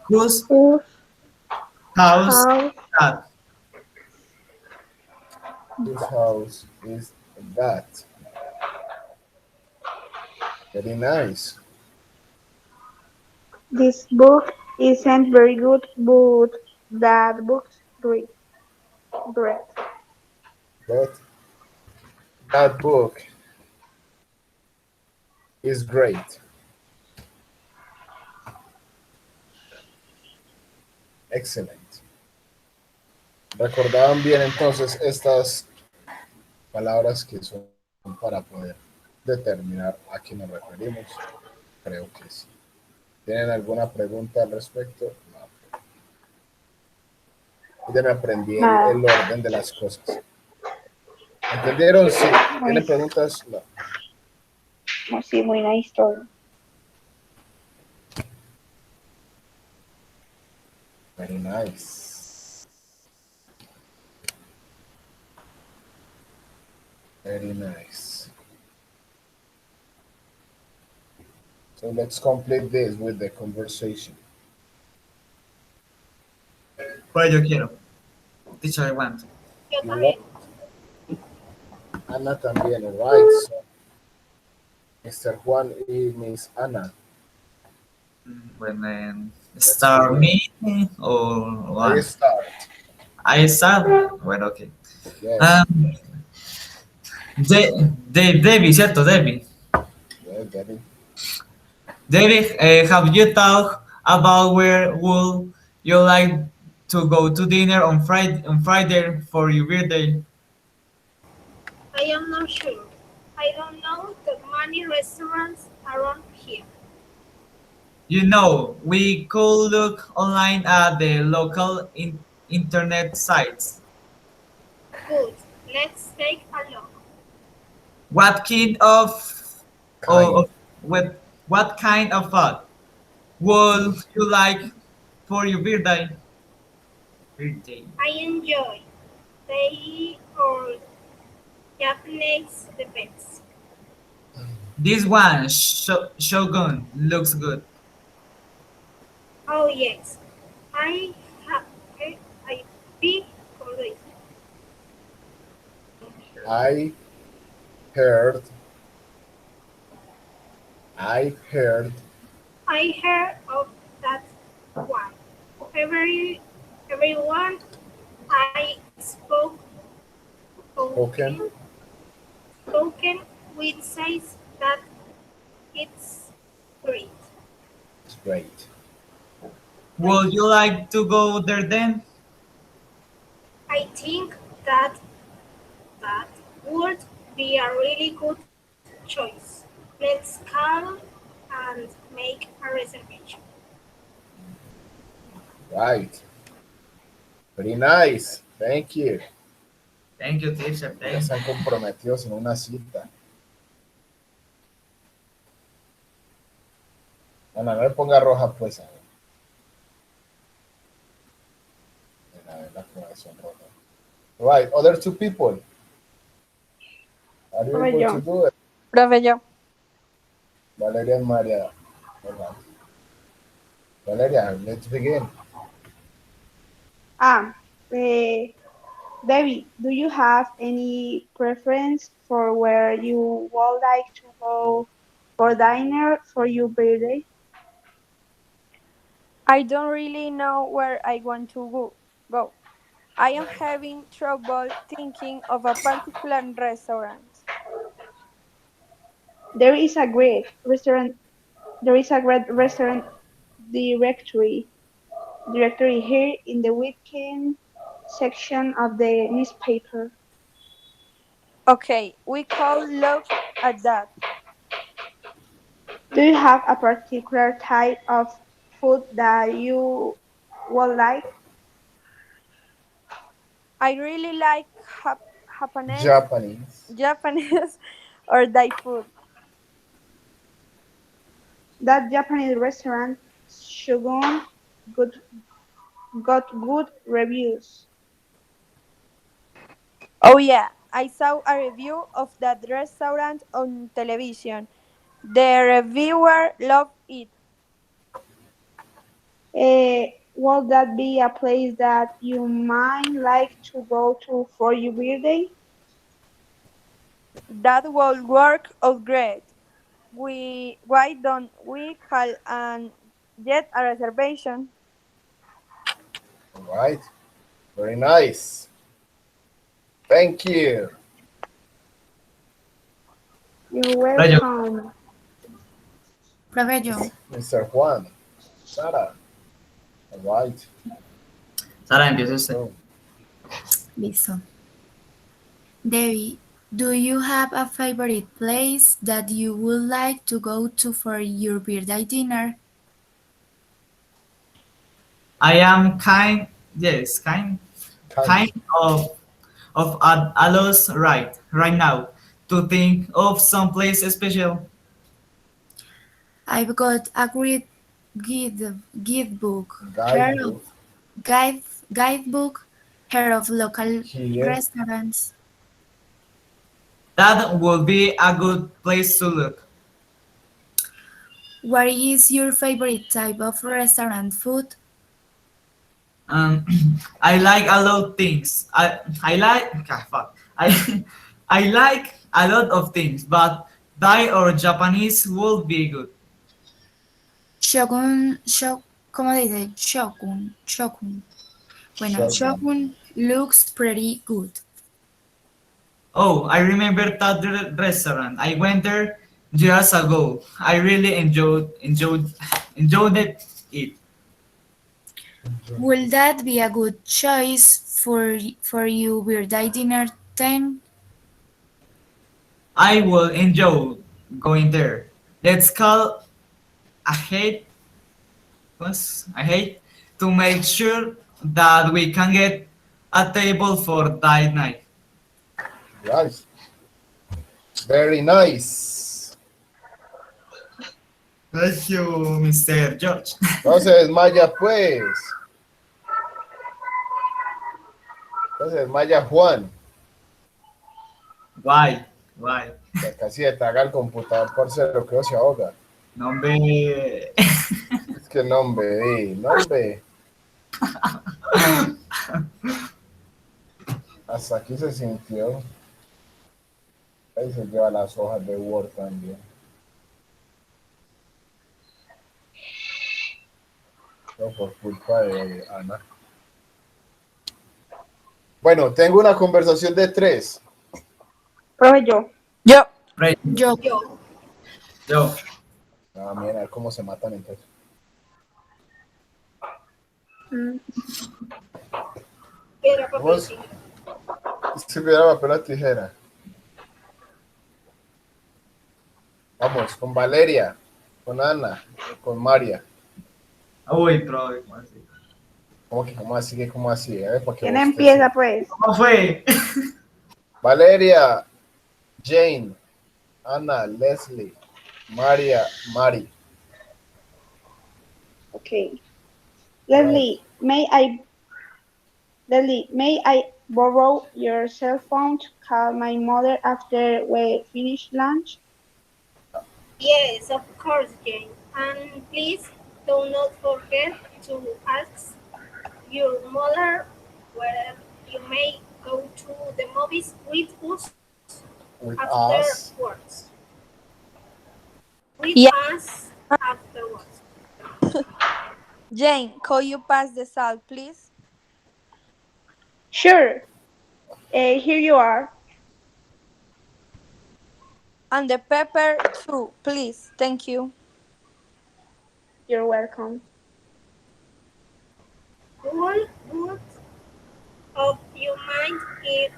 house house that? Whose house is that? Very nice. this book isn't very good, but that book's great. Great. But that book is great. Excelente. ¿Recordaban bien entonces estas palabras que son para poder determinar a qué nos referimos? Creo que sí. ¿Tienen alguna pregunta al respecto? No. Ya me aprendí el orden de las cosas. ¿Entendieron? Sí. ¿Tienen preguntas? No. No, sí, muy nice story. Very nice. Very nice. So let's complete this with the conversation. Pues yo quiero. Teacher, I want. Yo You también. want? Ana también, all right. So, Mr. Juan y Miss Ana. When start me or I what? start. I start. Bueno, okay. Yes. David, ¿cierto? David. Yeah, Debbie. David, have you thought about where would you like to go to dinner on Friday for your birthday? I am not sure. I don't know that many restaurants around here. You know, we could look online at the local internet sites. Good. Let's take a look. What kind what kind of food would you like for your birthday? I enjoy Thai or Japanese the best. This one, Shogun, looks good. Oh yes. I have I big holiday. I heard I heard of that one. Everyone I spoken with says that it's great. it's great. Would you like to go there then? I think that would be a really good choice. Let's call and make a reservation. Right. Very nice. Thank you. Thank you, teacher. Ya Thank están comprometidos en una cita. Ana, no me ponga roja, pues. A ver, la corazón roja. Right, other two people. Are you Profe, able yo. to do it? Profe, yo. Valeria and Maria. All right. Valeria, let's begin. Debbie, do you have any preference for where you would like to go for dinner for your birthday? I don't really know where I want to go. I am having trouble thinking of a particular restaurant. There is a great restaurant directory here in the weekend section of the newspaper. Okay, we could look at that. Do you have a particular type of food that you would like? I really like Japanese. Japanese or Thai food. That Japanese restaurant Shogun good, got good reviews. Oh yeah, I saw a review of that restaurant on television. The reviewer loved it. Will that be a place that you might like to go to for your birthday? That will work out great. Why don't we call and get a reservation? All right. Very nice. Thank you. You're Rayo. welcome. Provecho. Mr. Juan. Sara. All right. Sara, empieza usted. So, Listo. Debbie, do you have a favorite place that you would like to go to for your birthday dinner? I am kind of a loss right now to think of some place special. I've got a great guidebook, here of guidebook guidebook, here of local here. restaurants. That would be a good place to look. What is your favorite type of restaurant food? Um, I like a lot of things. I like fuck. I I like a lot of things, but Thai or Japanese would be good. ¿Cómo dice? Shogun. Bueno, Shogun. Shogun looks pretty good. Oh, I remember that restaurant. I went there years ago. I really enjoyed it. Will that be a good choice for your birthday dinner then? I will enjoy going there. Let's call ahead. Ahead to make sure that we can get a table for that night. Right. Very nice. Thank you, Mr. George. No se desmaya, pues. No se desmaya, Juan. Why? Que casi le traga el computador por ser lo que se ahoga. No me. Es que nombre, nombre. Hasta aquí se sintió. Ahí se lleva las hojas de Word también. No, por culpa de Ana. Bueno, tengo una conversación de 3. Profe, yo. Yo. Right. Yo. Yo. Ah, mira, a ver cómo se matan entonces. Piedra, papel, Vamos. tijera. Si hubiera papel o tijera. Vamos, con Valeria, con Ana, con María. Uy, profe, ¿cómo así? ¿Cómo que cómo así? ¿Qué cómo así? A ver, ¿para qué ¿Quién vos te- empieza, pues? ¿Cómo fue? Valeria, Jane, Ana, Leslie, María, Mari. Okay. Leslie, may I borrow your cell phone to call my mother after we finish lunch? Yes, of course, Jane. And please do not forget to ask your mother whether you may go to the movies with us With us. afterwards. With Yeah. us afterwards. Jane, could you pass the salt, please? Sure. Here you are. And the pepper too, please. Thank you. You're welcome. Would of you mind if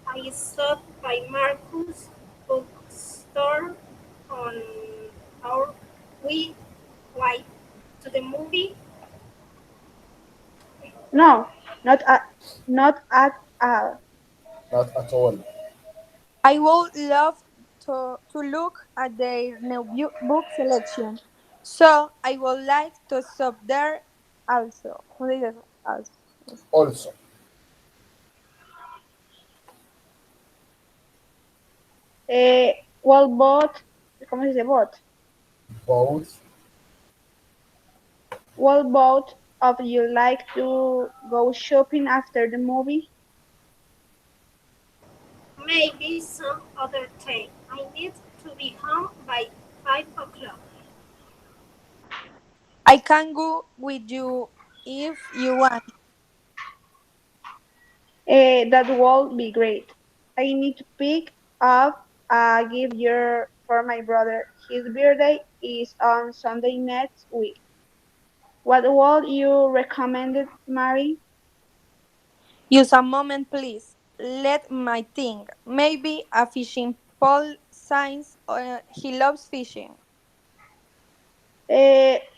I stop by Marcus bookstore on our way today? the movie? No, not at all. Not at all. I would love to look at their new book selection. So I would like to stop there also. ¿Cómo se dice eso? Also. Also, Well, ¿cómo se dice bot? both. Well, both of you like to go shopping after the movie? Maybe some other time. I need to be home by 5 o'clock. I can go with you if you want. That would be great. I need to pick up a gift for my brother. His birthday is on Sunday next week. What would you recommend, Mary? Use a moment, please. Let my think. Maybe a fishing pole since he loves fishing.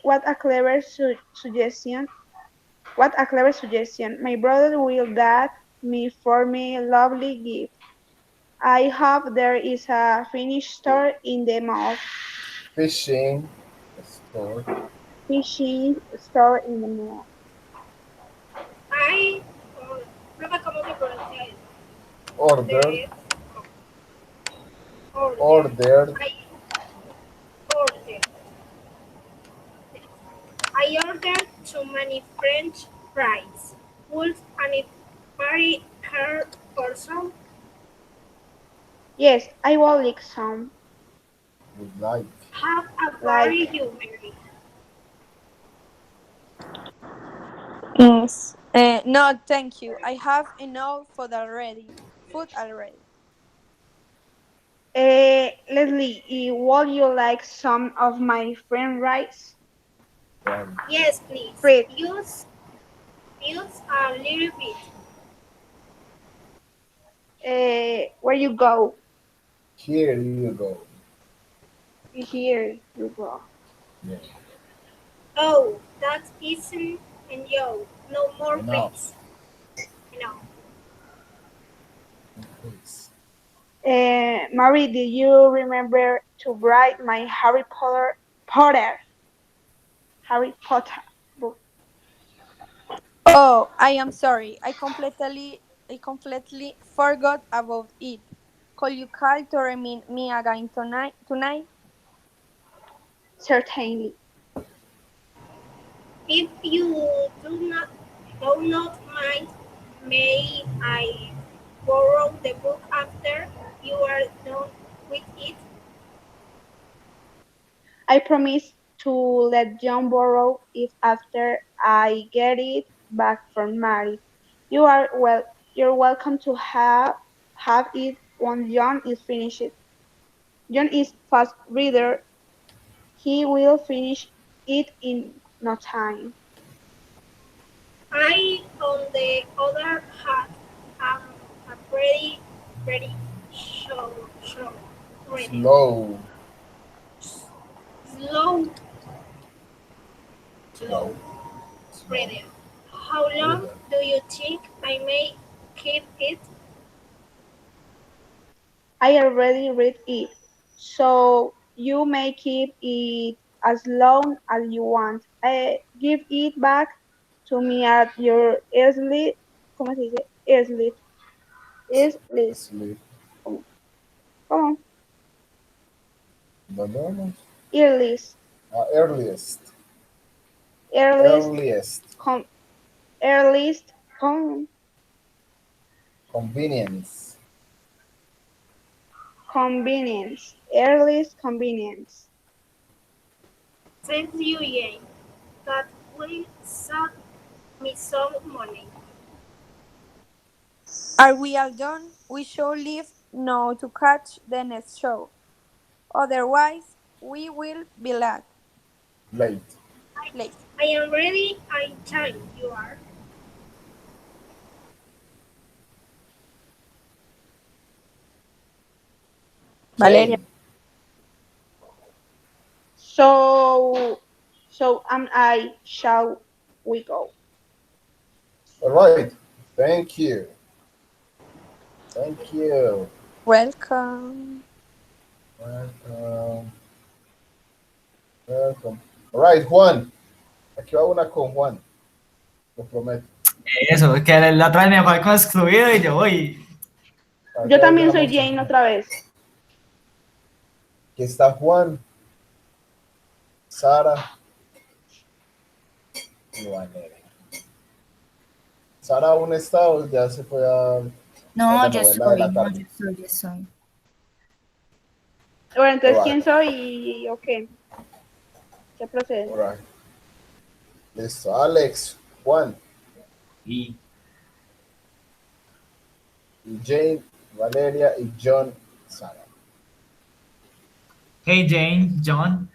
What a clever suggestion. What a clever suggestion. My brother will get me a lovely gift. I hope there is a Finnish store in the mall. Fishing store. Fishing store in the mall. I, prueba cómo se pronuncia eso. Ordered. Ordered. Ordered. I ordered too many French fries. Would anybody care for some? Yes, I will like some. Would like. Have a party, you Mary. Yes. No, thank you. I have enough food already. Leslie, would you like some of my French fries? Yes, please. Fred. Use a little bit. Where you go? Here you go. Here you go. Yeah. Oh, that isn't enough. No more, Enough. please. No. Please. Mary, do you remember to write my Harry Potter book? Oh, I am sorry. I completely forgot about it. Could you call to remind me again tonight? Certainly. If you do not mind, may I borrow the book after you are done with it? I promise to let John borrow it after I get it back from Mary. You're welcome to have it when John is finished. John is fast reader. He will finish it in no time. I, on the other hand, am a very slow reader. Slow reader. How long do you think I may keep it? I already read it, so you may keep it as long as you want. Give it back to me at your earliest. ¿Cómo se dice? Earliest. Sleep. Come on. Vamos. Earliest. Earliest. Earliest. Earliest. Convenience. Convenience. Earliest convenience. Thank you, Jane. That will save me some money. Are we all done? We should leave now to catch the next show. Otherwise, we will be late. I am ready anytime you are. Valeria. So am I. Shall we go? All right. Thank you. Thank you. Welcome. Welcome. Welcome. All right, Juan. Aquí va una con Juan. Lo prometo. Eso, es que la otra vez me fue excluido y yo voy. Yo Acá también soy dejamos Jane otra vez. aquí está Juan, Sara y Valeria. Sara aún está o ya se fue a No, la yo novela de soy, la no, tarde. yo soy. Bueno, entonces, All ¿quién right. soy o qué? ¿Qué procede? All right. Listo. Alex, Juan Y y Jane, Valeria y John, Sara. hey Jane, John,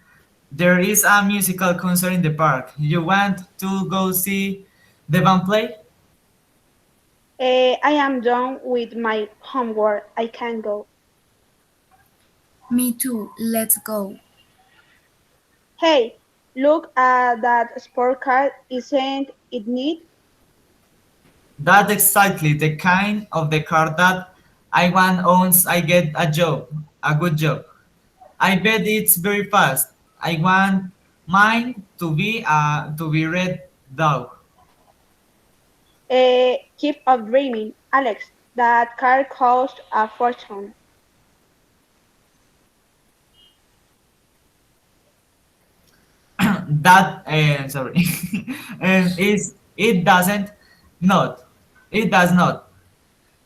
there is a musical concert in the park. You want to go see the band play? I am done with my homework. I can go. Me too. Let's go. Hey, look at that sport car. Isn't it neat? That's exactly the kind of the car that I want once I get a job, a good job. I bet it's very fast. I want mine to be red dog. Keep up dreaming, Alex. That car cost a fortune. That sorry, and is it doesn't not it does not.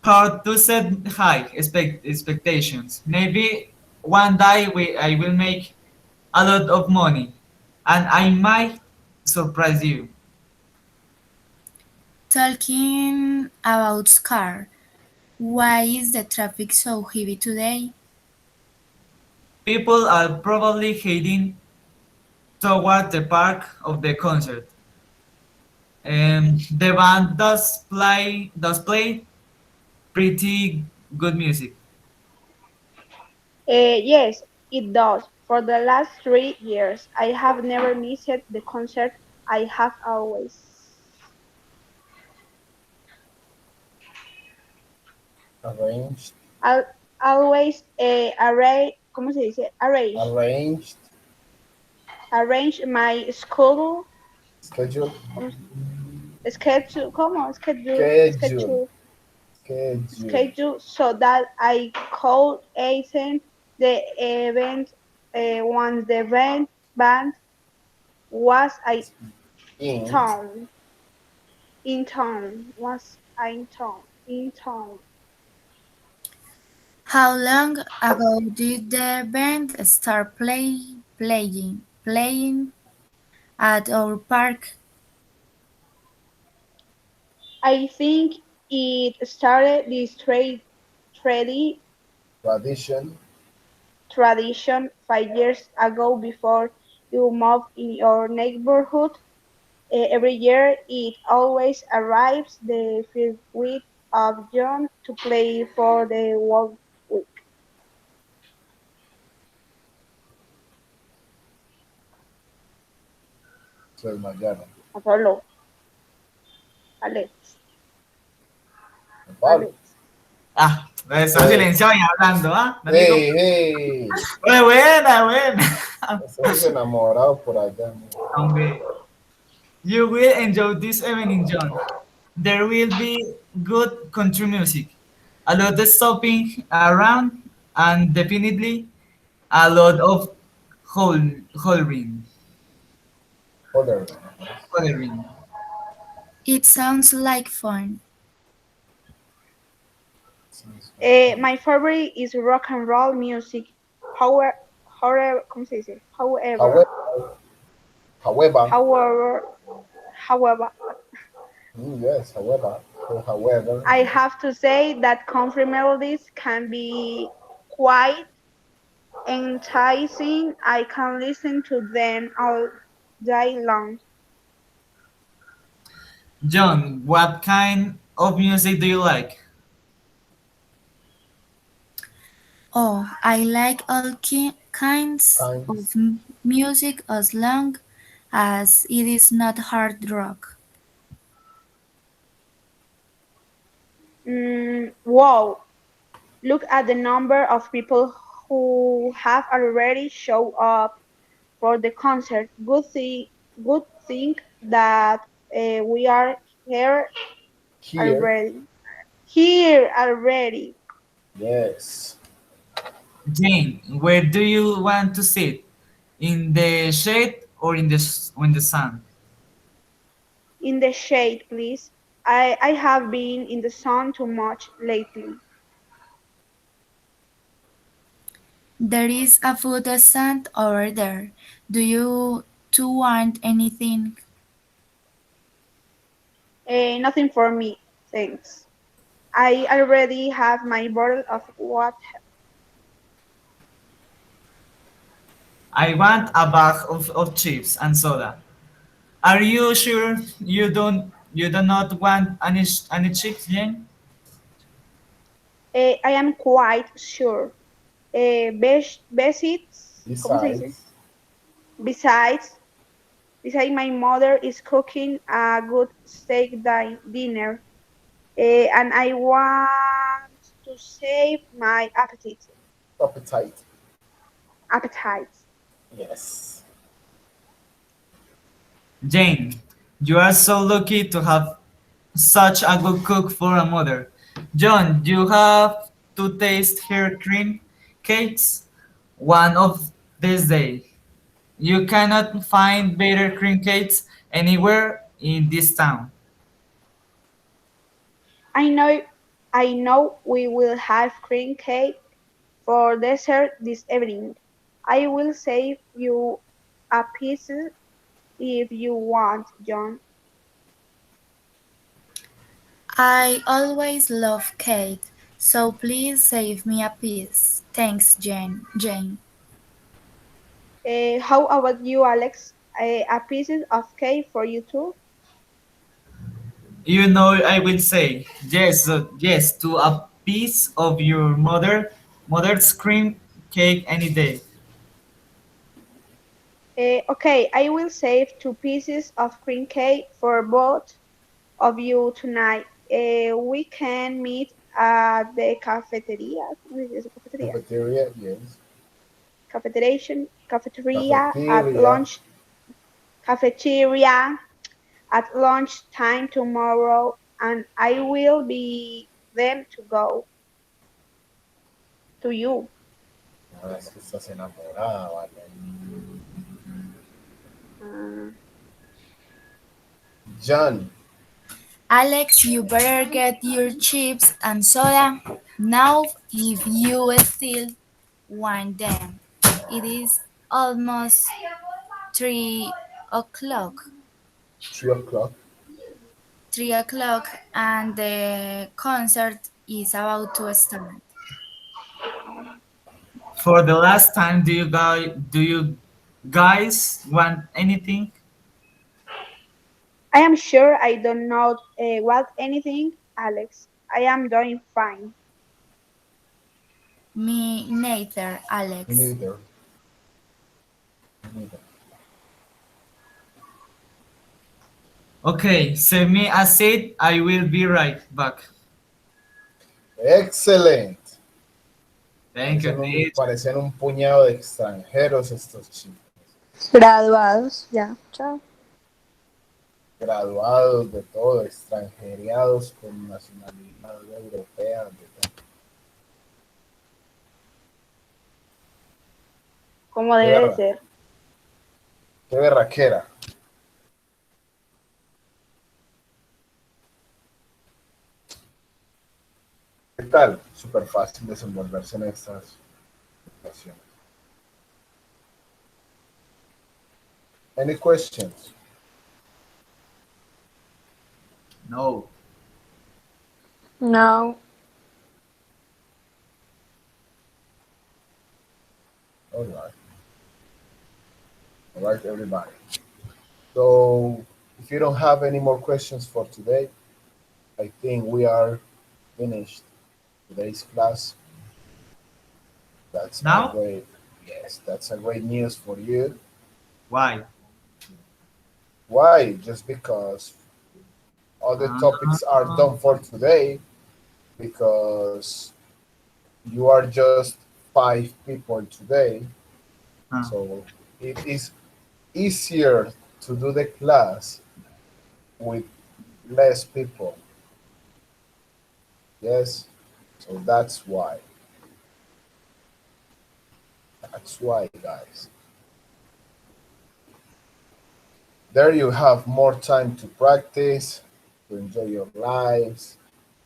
Hard to set high expectations. Maybe one day I will make a lot of money, and I might surprise you. Talking about car. Why is the traffic so heavy today? People are probably heading toward the park of the concert. The band does play pretty good music. Yes, it does. For the last 3 years, I have never missed the concert. I have always. Arranged. Al always ¿cómo se dice? Arranged. Arrange my schedule, Schedule. schedule, ¿cómo? Schedule. Schedule. Schedule so that I could attend the event once the band was In. town. In town. Was in town. In town. How long ago did the band start playing at our park? I think it started this trade Tradition. tradition 5 years ago before you moved in your neighborhood. Every year, it always arrives the first week of June to play for the World Week. Se desmayaron. Apolo, Alex, Pablo. Ah, estoy silenciado y hablando, ¿ah? No digo, Hey, hey. buena, buena. Estamos enamorados por allá. Hombre, you will enjoy this evening, John. There will be good country music, a lot of stopping around, and definitely a lot of hollering. Joder. Hollering. It sounds like fun. My favorite is rock and roll music. ¿Cómo se dice? However. However, Yes, however. So, however. I have to say that country melodies can be quite enticing. I can listen to them all day long. John, what kind of music do you like? Oh, I like all kinds of music as long as it is not hard rock. Wow, look at the number of people who have already showed up for the concert. Good thing that we are here Here, already. Here already. yes. Jane, where do you want to sit? In the shade or in the sun? In the shade, please. I have been in the sun too much lately. There is a food stand over there. Do you two want anything? Nothing for me, thanks. I already have my bottle of water. I want a bag of chips and soda. Are you sure you do not want any chips, Jane? I am quite sure. Besides, ¿cómo se dice? Besides, Besides, my mother is cooking a good steak dinner, and I want to save my appetite. appetite. Appetite. Yes. Jane, you are so lucky to have such a good cook for a mother. John, you have to taste her cream cakes one of this day. You cannot find better cream cakes anywhere in this town. I know, I know we will have cream cake for dessert this evening. I will save you a piece if you want, John. I always love cake, so please save me a piece. Thanks, Jane. How about you, Alex? A piece of cake for you too? You know, I will say yes to a piece of your mother's cream cake any day. Okay, I will save 2 pieces of cream cake for both of you tonight. We can meet at the cafeteria. ¿Cómo se dice? Cafeteria. Cafeteria, yes. Cafeteria at Cafeteria. lunch. Cafeteria at lunchtime tomorrow, and I will be them to go to you. No, es que estás enamorada, vale. Uh, John, Alex, you better get your chips and soda now if you still want them. It is almost 3 o'clock. 3 o'clock. 3 o'clock, and the concert is about to start. For the last time, do you guys want anything? I am sure I do not want anything, Alex. I am doing fine. Me neither, Alex. Neither. Neither. Okay, send me a seat. I will be right back. Excelente. Thank you, teacher. Parecen un puñado de extranjeros estos chicos. Graduados, ya, chao. Graduados de todo, extranjereados con nacionalidad europea, de todo. Como debe de Guerra. ser. Qué berraquera. ¿Qué tal? Súper fácil desenvolverse en estas situaciones. Any questions? No. No. All right. All right, everybody. So, if you don't have any more questions for today, I think we are finished today's class. That's Now? a great, yes, that's a great news for you. Why? Why? Just because all the topics are done for today, because you are just 5 people today, so it is easier to do the class with less people. Yes, so that's why. That's why, guys. There you have more time to practice, to enjoy your lives,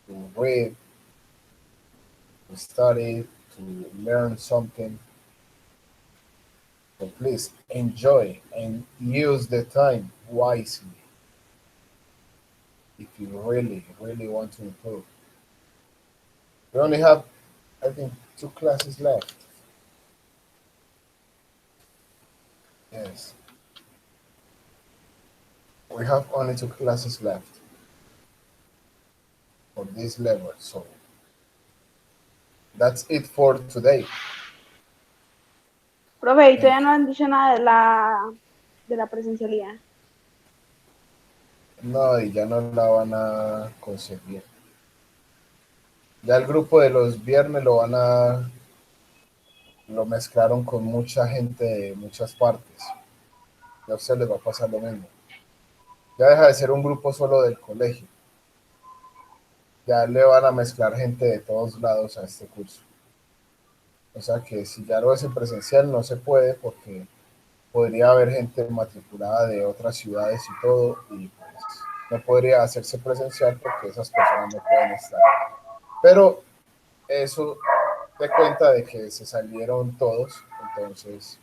to read, to study, to learn something. So please enjoy and use the time wisely if you really, really want to improve. We only have, I think, 2 classes left. Yes. We have only 2 classes left for this level. So that's it for today. Profe, y todavía no han dicho nada de la presencialidad. No, y ya no la van a conseguir. Ya el grupo de los viernes lo mezclaron con mucha gente de muchas partes. Ya a usted les va a pasar lo mismo. Ya deja de ser un grupo solo del colegio. Ya le van a mezclar gente de todos lados a este curso. O sea que si ya lo es en presencial no se puede porque podría haber gente matriculada de otras ciudades y todo, y pues no podría hacerse presencial porque esas personas no pueden estar. Pero eso te cuenta de que se salieron todos, entonces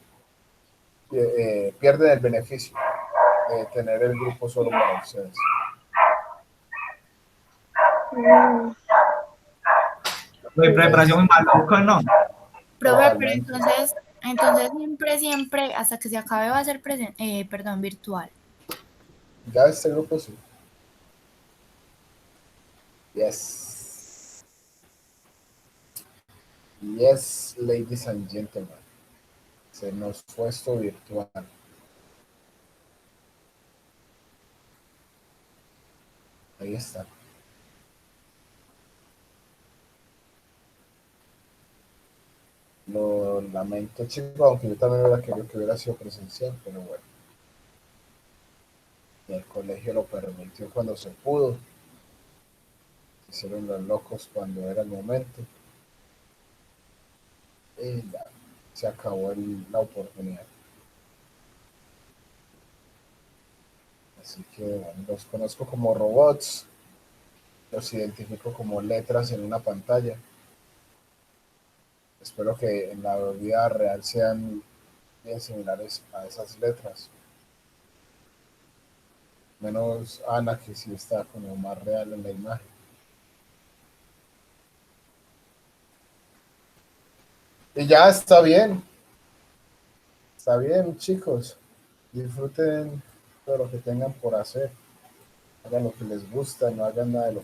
pierden el beneficio de tener el grupo solo para ustedes. Preparación muy maluco, ¿no? Profe, pero entonces siempre, hasta que se acabe va a ser virtual. Ya este grupo sí. Yes. Yes, ladies and gentlemen. Se nos fue esto virtual. Ahí está. Lo lamento, chicos, aunque yo también hubiera querido que hubiera sido presencial, pero bueno. El colegio lo permitió cuando se pudo. Hicieron los locos cuando era el momento. Y ya, se acabó la oportunidad. Así que bueno, los conozco como robots. Los identifico como letras en una pantalla. Espero que en la vida real sean bien similares a esas letras. Menos Ana, que sí está como más real en la imagen. Y ya está bien. Está bien, chicos. Disfruten todo lo que tengan por hacer. Hagan lo que les gusta, no hagan nada de lo